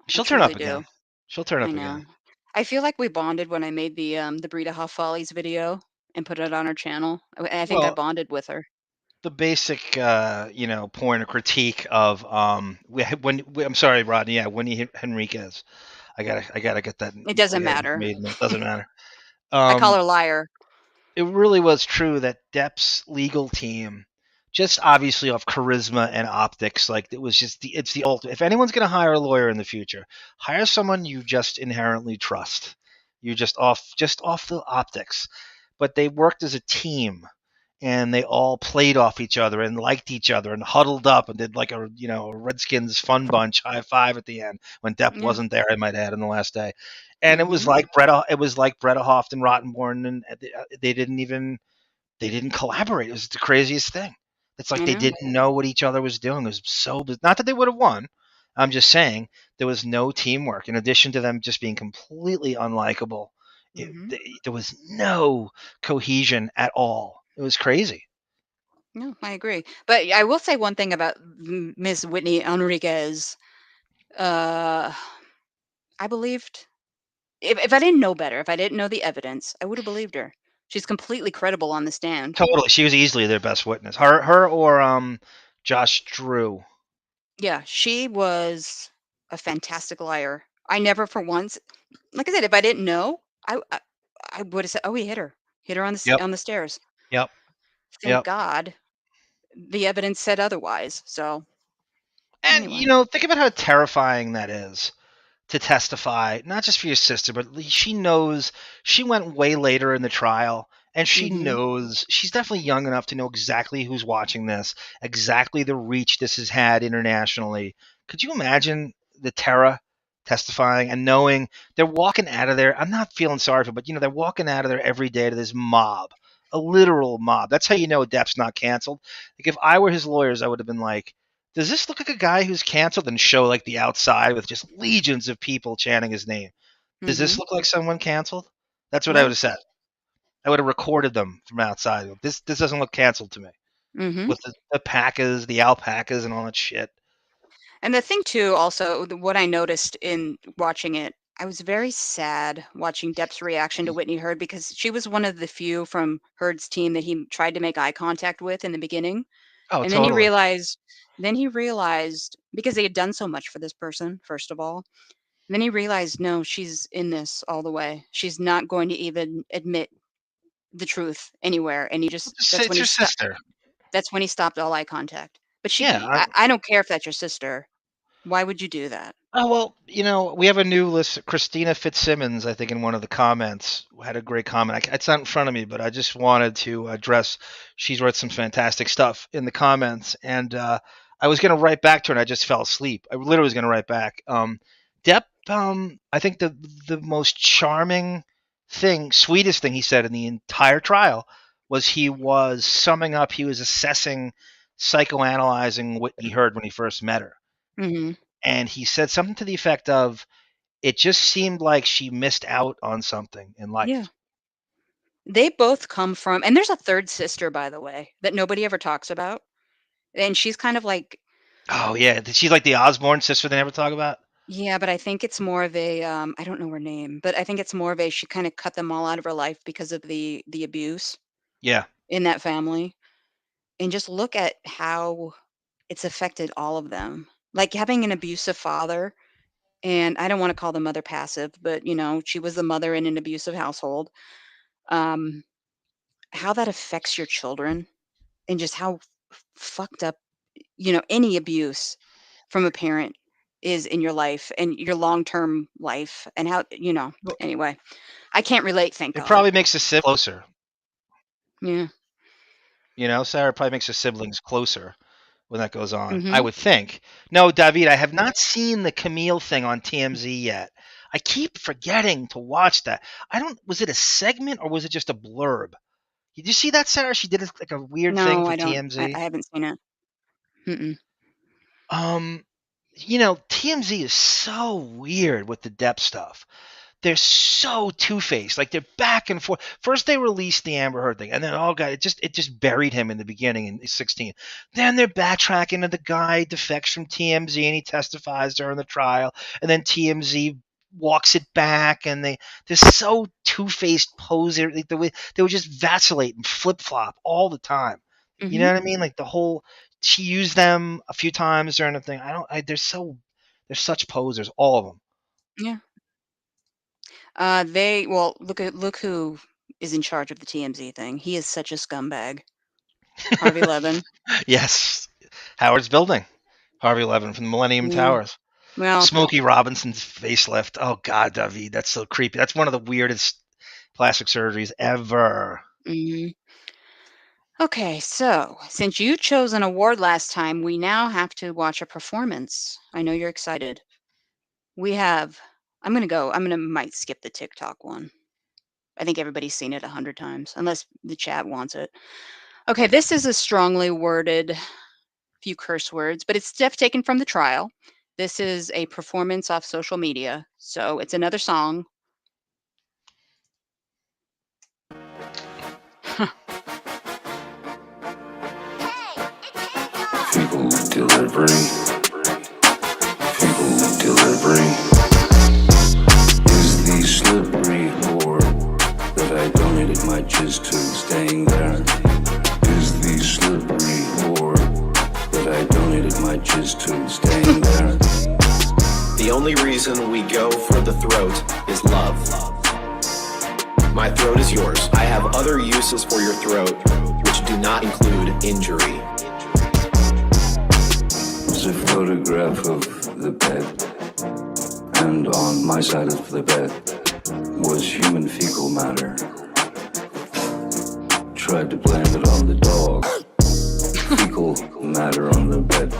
Speaker 2: She'll
Speaker 1: I
Speaker 2: turn up
Speaker 1: truly
Speaker 2: again.
Speaker 1: do.
Speaker 2: She'll turn up
Speaker 1: I know.
Speaker 2: again.
Speaker 1: I feel like we bonded when I made the Brita Huff Follies video and put it on her channel. I think I
Speaker 2: Well,
Speaker 1: bonded with her.
Speaker 2: the basic, point of critique of I'm sorry, Rodney. Yeah, Winnie Henriquez. I gotta get that.
Speaker 1: It doesn't
Speaker 2: I gotta
Speaker 1: matter.
Speaker 2: Doesn't matter.
Speaker 1: I call her liar.
Speaker 2: It really was true that Depp's legal team, just obviously off charisma and optics, like it was just it's the ultimate. If anyone's going to hire a lawyer in the future, hire someone you just inherently trust. You just off the optics, but they worked as a team, and they all played off each other and liked each other and huddled up and did like a Redskins fun bunch high five at the end when Depp
Speaker 1: Yeah.
Speaker 2: wasn't there. I might add on the last day, and it was
Speaker 1: Mhm.
Speaker 2: like Bretta Hoft and Rottenborn, and they didn't collaborate. It was the craziest thing. It's like
Speaker 1: I
Speaker 2: they
Speaker 1: know.
Speaker 2: didn't know what each other was doing. It was so not that they would have won. I'm just saying there was no teamwork. In addition to them just being completely unlikable,
Speaker 1: Mhm.
Speaker 2: there was no cohesion at all. It was crazy.
Speaker 1: No, I agree. But I will say one thing about Miss Whitney Enriquez. Uh, I believed if I didn't know better, if I didn't know the evidence, I would have believed her. She's completely credible on the stand.
Speaker 2: Totally, she was easily their best witness. Her or Josh Drew.
Speaker 1: Yeah, she was a fantastic liar. I never for once, like I said, if I didn't know, I would have said, "Oh, he hit her on
Speaker 2: Yep.
Speaker 1: on the stairs."
Speaker 2: Yep.
Speaker 1: Thank
Speaker 2: Yep.
Speaker 1: God, the evidence said otherwise. So
Speaker 2: And
Speaker 1: anyway.
Speaker 2: think about how terrifying that is to testify, not just for your sister, but she knows she went way later in the trial, and she
Speaker 1: Mhm.
Speaker 2: knows she's definitely young enough to know exactly who's watching this, exactly the reach this has had internationally. Could you imagine the terror testifying and knowing they're walking out of there? I'm not feeling sorry for, but they're walking out of there every day to this mob, a literal mob. That's how you know Depp's not canceled. Like if I were his lawyers, I would have been like, does this look like a guy who's canceled, and show like the outside with just legions of people chanting his name? Does this
Speaker 1: Mhm.
Speaker 2: look like someone canceled? That's what I would
Speaker 1: No.
Speaker 2: have said. I would have recorded them from outside. This doesn't look canceled to me.
Speaker 1: Mhm.
Speaker 2: With the Pacas, the alpacas, and all that shit.
Speaker 1: And the thing too, also, what I noticed in watching it, I was very sad watching Depp's reaction to Whitney Heard because she was one of the few from Heard's team that he tried to make eye contact with in the beginning.
Speaker 2: Oh,
Speaker 1: And then
Speaker 2: totally.
Speaker 1: he realized because they had done so much for this person, first of all, then he realized, no, she's in this all the way. She's not going to even admit the truth anywhere. And
Speaker 2: Just say it's your sister.
Speaker 1: that's when he stopped all eye contact. But
Speaker 2: Yeah,
Speaker 1: I don't care if that's your sister. Why would you do that?
Speaker 2: oh, well, we have a new list. Christina Fitzsimmons, I think, in one of the comments had a great comment. It's not in front of me, but I just wanted to address. She's wrote some fantastic stuff in the comments, and I was going to write back to her, and I just fell asleep. I literally was going to write back. Depp, I think the most charming thing, sweetest thing he said in the entire trial was he was summing up. He was assessing, psychoanalyzing Whitney Heard when he first met her.
Speaker 1: Mhm.
Speaker 2: And he said something to the effect of, it just seemed like she missed out on something in life.
Speaker 1: Yeah. They both come from and there's a 3rd sister, by the way, that nobody ever talks about, and she's kind of like
Speaker 2: Oh yeah, she's like the Osborne sister they never talk about.
Speaker 1: yeah, but I think it's more of a, I don't know her name, but I think it's more of a she kinda cut them all out of her life because of the abuse
Speaker 2: Yeah.
Speaker 1: in that family, and just look at how it's affected all of them. Like, having an abusive father, and I don't wanna call the mother passive, but, she was the mother in an abusive household, um, how that affects your children and just how fucked up, any abuse from a parent is in your life and your long-term life and how, anyway, I can't relate, thank
Speaker 2: It
Speaker 1: God.
Speaker 2: probably makes the siblings closer.
Speaker 1: Yeah.
Speaker 2: Sarah probably makes her siblings closer when that goes on. I
Speaker 1: Mhm.
Speaker 2: would think. No, David, I have not seen the Camille thing on TMZ yet. I keep forgetting to watch that. I don't. Was it a segment or was it just a blurb? Did you see that, Sarah? She did like a weird thing
Speaker 1: No,
Speaker 2: for
Speaker 1: I don't. I
Speaker 2: TMZ.
Speaker 1: haven't seen it. Mm-mm.
Speaker 2: Um, TMZ is so weird with the Depp stuff. They're so two-faced. Like they're back and forth. First they released the Amber Heard thing, and then it just buried him in the beginning in 16. Then they're backtracking to the guy defects from TMZ and he testifies during the trial, and then TMZ walks it back, and they're so two-faced poser. Like the way they would just vacillate and flip-flop all the time. You know
Speaker 1: Mhm.
Speaker 2: what I mean? Like the whole she used them a few times during the thing. They're such posers, all of them.
Speaker 1: Yeah. Well, look who is in charge of the TMZ thing. He is such a scumbag. Harvey Levin.
Speaker 2: Yes. Howard's building. Harvey Levin from the Millennium
Speaker 1: Yeah.
Speaker 2: Towers.
Speaker 1: Well,
Speaker 2: Smokey Robinson's facelift. Oh God, David, that's so creepy. That's one of the weirdest plastic surgeries ever.
Speaker 1: mhm. Okay, so since you chose an award last time, we now have to watch a performance. I know you're excited. We have. I'm gonna might skip the TikTok one. I think everybody's seen it 100 times, unless the chat wants it. Okay, this is a strongly worded few curse words, but it's stuff taken from the trial. This is a performance off social media, so it's another song.
Speaker 14: People delivery. People delivery. Is the slippery whore that I donated my jizz to staying there? Is the slippery whore that I donated my jizz to staying there?
Speaker 20: The only reason we go for the throat is love. My throat is yours. I have other uses for your throat, which do not include injury.
Speaker 14: There's a photograph of the bed, and on my side of the bed was human fecal matter. Tried to blame it on the dog. Fecal matter on the bed.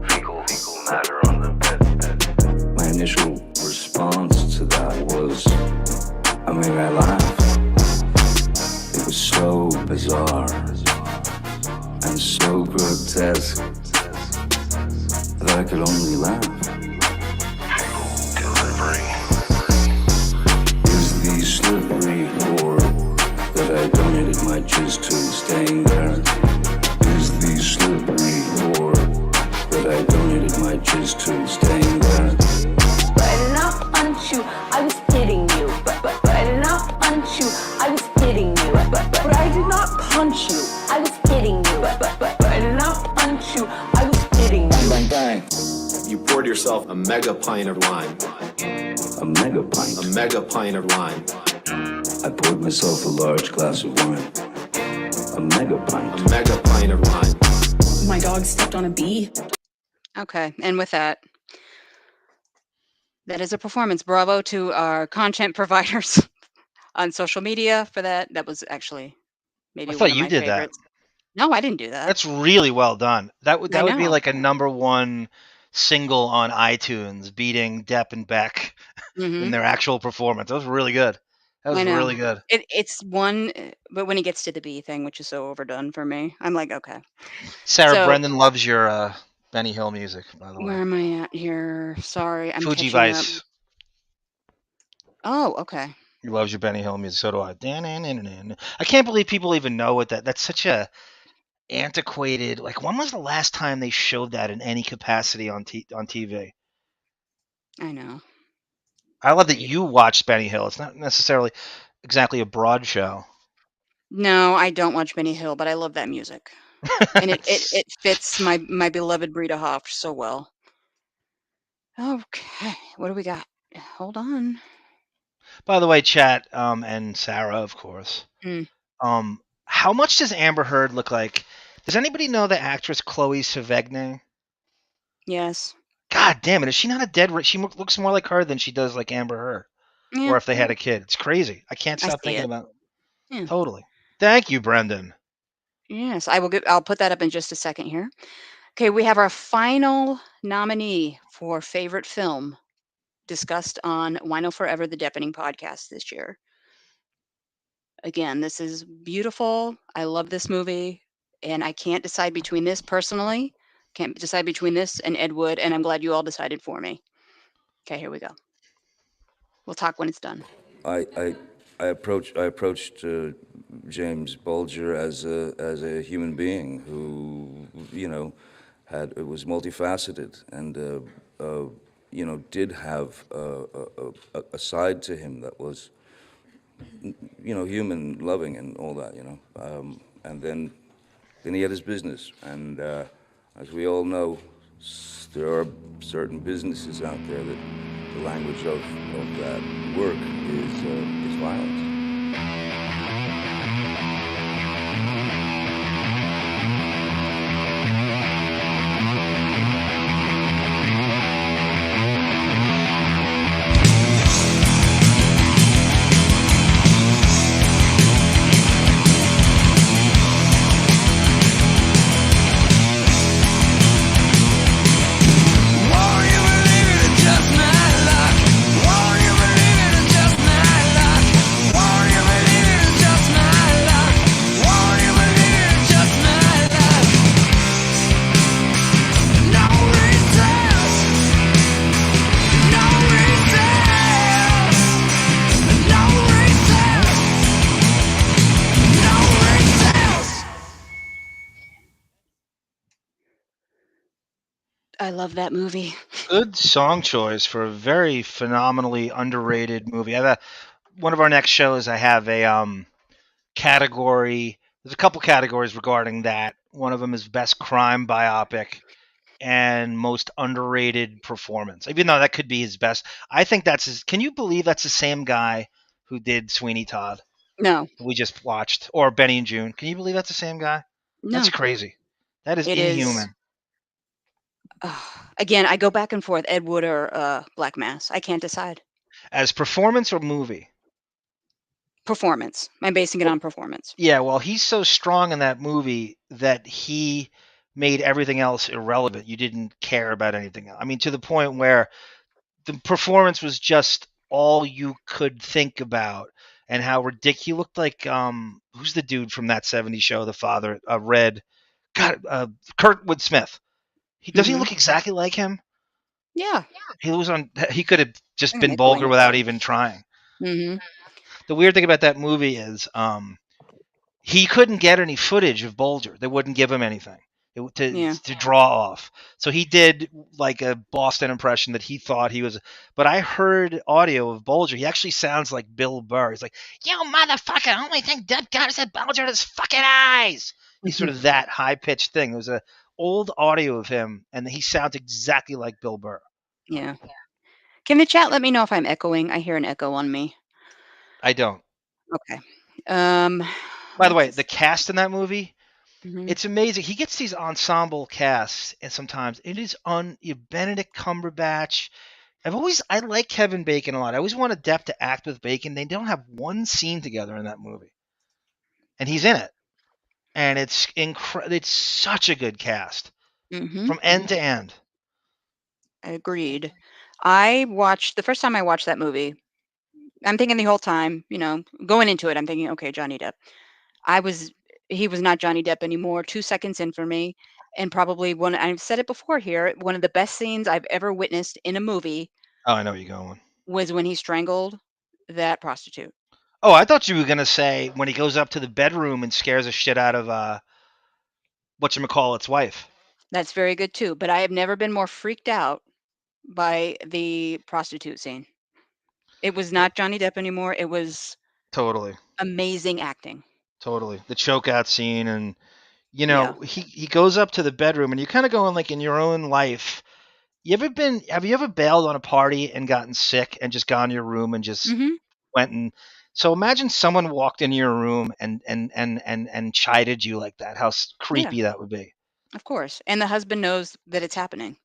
Speaker 14: Fecal matter on the bed. My initial response to that was, I laughed. It was so bizarre and so grotesque that I could only laugh. Delivery. Is the slippery whore that I donated my jizz to staying there? Is the slippery whore that I donated my jizz to staying there?
Speaker 16: But I did not punch you, I was hitting you. But I did not punch you, I was hitting you. But I did not punch you, I was hitting you. But I did not punch you, I was hitting you.
Speaker 20: Bang, bang. You poured yourself a mega pint of lime.
Speaker 14: A mega pint?
Speaker 20: A mega pint of lime.
Speaker 14: I poured myself a large glass of wine. A mega pint.
Speaker 20: A mega pint of lime.
Speaker 18: My dog stepped on a bee.
Speaker 1: Okay, and with that, that is a performance. Bravo to our content providers on social media for that. That was actually maybe
Speaker 2: I
Speaker 1: one
Speaker 2: thought
Speaker 1: of
Speaker 2: you
Speaker 1: my
Speaker 2: did
Speaker 1: favorites. No, I didn't do that.
Speaker 2: That's really well done. That would
Speaker 1: I
Speaker 2: be
Speaker 1: know.
Speaker 2: like a #1 single on iTunes, beating Depp and Beck in
Speaker 1: Mhm.
Speaker 2: their actual performance. That was really good. That was
Speaker 1: I know.
Speaker 2: really good.
Speaker 1: It's one, but when he gets to the bee thing, which is so overdone for me, I'm like, okay.
Speaker 2: Sarah,
Speaker 1: So
Speaker 2: Brendan loves your Benny Hill music, by the
Speaker 1: where
Speaker 2: way.
Speaker 1: am I at here? Sorry, I'm
Speaker 2: Fuji
Speaker 1: catching up.
Speaker 2: Vice.
Speaker 1: Oh, okay.
Speaker 2: He loves your Benny Hill music. So do I. I can't believe people even know what that's such a antiquated. Like, when was the last time they showed that in any capacity on TV?
Speaker 1: I know.
Speaker 2: I love that you watched Benny Hill. It's not necessarily exactly a broad show.
Speaker 1: No, I don't watch Benny Hill, but I love that music. And it fits my beloved Brita Hoff so well. Okay, what do we got? Hold on.
Speaker 2: By the way, chat, and Sarah, of course.
Speaker 1: Mm.
Speaker 2: How much does Amber Heard look like? Does anybody know the actress Chloe Sevigny?
Speaker 1: Yes.
Speaker 2: God damn it! Is she not a dead? She looks more like her than she does like Amber Heard.
Speaker 1: Yeah.
Speaker 2: Or if they had a kid, it's crazy. I can't
Speaker 1: I
Speaker 2: stop
Speaker 1: see
Speaker 2: thinking
Speaker 1: it.
Speaker 2: about it.
Speaker 1: Yeah.
Speaker 2: Totally. Thank you, Brendan.
Speaker 1: Yes, I'll put that up in just a second here. Okay, we have our final nominee for favorite film discussed on WINO Forever, the Depping podcast this year. Again, this is beautiful. I love this movie, and I can't decide between this personally. Can't decide between this and Ed Wood, and I'm glad you all decided for me. Okay, here we go. We'll talk when it's done.
Speaker 13: I approached James Bulger as a human being who, was multifaceted and did have a side to him that was human, loving, and all that, and then he had his business, and as we all know,
Speaker 14: There are certain businesses out there that the language of that work is violence.
Speaker 1: I love that movie.
Speaker 2: Good song choice for a very phenomenally underrated movie. One of our next shows. I have a category. There's a couple categories regarding that. One of them is best crime biopic and most underrated performance. Even though that could be his best, I think that's his. Can you believe that's the same guy who did Sweeney Todd?
Speaker 1: No.
Speaker 2: We just watched, or Benny and June. Can you believe that's the same guy? That's
Speaker 1: No.
Speaker 2: crazy. That is
Speaker 1: It is.
Speaker 2: inhuman.
Speaker 1: Again, I go back and forth, Ed Wood or Black Mass. I can't decide.
Speaker 2: As performance or movie?
Speaker 1: Performance. I'm basing it on performance.
Speaker 2: Yeah, well, he's so strong in that movie that he made everything else irrelevant. You didn't care about anything else. I mean, to the point where the performance was just all you could think about, and how ridiculous he looked like. Who's the dude from that '70s show, the father, Red? God, Kurtwood Smith. Doesn't he look exactly like him?
Speaker 1: Yeah.
Speaker 2: He was on. He could have just
Speaker 1: I'm
Speaker 2: been
Speaker 1: echoing
Speaker 2: vulgar
Speaker 1: it.
Speaker 2: without even trying.
Speaker 1: Mm-hmm.
Speaker 2: The weird thing about that movie is he couldn't get any footage of Bulger. They wouldn't give him anything to draw off. So he did like a Boston impression that he thought he was. But I heard audio of Bulger. He actually sounds like Bill Burr. He's like, "You motherfucker! I only think Depp got his Bulger in his fucking eyes." He's sort of that high pitched thing. There was a old audio of him, and he sounds exactly like Bill Burr.
Speaker 1: Yeah. Can the chat let me know if I'm echoing? I hear an echo on me.
Speaker 2: I don't.
Speaker 1: Okay.
Speaker 2: By the way, the cast in that movie,
Speaker 1: Mhm.
Speaker 2: it's amazing. He gets these ensemble casts, and sometimes it is Benedict Cumberbatch. I like Kevin Bacon a lot. I always wanted Depp to act with Bacon. They don't have one scene together in that movie, and he's in it, and it's It's such a good cast from end to end.
Speaker 1: Agreed. The first time I watched that movie, I'm thinking the whole time, going into it, I'm thinking, okay, Johnny Depp. He was not Johnny Depp anymore. 2 seconds in for me, and probably I've said it before here, one of the best scenes I've ever witnessed in a movie
Speaker 2: Oh, I know where you're going.
Speaker 1: was when he strangled that prostitute.
Speaker 2: Oh, I thought you were gonna say when he goes up to the bedroom and scares the shit out of whatchamacallit's wife.
Speaker 1: That's very good too, but I have never been more freaked out by the prostitute scene. It was not Johnny Depp anymore. It was
Speaker 2: Totally.
Speaker 1: amazing acting.
Speaker 2: Totally. The chokeout scene, and
Speaker 1: Yeah.
Speaker 2: he goes up to the bedroom, and you're kind of going like in your own life. Have you ever bailed on a party and gotten sick and just gone to your room and just went and so imagine someone walked into your room and chided you like that. How creepy that would be.
Speaker 1: Of course. And the husband knows that it's happening.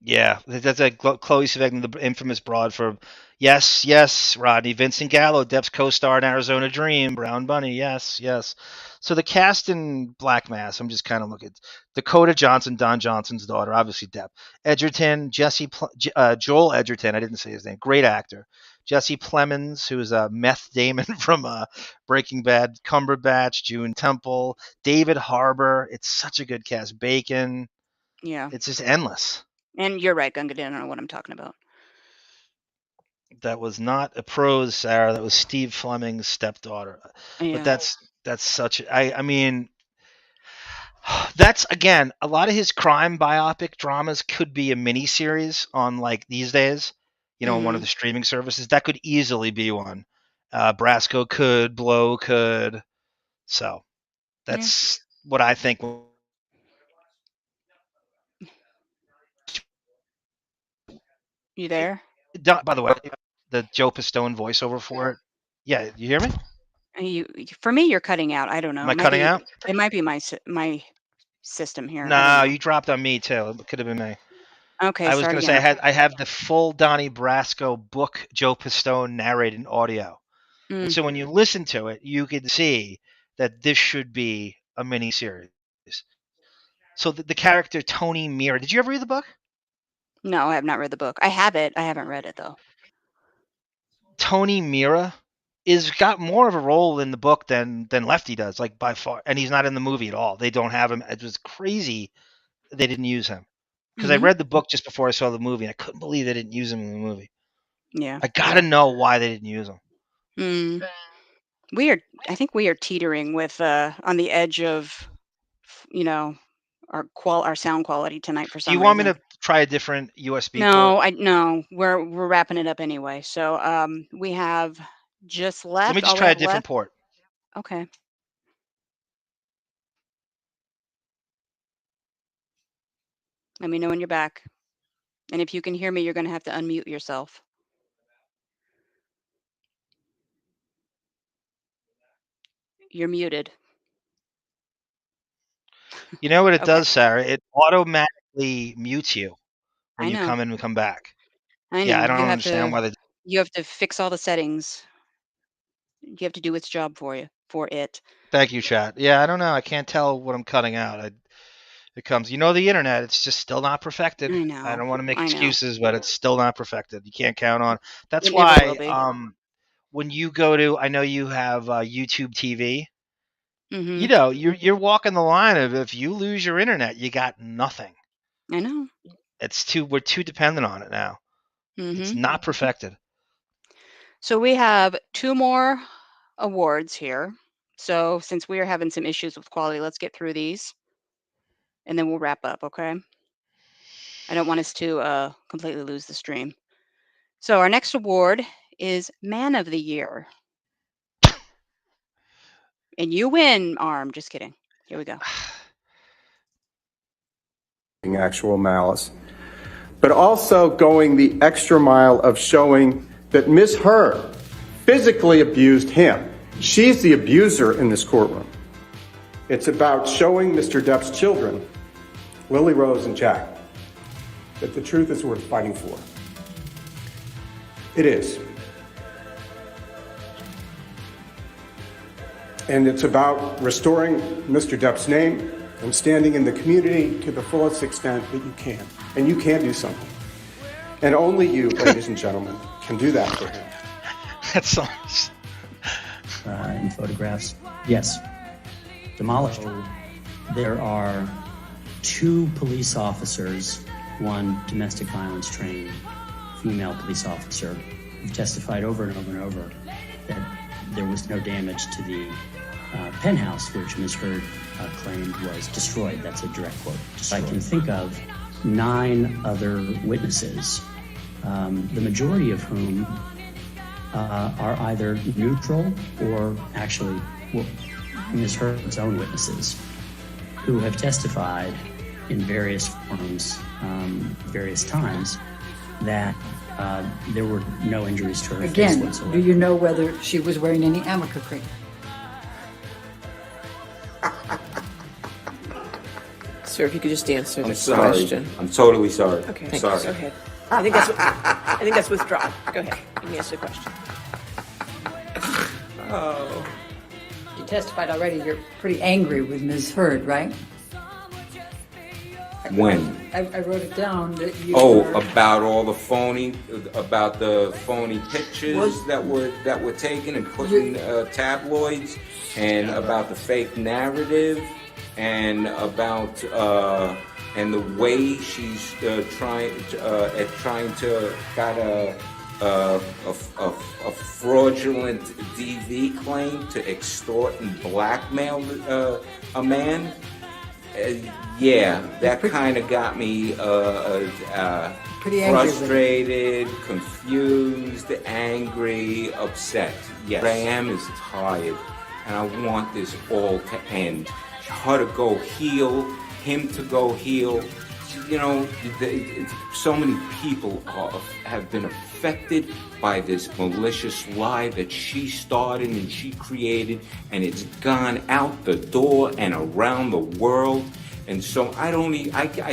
Speaker 2: Yeah, that's a Chloe Sevigny, the infamous broad for yes, Rodney Vincent Gallo, Depp's co-star in Arizona Dream, Brown Bunny, yes. So the cast in Black Mass, I'm just kind of looking. Dakota Johnson, Don Johnson's daughter, obviously Depp. Edgerton, Joel Edgerton, I didn't say his name, great actor. Jesse Plemons, who is a Meth Damon from Breaking Bad, Cumberbatch, June Temple, David Harbour. It's such a good cast. Bacon.
Speaker 1: Yeah.
Speaker 2: It's just endless.
Speaker 1: And you're right, Gunga, I don't know what I'm talking about.
Speaker 2: That was not a prose, Sarah. That was Steve Fleming's stepdaughter.
Speaker 1: Yeah.
Speaker 2: But that's such. I mean, that's again a lot of his crime biopic dramas could be a mini series on like these days. On one of the streaming services that could easily be one. Brasco could, Blow could. So that's what I think.
Speaker 1: You there?
Speaker 2: By the way, the Joe Pistone voiceover for it. Yeah, you hear me?
Speaker 1: For me, you're cutting out. I don't know.
Speaker 2: Am I cutting out?
Speaker 1: It might be my system here. I
Speaker 2: No,
Speaker 1: don't know.
Speaker 2: you dropped on me too. It could have been me.
Speaker 1: Okay,
Speaker 2: I was
Speaker 1: start
Speaker 2: going to say
Speaker 1: again.
Speaker 2: I have the full Donnie Brasco book, Joe Pistone narrated audio, and so when you listen to it, you can see that this should be a mini series. So the character Tony Mira. Did you ever read the book?
Speaker 1: No, I have not read the book. I have it. I haven't read it though.
Speaker 2: Tony Mira is got more of a role in the book than Lefty does, like by far, and he's not in the movie at all. They don't have him. It was crazy they didn't use him because I read the book just before I saw the movie, and I couldn't believe they didn't use him in the movie.
Speaker 1: Yeah,
Speaker 2: I gotta know why they didn't use him.
Speaker 1: I think we are teetering with on the edge of, our sound quality tonight for
Speaker 2: Do
Speaker 1: some
Speaker 2: you
Speaker 1: reason.
Speaker 2: want me to try a different USB port?
Speaker 1: No, we're wrapping it up anyway. So we have just left.
Speaker 2: Let me just try a different port.
Speaker 1: Okay. Let me know when you're back. And if you can hear me, you're going to have to unmute yourself. You're muted.
Speaker 2: You know what it does, Sarah? It automatically mutes you when you come in and come back.
Speaker 1: I know.
Speaker 2: Yeah, I don't understand why they.
Speaker 1: You have to fix all the settings. You have to do its job for it.
Speaker 2: Thank you, chat. Yeah, I don't know. I can't tell what I'm cutting out. It comes. The internet. It's just still not perfected.
Speaker 1: I know.
Speaker 2: I don't want to make excuses, but it's still not perfected. You can't count on. That's
Speaker 1: It never will
Speaker 2: why.
Speaker 1: be.
Speaker 2: When you go to, I know you have YouTube TV.
Speaker 1: Mm-hmm.
Speaker 2: You're walking the line of if you lose your internet, you got nothing.
Speaker 1: I know.
Speaker 2: We're too dependent on it now. It's not perfected.
Speaker 1: So we have 2 more awards here. So since we are having some issues with quality, let's get through these, and then we'll wrap up. Okay. I don't want us to completely lose the stream. So our next award is Man of the Year. And you win, Arm. Just kidding. Here we go.
Speaker 21: Actual malice, but also going the extra mile of showing that Ms. Heard physically abused him. She's the abuser in this courtroom. It's about showing Mr. Depp's children, Lily Rose and Jack, that the truth is worth fighting for. It is. And it's about restoring Mr. Depp's name and standing in the community to the fullest extent that you can. And you can do something. And only you, ladies and gentlemen, can do that for him.
Speaker 2: That's
Speaker 22: in photographs. Yes. Demolished. There are 2 police officers, one domestic violence trained female police officer, who testified over and over and over that there was no damage to the penthouse, which Ms. Heard claimed was destroyed. That's a direct quote. I can think of 9 other witnesses, the majority of whom are either neutral or actually Ms. Heard's own witnesses, who have testified in various forms, various times, that there were no injuries to her face
Speaker 23: Again,
Speaker 22: whatsoever.
Speaker 23: do you know whether she was wearing any amica cream?
Speaker 4: Sir, if you could just answer
Speaker 24: I'm
Speaker 4: this
Speaker 24: sorry.
Speaker 4: question.
Speaker 24: I'm totally sorry.
Speaker 4: Okay,
Speaker 24: I'm sorry.
Speaker 4: go ahead. I think that's withdrawn. Go ahead. You can answer the question.
Speaker 23: Oh. You testified already. You're pretty angry with Ms. Heard, right?
Speaker 24: When?
Speaker 23: I wrote it down that you were...
Speaker 24: about the phony pictures that were taken and put in tabloids, and about the fake narrative, and about and the way she's trying to got a fraudulent DV claim to extort and blackmail a man. Yeah, that kind of got me frustrated, confused, angry, upset. Yes. What I am is tired, and I want this all to end. Her to go heal, him to go heal, you know, so many people have been affected by this malicious lie that she started and she created, and it's gone out the door and around the world. And so I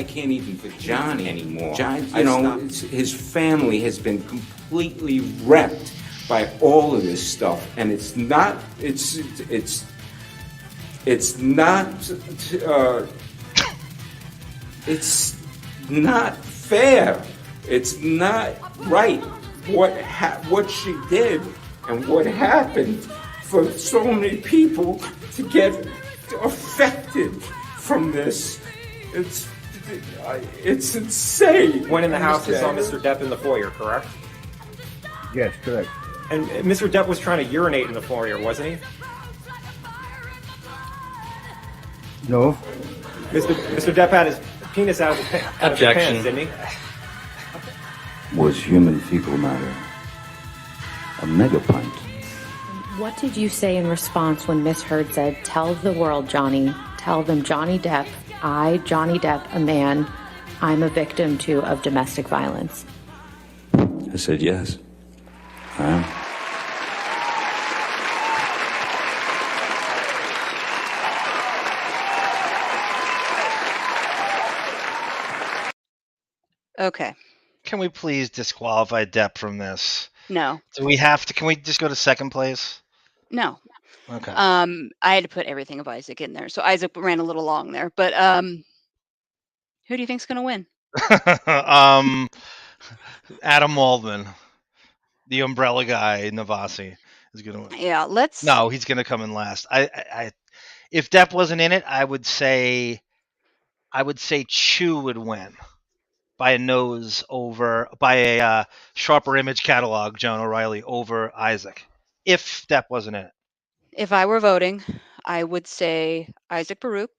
Speaker 24: can't even for Johnny anymore. His family has been completely wrecked by all of this stuff, and it's not fair. It's not right what she did and what happened for so many people to get affected from this. It's insane.
Speaker 5: Went in the house and saw Mr. Depp in the foyer, correct?
Speaker 8: Yes, correct.
Speaker 5: And Mr. Depp was trying to urinate in the foyer, wasn't he?
Speaker 8: No.
Speaker 5: Mr. Depp had his penis out of his pants, didn't he?
Speaker 14: Was human fecal matter a megapint?
Speaker 9: What did you say in response when Miss Heard said, "Tell the world, Johnny, tell them Johnny Depp, I, Johnny Depp, a man, I'm a victim too of domestic violence"?
Speaker 14: I said yes. I am.
Speaker 1: Okay.
Speaker 2: Can we please disqualify Depp from this?
Speaker 1: No.
Speaker 2: Do we have to? Can we just go to second place?
Speaker 1: No.
Speaker 2: Okay.
Speaker 1: I had to put everything of Isaac in there, so Isaac ran a little long there. But who do you think's going to win?
Speaker 2: Adam Waldman, the umbrella guy, Navasi, is going to win.
Speaker 1: Yeah, let's.
Speaker 2: No, he's going to come in last. If Depp wasn't in it, I would say Chu would win by a nose by a sharper image catalog, Joan O'Reilly over Isaac. If Depp wasn't in it.
Speaker 1: If I were voting, I would say Isaac Baruch,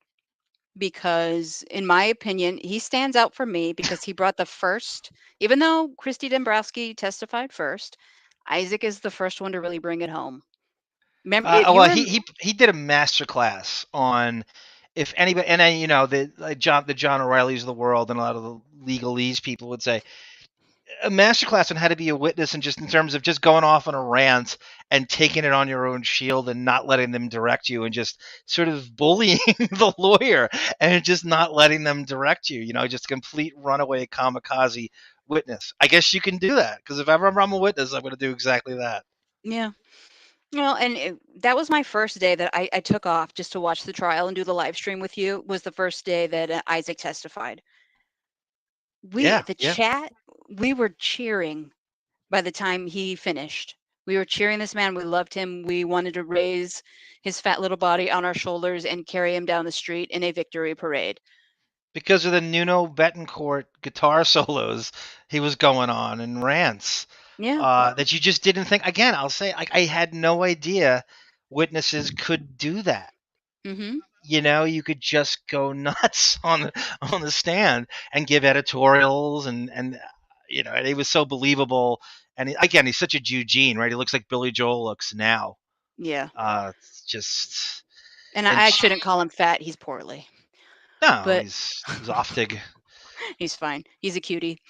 Speaker 1: because in my opinion, he stands out for me because he brought the first, even though Christy Dombrowski testified first, Isaac is the first one to really bring it home. Remember,
Speaker 2: he did a master class on if anybody, and then, you know, the John O'Reillys of the world and a lot of the legalese people would say, a masterclass on how to be a witness, and just in terms of just going off on a rant and taking it on your own shield and not letting them direct you, and just sort of bullying the lawyer and just not letting them direct you, you know, just a complete runaway kamikaze witness. I guess you can do that, because if ever I'm a witness, I'm going to do exactly that.
Speaker 1: Yeah. Well, and that was my first day that I took off just to watch the trial and do the live stream with you. Was the first day that Isaac testified. Chat, we were cheering by the time he finished. We were cheering this man. We loved him. We wanted to raise his fat little body on our shoulders and carry him down the street in a victory parade.
Speaker 2: Because of the Nuno Betancourt guitar solos he was going on and rants.
Speaker 1: Yeah.
Speaker 2: That you just didn't think. Again, I'll say, I had no idea witnesses could do that.
Speaker 1: Mm-hmm.
Speaker 2: You know, you could just go nuts on the stand and give editorials, and you know, and he was so believable. And again, he's such a Eugene, right? He looks like Billy Joel looks now.
Speaker 1: Yeah.
Speaker 2: Just.
Speaker 1: And I shouldn't call him fat. He's portly.
Speaker 2: No,
Speaker 1: but
Speaker 2: he's Zoftig.
Speaker 1: He's fine. He's a cutie.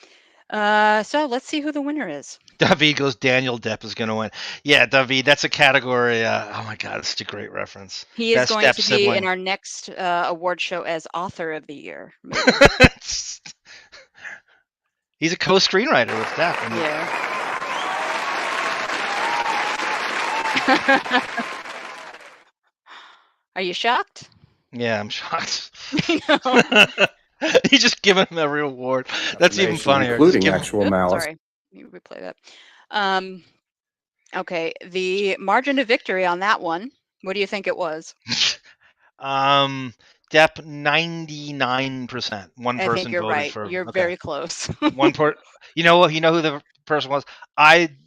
Speaker 1: So let's see who the winner is.
Speaker 2: David goes, Daniel Depp is going to win. Yeah, David, that's a category. Oh my God, it's such a great reference.
Speaker 1: He is going to be in our next award show as Author of the Year.
Speaker 2: He's a co-screenwriter with Depp.
Speaker 1: Yeah. Are you shocked?
Speaker 2: Yeah, I'm shocked.
Speaker 1: I know.
Speaker 2: He's just giving him every award. That's even funnier.
Speaker 21: Including actual malice.
Speaker 1: Sorry, let me replay that. Okay, the margin of victory on that one. What do you think it was?
Speaker 2: Depp 99%. One person
Speaker 1: I think you're
Speaker 2: voted
Speaker 1: right.
Speaker 2: for.
Speaker 1: You're very close.
Speaker 2: You know who the person was?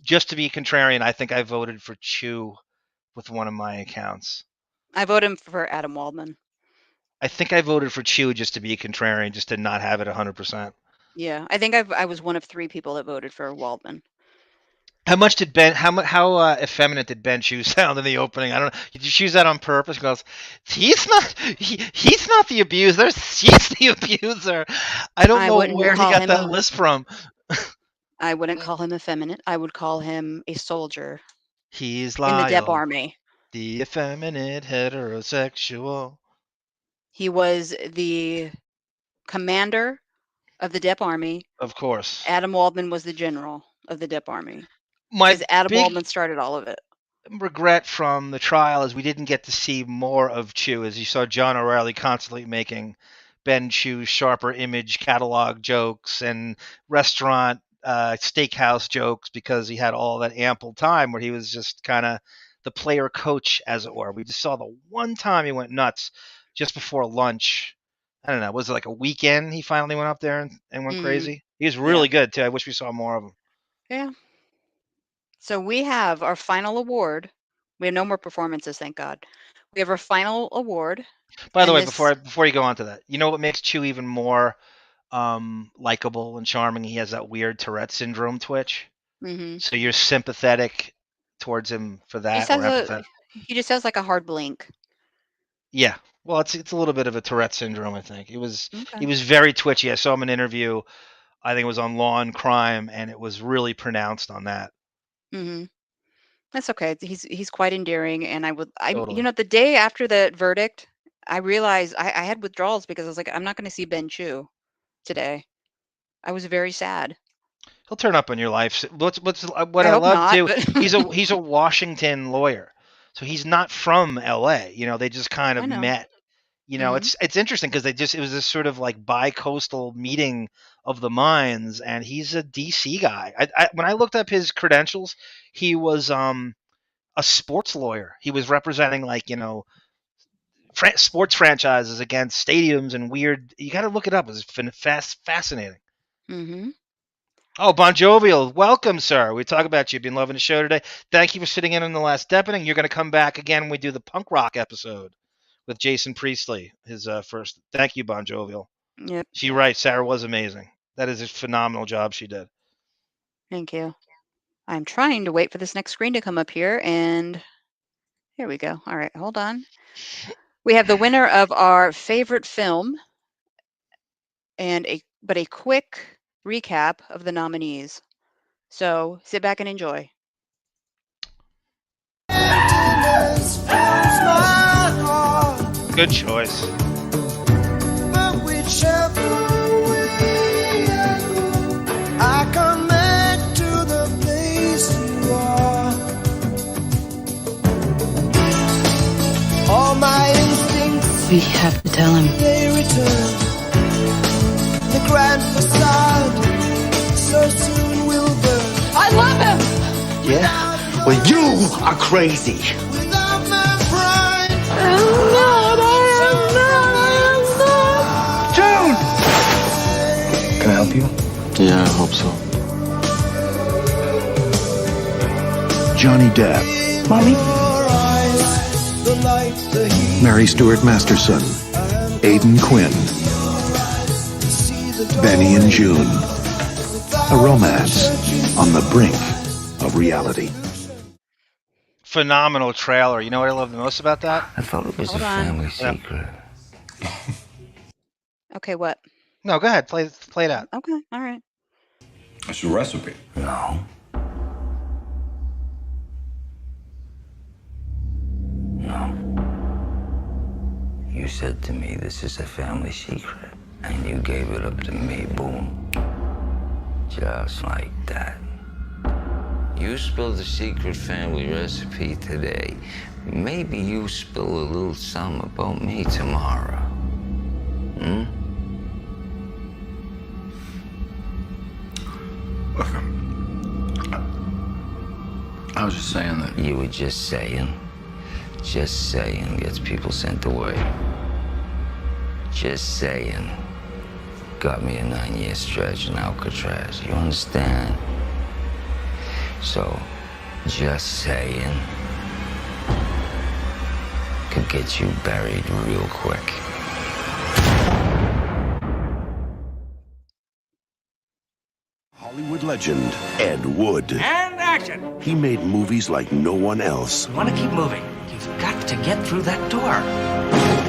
Speaker 2: Just to be contrarian, I think I voted for Chu with one of my accounts.
Speaker 1: I voted for Adam Waldman.
Speaker 2: I think I voted for Chu just to be contrarian, just to not have it 100%.
Speaker 1: Yeah, I think I was one of 3 people that voted for Waldman.
Speaker 2: How much did Ben? How effeminate did Ben Chew sound in the opening? I don't know. Did you choose that on purpose? Because he's not the abuser. She's the abuser. I don't know where he got that list from.
Speaker 1: I wouldn't call him effeminate. I would call him a soldier.
Speaker 2: He's
Speaker 1: in the Depp
Speaker 2: Lyle,
Speaker 1: army.
Speaker 2: the effeminate heterosexual.
Speaker 1: He was the commander of the Depp army.
Speaker 2: Of course.
Speaker 1: Adam Waldman was the general of the Depp army.
Speaker 2: My
Speaker 1: Because Adam
Speaker 2: big
Speaker 1: Waldman started all of it.
Speaker 2: regret from the trial is we didn't get to see more of Chew, as you saw John O'Reilly constantly making Ben Chew's sharper image catalog jokes and restaurant steakhouse jokes, because he had all that ample time where he was just kind of the player coach, as it were. We just saw the one time he went nuts just before lunch. I don't know, was it like a weekend he finally went up there and went crazy? He was really good too. I wish we saw more of him.
Speaker 1: Yeah. So we have our final award. We have no more performances, thank God. We have our final award.
Speaker 2: By the way, before you go on to that, you know what makes Chew even more likable and charming? He has that weird Tourette syndrome twitch.
Speaker 1: Mm-hmm.
Speaker 2: So you're sympathetic towards him for that,
Speaker 1: He just has like a hard blink.
Speaker 2: Yeah. Well, it's a little bit of a Tourette syndrome, I think. He was very twitchy. I saw him in an interview, I think it was on Law and Crime, and it was really pronounced on that.
Speaker 1: Mm-hmm. That's okay. He's quite endearing, and
Speaker 2: Totally.
Speaker 1: you know, the day after the verdict, I realized I had withdrawals because I was like, I'm not going to see Ben Chew today. I was very sad.
Speaker 2: He'll turn up in your life. What
Speaker 1: I
Speaker 2: I
Speaker 1: hope
Speaker 2: love
Speaker 1: not,
Speaker 2: too.
Speaker 1: but-
Speaker 2: He's a Washington lawyer, so he's not from L.A. You know, they just kind of
Speaker 1: I know.
Speaker 2: met. You know,
Speaker 1: Mhm.
Speaker 2: it's interesting because it was this sort of like bi-coastal meeting of the minds, and he's a DC guy. When I looked up his credentials, he was a sports lawyer. He was representing, like, you know, sports franchises against stadiums and weird. You got to look it up. It's fascinating.
Speaker 1: Mm-hmm.
Speaker 2: Oh, Bon Jovial, welcome, sir. We talk about you. Been loving the show today. Thank you for sitting in on the last Deppening. You're going to come back again when we do the punk rock episode with Jason Priestley, his first. Thank you, Bon Jovial.
Speaker 1: Yep.
Speaker 2: She's right. Sarah was amazing. That is a phenomenal job she did.
Speaker 1: Thank you. I'm trying to wait for this next screen to come up here, and here we go. All right, hold on. We have the winner of our favorite film, and a quick recap of the nominees. So sit back and enjoy.
Speaker 2: Good choice.
Speaker 3: I come back to the place you are. All my instincts,
Speaker 6: We have to tell him.
Speaker 3: they return. The grand facade so soon will burn. I love him!
Speaker 6: Yeah? Well, you are crazy.
Speaker 3: Without my pride,
Speaker 6: June!
Speaker 13: Can I help you?
Speaker 6: Yeah, I hope so.
Speaker 10: Johnny Depp,
Speaker 6: Mommy?
Speaker 3: the light, the heat,
Speaker 10: Mary Stuart Masterson, Aidan Quinn, Benny and June. A romance on the brink of reality.
Speaker 2: Phenomenal trailer. You know what I love the most about that?
Speaker 13: I thought it was
Speaker 1: Hold
Speaker 13: a
Speaker 1: on.
Speaker 13: family
Speaker 2: Yeah.
Speaker 13: secret.
Speaker 1: Okay, what?
Speaker 2: No, go ahead. Play it out.
Speaker 1: Okay, all right.
Speaker 11: It's a recipe.
Speaker 13: No. No. You said to me, this is a family secret. And you gave it up to me, boom. Just like that. You spilled the secret family recipe today. Maybe you spill a little something about me tomorrow. Hmm?
Speaker 11: I was just saying that.
Speaker 13: You were just saying. Just saying gets people sent away. Just saying got me a 9-year stretch in Alcatraz. You understand? So, just saying could get you buried real quick.
Speaker 10: Hollywood legend Ed Wood.
Speaker 25: And
Speaker 7: action.
Speaker 6: He made movies like no one else.
Speaker 7: Want to keep moving. You've got to get through that door.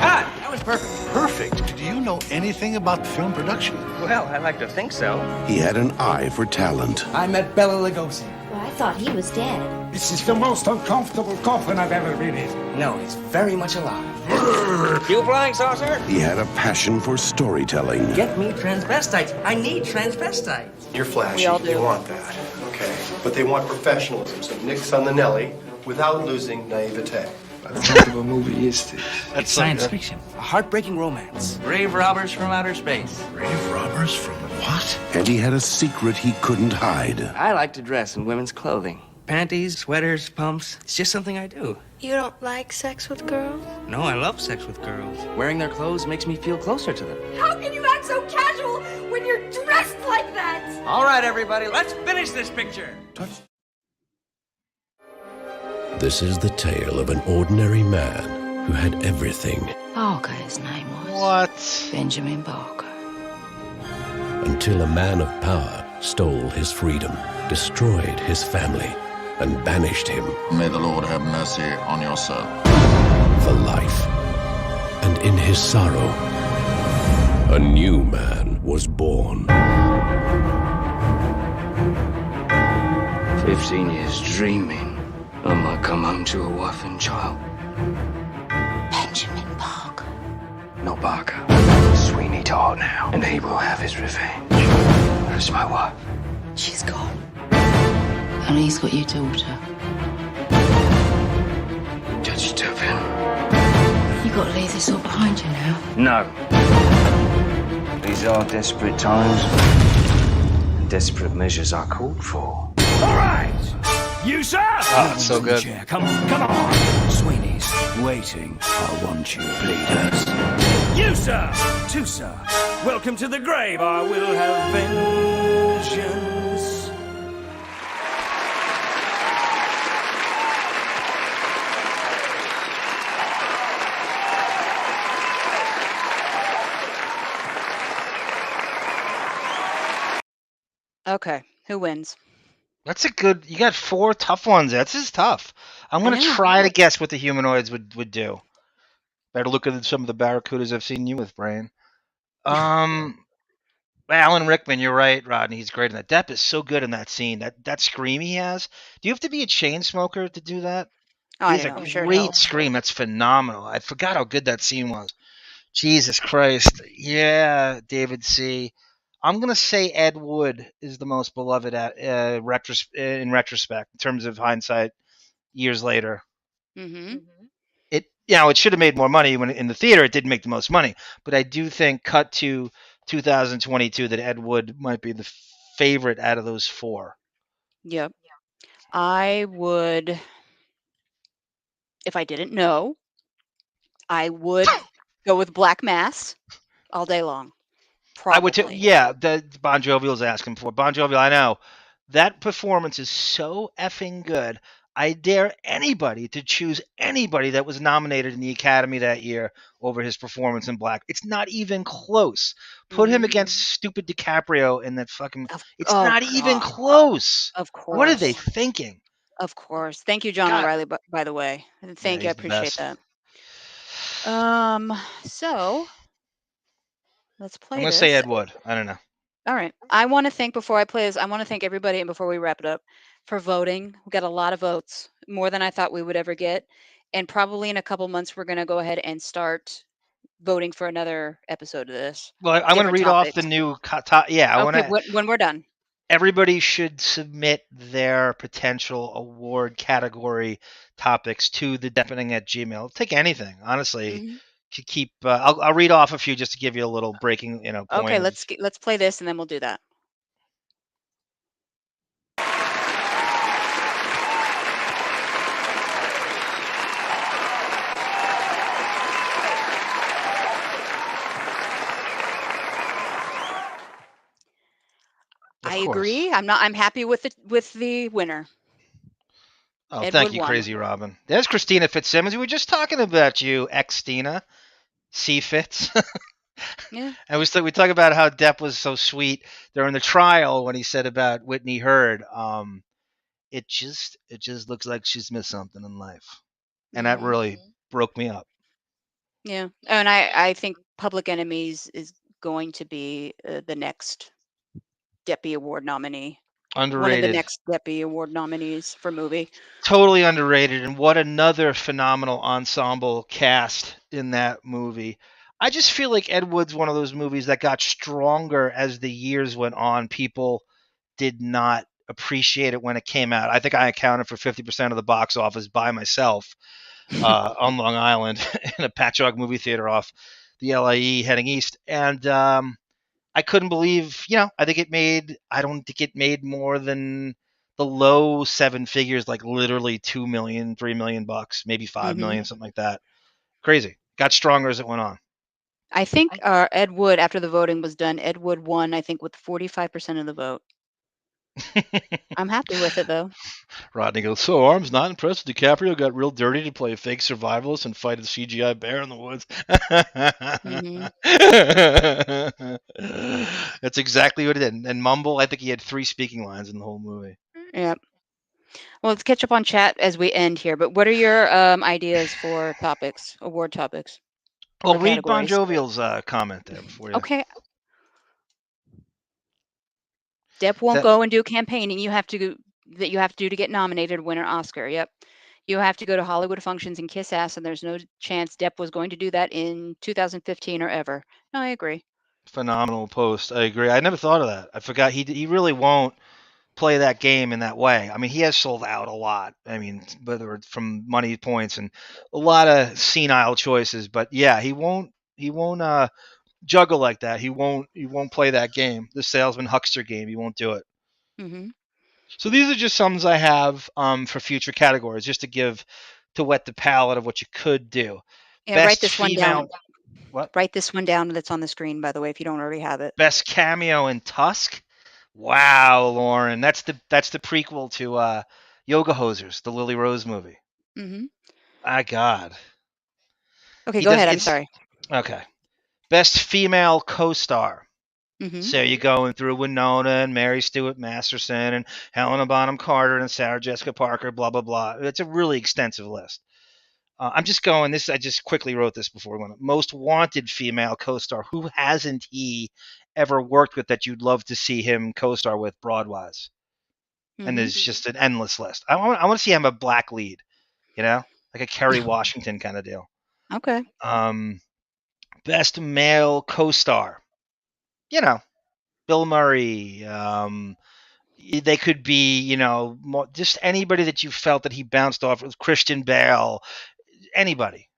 Speaker 7: Ah, that was perfect.
Speaker 10: Perfect. Do you know anything about film production?
Speaker 7: Well, I like to think so.
Speaker 6: He had an eye for talent.
Speaker 7: I met Bela Lugosi.
Speaker 12: Well, I thought he was dead.
Speaker 7: This is the most uncomfortable coffin I've ever been in. No, he's very much alive. You flying saucer?
Speaker 6: He had a passion for storytelling.
Speaker 7: Get me transvestites. I need transvestites.
Speaker 15: You're flashy.
Speaker 7: We all do.
Speaker 15: You want that. Okay. But they want professionalism. So Nick's on the Nelly without losing naivete.
Speaker 7: What kind of a movie is this?
Speaker 15: That's
Speaker 7: Science
Speaker 15: like
Speaker 7: fiction. A heartbreaking romance. Brave robbers from outer space.
Speaker 6: Brave robbers from what? And he had a secret he couldn't hide.
Speaker 7: I like to dress in women's clothing. Panties, sweaters, pumps. It's just something I do.
Speaker 12: You don't like sex with girls?
Speaker 7: No, I love sex with girls. Wearing their clothes makes me feel closer to them.
Speaker 12: How can you act so casual when you're dressed like that?
Speaker 7: All right, everybody, let's finish this picture.
Speaker 17: This is the tale of an ordinary man who had everything
Speaker 12: Barker, his name was.
Speaker 2: What?
Speaker 12: Benjamin Barker.
Speaker 17: until a man of power stole his freedom, destroyed his family, and banished him.
Speaker 11: May the Lord have mercy on your soul.
Speaker 17: For life. And in his sorrow, a new man was born.
Speaker 14: 15 years dreaming I might come home to a wife and child.
Speaker 12: Benjamin Barker.
Speaker 14: Not Barker. Sweeney Todd now. And he will have his revenge. Where's my wife?
Speaker 12: She's gone. And he's got your daughter.
Speaker 14: Judge Deppin.
Speaker 12: You got to leave this all behind you now.
Speaker 14: No. These are desperate times. Desperate measures are called for.
Speaker 7: All right. You, sir?
Speaker 2: Oh, it's so good.
Speaker 7: Come on. Sweeney's waiting. I want you, bleeders. You, sir. Two, sir. Welcome to the grave. I will have vengeance.
Speaker 1: Okay, who wins?
Speaker 2: That's a good. You got 4 tough ones. This is tough. I'm gonna try to guess what the humanoids would do. Better look at some of the barracudas I've seen you with, Brain. Alan Rickman, you're right, Rodney. He's great in that. Depp is so good in that scene. That scream he has. Do you have to be a chain smoker to do that?
Speaker 1: Oh,
Speaker 2: He's
Speaker 1: I know.
Speaker 2: a
Speaker 1: Sure
Speaker 2: great
Speaker 1: no.
Speaker 2: scream. That's phenomenal. I forgot how good that scene was. Jesus Christ. Yeah, David C. I'm going to say Ed Wood is the most beloved in retrospect, in terms of hindsight, years later.
Speaker 1: Mm-hmm.
Speaker 2: It should have made more money when in the theater. It didn't make the most money, but I do think cut to 2022 that Ed Wood might be the favorite out of those 4.
Speaker 1: Yep. I would, if I didn't know, I would go with Black Mass all day long. Probably.
Speaker 2: I would too. Yeah, the Bon Jovial's asking for. Bon Jovial, I know. That performance is so effing good. I dare anybody to choose anybody that was nominated in the Academy that year over his performance in Black. It's not even close. Put him against stupid DiCaprio in that fucking... It's not even close.
Speaker 1: Of course.
Speaker 2: What are they thinking?
Speaker 1: Of course. Thank you, John O'Reilly, by the way. Thank you. I
Speaker 2: he's the
Speaker 1: appreciate
Speaker 2: best.
Speaker 1: that. So... let's play
Speaker 2: I'm going to
Speaker 1: this.
Speaker 2: say Ed Wood. I don't know.
Speaker 1: All right. I want to thank, before I play this, I want to thank everybody, and before we wrap it up, for voting. We got a lot of votes, more than I thought we would ever get. And probably in a couple months, we're going to go ahead and start voting for another episode of this.
Speaker 2: Well, I'm going to read off the new...
Speaker 1: when we're done.
Speaker 2: Everybody should submit their potential award category topics to the Depppening@gmail. Take anything, honestly. To keep, I'll read off a few just to give you a little breaking, point.
Speaker 1: Okay, let's play this, and then we'll do that. I agree. I'm happy with the winner.
Speaker 2: Oh,
Speaker 1: Ed
Speaker 2: thank
Speaker 1: Wood
Speaker 2: you,
Speaker 1: won.
Speaker 2: Crazy Robin. There's Christina Fitzsimmons. We were just talking about you, ex-Stina. C-Fitz.
Speaker 1: Yeah.
Speaker 2: And we talk about how Depp was so sweet during the trial when he said about Whitney Heard. it just looks like she's missed something in life, and that really broke me up.
Speaker 1: Yeah, and I think Public Enemies is going to be the next Deppy Award nominee. One of the
Speaker 2: Underrated.
Speaker 1: next Deppy Award nominees for movie.
Speaker 2: Totally underrated, and what another phenomenal ensemble cast in that movie. I just feel like Ed Wood's one of those movies that got stronger as the years went on. People did not appreciate it when it came out. I think I accounted for 50% of the box office by myself on Long Island in a Patchogue movie theater off the LIE heading east. And I couldn't believe, I don't think it made more than the low seven figures, like literally 2 million, 3 million bucks, maybe 5 million, something like that. Crazy. Got stronger as it went on.
Speaker 1: I think Ed Wood, after the voting was done, Ed Wood won, I think, with 45% of the vote. I'm happy with it, though.
Speaker 2: Rodney goes, so Arm's not impressed. DiCaprio got real dirty to play a fake survivalist and fight a CGI bear in the woods. That's exactly what it did. And Mumble, I think he had 3 speaking lines in the whole movie.
Speaker 1: Yep. Well, let's catch up on chat as we end here. But what are your ideas for topics, award topics?
Speaker 2: Well, read Bon Jovial's comment there before you.
Speaker 1: Okay. Depp won't go and do campaigning. You have to do to get nominated, win an Oscar. Yep. You have to go to Hollywood functions and kiss ass, and there's no chance Depp was going to do that in 2015 or ever. No, I agree.
Speaker 2: Phenomenal post. I agree. I never thought of that. I forgot he really won't play that game in that way. I mean, he has sold out a lot. I mean, whether it's from money points and a lot of senile choices, but yeah, he won't juggle like that. He won't play that game, the salesman huckster game. He won't do it. So these are just sums I have for future categories, just to whet the palate of what you could do.
Speaker 1: Yeah,
Speaker 2: Best
Speaker 1: write this one down.
Speaker 2: What?
Speaker 1: Write this one down that's on the screen, by the way, if you don't already have it.
Speaker 2: Best cameo in Tusk. Wow, Lauren, that's the prequel to Yoga Hosers, the Lily Rose movie. My God.
Speaker 1: Okay, go ahead. I'm sorry.
Speaker 2: Okay. Best female co-star. So you're going through Winona and Mary Stuart Masterson and Helena Bonham Carter and Sarah Jessica Parker, blah, blah, blah. It's a really extensive list. I'm just going, I just quickly wrote this before we went on. Most wanted female co-star. Who hasn't he ever worked with that you'd love to see him co-star with broad-wise? And there's just an endless list. I want to see him a black lead, like a Kerry Washington kind of deal.
Speaker 1: Okay.
Speaker 2: Best male co-star. Bill Murray. They could be, just anybody that you felt that he bounced off with. Christian Bale, anybody.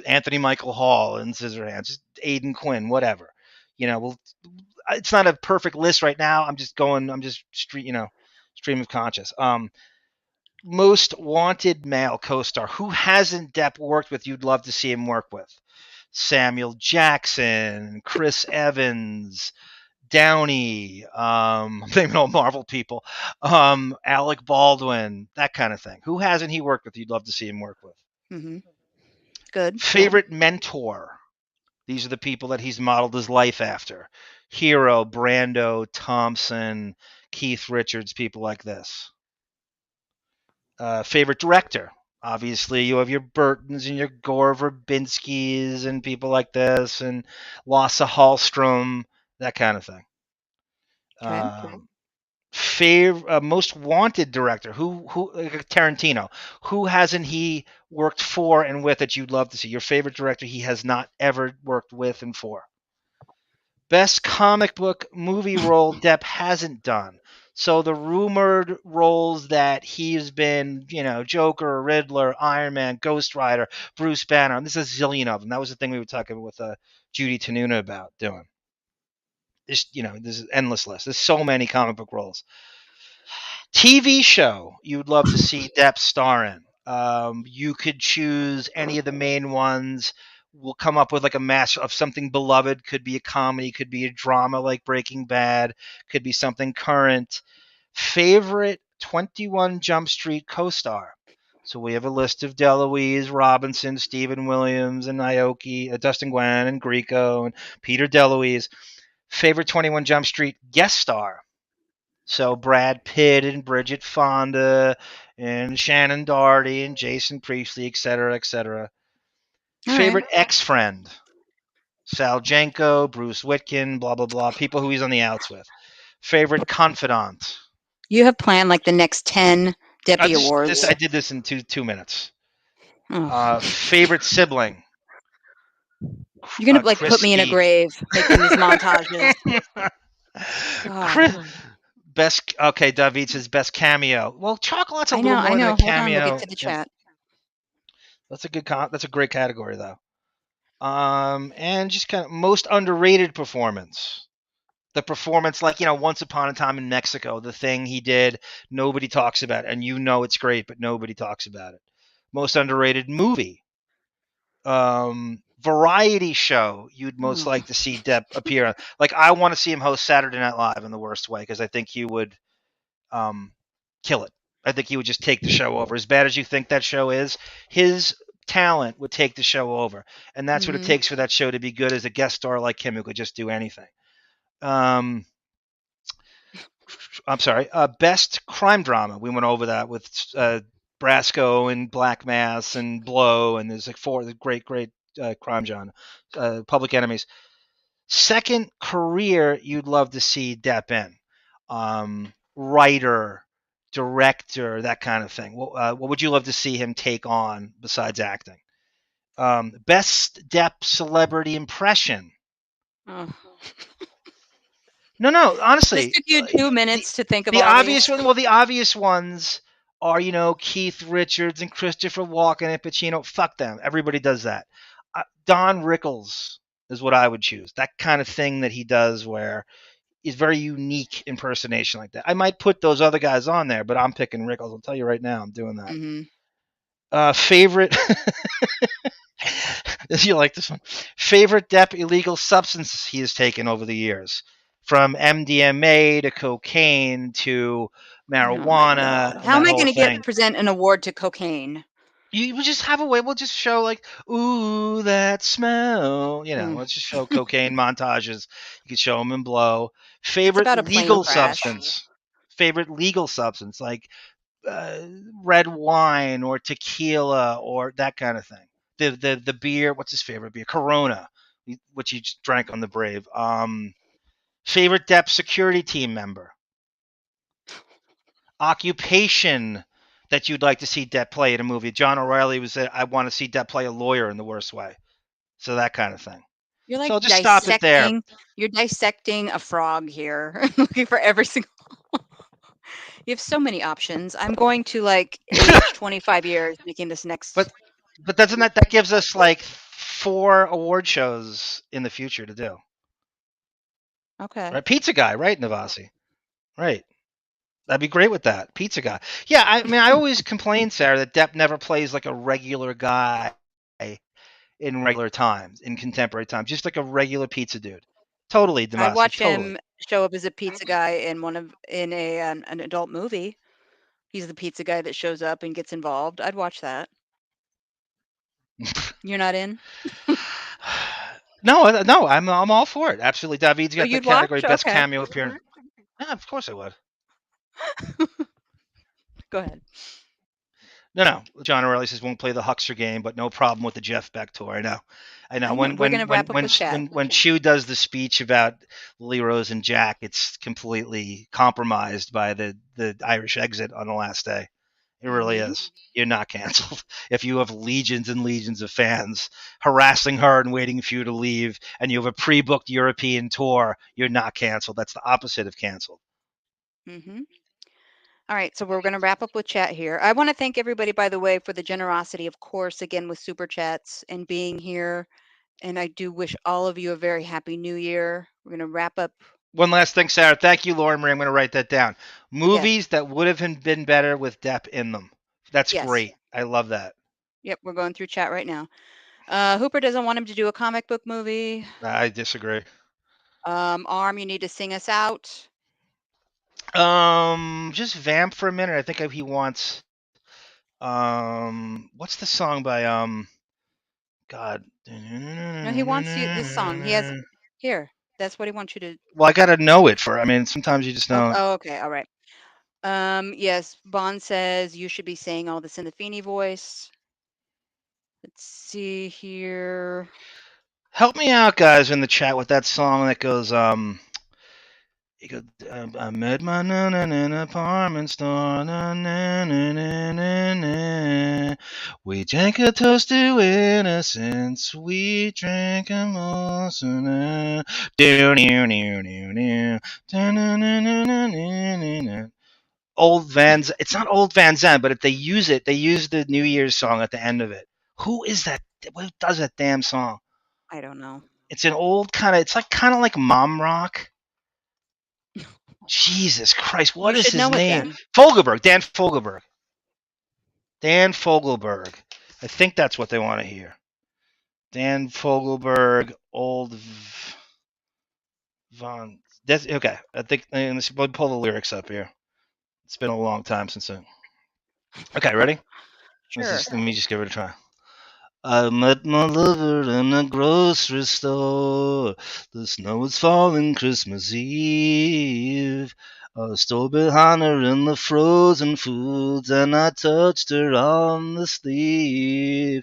Speaker 2: Anthony Michael Hall in Scissorhands, just Aidan Quinn, whatever. It's not a perfect list right now. I'm just stream of conscious. Most wanted male co-star. Who hasn't Depp worked with you'd love to see him work with? Samuel Jackson, Chris Evans, Downey, I'm naming all Marvel people, Alec Baldwin, that kind of thing. Who hasn't he worked with you'd love to see him work with?
Speaker 1: Good.
Speaker 2: Favorite mentor. These are the people that he's modeled his life after. Hero, Brando, Thompson, Keith Richards, people like this. Favorite director. Obviously, you have your Burtons and your Gore Verbinskis and people like this, and Lasse Hallström, that kind of thing. Most wanted director. Who like Tarantino. Who hasn't he worked for and with that you'd love to see? Your favorite director he has not ever worked with and for. Best comic book movie role Depp hasn't done. So the rumored roles that he's been, Joker, Riddler, Iron Man, Ghost Rider, Bruce Banner. And there's a zillion of them. That was the thing we were talking with Judy Tenuta about doing. There's an endless list. There's so many comic book roles. TV show you'd love to see Depp star in. You could choose any of the main ones. We'll come up with like a mash of something beloved. Could be a comedy, could be a drama like Breaking Bad, could be something current. Favorite 21 Jump Street co-star. So we have a list of DeLuise, Robinson, Stephen Williams, and Aoki, Dustin Nguyen, and Grieco, and Peter DeLuise. Favorite 21 Jump Street guest star. So Brad Pitt and Bridget Fonda and Shannon Doherty and Jason Priestley, et cetera, et cetera.
Speaker 1: All
Speaker 2: Favorite
Speaker 1: right.
Speaker 2: ex-friend? Sal Jenko, Bruce Witkin, blah, blah, blah. People who he's on the outs with. Favorite confidant?
Speaker 1: You have planned like the next 10 Deppy awards.
Speaker 2: I did this in two minutes.
Speaker 1: Oh.
Speaker 2: Favorite sibling?
Speaker 1: You're gonna like put me in a grave making these montages. God.
Speaker 2: Best. Okay, David says best cameo. Well, Chocolate's a little more than a
Speaker 1: Hold
Speaker 2: cameo.
Speaker 1: on, we'll get to the chat.
Speaker 2: That's a good. That's a great category though. And just kind of most underrated performance. The performance, like, Once Upon a Time in Mexico, the thing he did, nobody talks about it, and it's great, but nobody talks about it. Most underrated movie. Variety show you'd most like to see Depp appear on. Like, I want to see him host Saturday Night Live in the worst way, because I think he would kill it. I think he would just take the show over. As bad as you think that show is, his talent would take the show over. And that's what it takes for that show to be good, as a guest star like him who could just do anything. I'm sorry. Best crime drama. We went over that with Brasco and Black Mass and Blow, and there's like 4 great crime genre. Public Enemies. Second career you'd love to see Depp in. Writer, director, that kind of thing. What would you love to see him take on besides acting? Best Depp celebrity impression.
Speaker 1: Oh.
Speaker 2: No, honestly.
Speaker 1: This took you 2 minutes to think of
Speaker 2: the
Speaker 1: all
Speaker 2: obvious
Speaker 1: these.
Speaker 2: one. Well, the obvious ones are, Keith Richards and Christopher Walken and Pacino. Fuck them. Everybody does that. Don Rickles is what I would choose. That kind of thing that he does, where he's very unique impersonation like that. I might put those other guys on there, but I'm picking Rickles. I'll tell you right now, I'm doing that. Favorite. You like this one? Favorite Depp illegal substances he has taken over the years, from MDMA to cocaine to marijuana.
Speaker 1: How am I going to present an award to cocaine?
Speaker 2: You will just have a way. We'll just show like, ooh, that smell. Let's just show cocaine montages. You can show them in Blow. Favorite legal substance. Favorite legal substance, like red wine or tequila or that kind of thing. The beer. What's his favorite beer? Corona, which he just drank on the Brave. Favorite Depp security team member. Occupation that you'd like to see Depp play in a movie. John O'Reilly was that I want to see Depp play a lawyer in the worst way. So that kind of thing.
Speaker 1: You're like
Speaker 2: so I'll just stop it there.
Speaker 1: You're dissecting a frog here, looking for every single. You have so many options. I'm going to age 25 years making this next.
Speaker 2: But doesn't that gives us like 4 award shows in the future to do?
Speaker 1: Okay.
Speaker 2: Right, Pizza Guy, right, Navasi? Right. That'd be great with that. Pizza Guy. Yeah, I mean, I always complain, Sarah, that Depp never plays like a regular guy in regular times, in contemporary times, just like a regular pizza dude. Totally, Navasi.
Speaker 1: I'd watch him show up as a pizza guy in an adult movie. He's the pizza guy that shows up and gets involved. I'd watch that. You're not in?
Speaker 2: No, I'm all for it. Absolutely. David's got the category best cameo appearance. Yeah, of course I would.
Speaker 1: Go ahead.
Speaker 2: No. John O'Reilly says won't play the Huckster game, but no problem with the Jeff Beck tour. I know. When Chew does the speech about Lily Rose and Jack, it's completely compromised by the Irish exit on the last day. It really is. You're not canceled. If you have legions and legions of fans harassing her and waiting for you to leave, and you have a pre-booked European tour, you're not canceled. That's the opposite of canceled.
Speaker 1: All right, so we're going to wrap up with chat here. I want to thank everybody, by the way, for the generosity, of course, again, with Super Chats and being here. And I do wish all of you a very happy New Year. We're going to wrap up.
Speaker 2: One last thing, Sarah. Thank you, Laura Marie. I'm going to write that down. Movies that would have been better with Depp in them. That's great. I love that.
Speaker 1: Yep, we're going through chat right now. Hooper doesn't want him to do a comic book movie.
Speaker 2: I disagree.
Speaker 1: Arm, you need to sing us out.
Speaker 2: Just vamp for a minute. I think he wants. What's the song by God?
Speaker 1: No, he wants this song. He has here. That's what he wants you to.
Speaker 2: Well, I gotta know it for. I mean, sometimes you just don't.
Speaker 1: Oh, okay. All right. Yes. Bond says you should be saying all this in the Feeney voice. Let's see here.
Speaker 2: Help me out, guys, in the chat with that song that goes. You go, I met my nun in an apartment store. Na, na, na, na, na, na. We drank a toast to innocence. We drank a most. Old Van. It's not Old Van Zandt, but if they use it, they use the New Year's song at the end of it. Who is that? Who does that damn song?
Speaker 1: I don't know.
Speaker 2: It's an old kind of. It's like kind of like mom rock. Jesus Christ, what is his name? Fogelberg, Dan Fogelberg. Dan Fogelberg. I think that's what they want to hear. Dan Fogelberg, old Von. That's okay. I think let's pull the lyrics up here. It's been a long time since I. Okay, ready?
Speaker 1: Sure.
Speaker 2: Let me just give it a try. I met my lover in the grocery store. The snow was falling Christmas Eve. I stood behind her in the frozen foods and I touched her on the sleeve.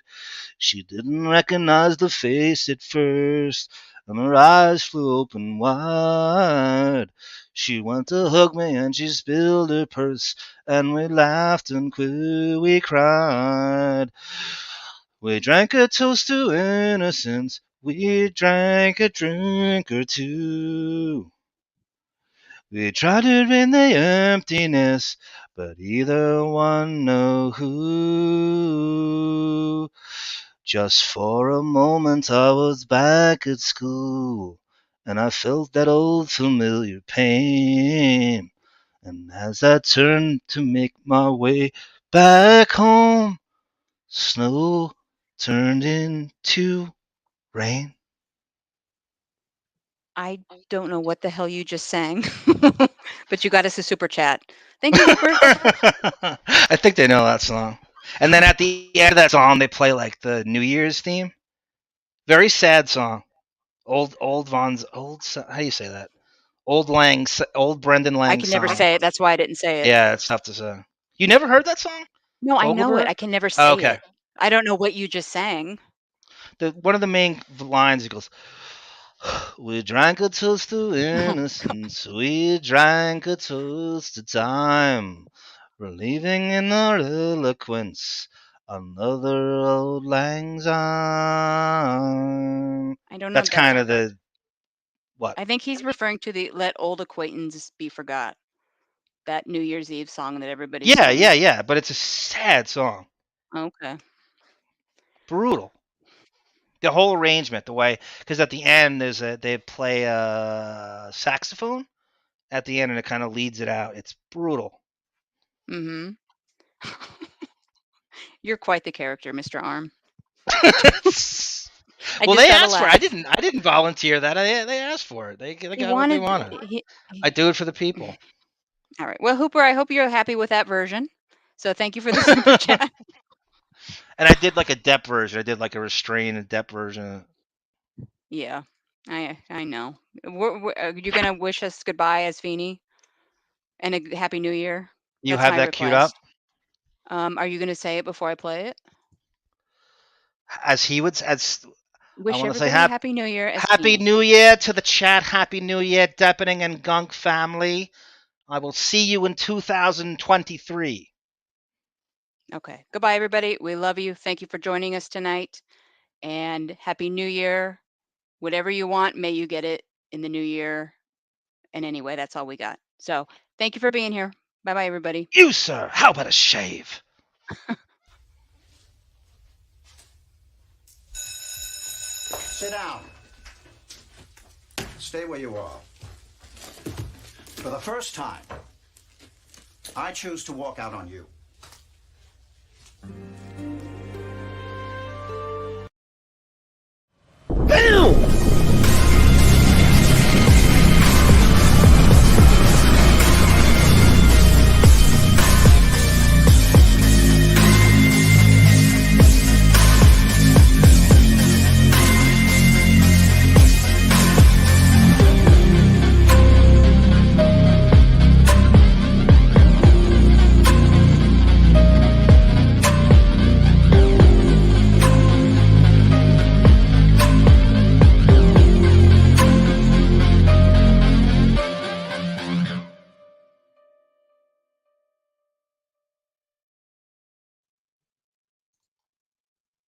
Speaker 2: She didn't recognize the face at first and her eyes flew open wide. She went to hug me and she spilled her purse and we laughed and we cried. We drank a toast to innocence. We drank a drink or two. We tried to drain the emptiness, but either one know who. Just for a moment I was back at school, and I felt that old familiar pain. And as I turned to make my way back home, snow turned into rain.
Speaker 1: I don't know what the hell you just sang, but you got us a super chat. Thank you, Hooper.
Speaker 2: I think they know that song. And then at the end of that song, they play like the New Year's theme. Very sad song. Old Von's old. How do you say that? Old Brendan Lang.
Speaker 1: I can never say it. That's why I didn't say it.
Speaker 2: Yeah, it's tough to say. You never heard that song?
Speaker 1: No, I know it. I can never say it. I don't know what you just sang.
Speaker 2: One of the main lines, it goes, we drank a toast to innocence. We drank a toast to time. Relieving in our eloquence another old lang syne.
Speaker 1: I don't know.
Speaker 2: That's kind of the what?
Speaker 1: I think he's referring to the "Let Old Acquaintance Be Forgot," that New Year's Eve song that everybody.
Speaker 2: Yeah. But it's a sad song.
Speaker 1: Okay.
Speaker 2: Brutal. The whole arrangement, the way, because at the end they play a saxophone at the end, and it kind of leads it out. It's brutal.
Speaker 1: Mm-hmm. You're quite the character, Mr. Arm.
Speaker 2: Well, they asked for it. I didn't volunteer that. They asked for it. They got what they wanted. I do it for the people.
Speaker 1: All right. Well, Hooper, I hope you're happy with that version. So thank you for the super chat.
Speaker 2: And I did like a Depp version. I did like a restrained Depp version.
Speaker 1: Yeah, I know. Are you gonna wish us goodbye as Feeney and a happy New Year?
Speaker 2: You have that queued up?
Speaker 1: Are you gonna say it before I play it?
Speaker 2: As he would, as
Speaker 1: wish
Speaker 2: I want to say
Speaker 1: happy New Year.
Speaker 2: Happy New Year to the chat. Happy New Year, Deppening and Gunk family. I will see you in 2023.
Speaker 1: Okay. Goodbye, everybody. We love you. Thank you for joining us tonight. And Happy New Year. Whatever you want, may you get it in the new year. And anyway, that's all we got. So thank you for being here. Bye-bye, everybody.
Speaker 2: You, sir. How about a shave?
Speaker 16: Sit down. Stay where you are. For the first time, I choose to walk out on you.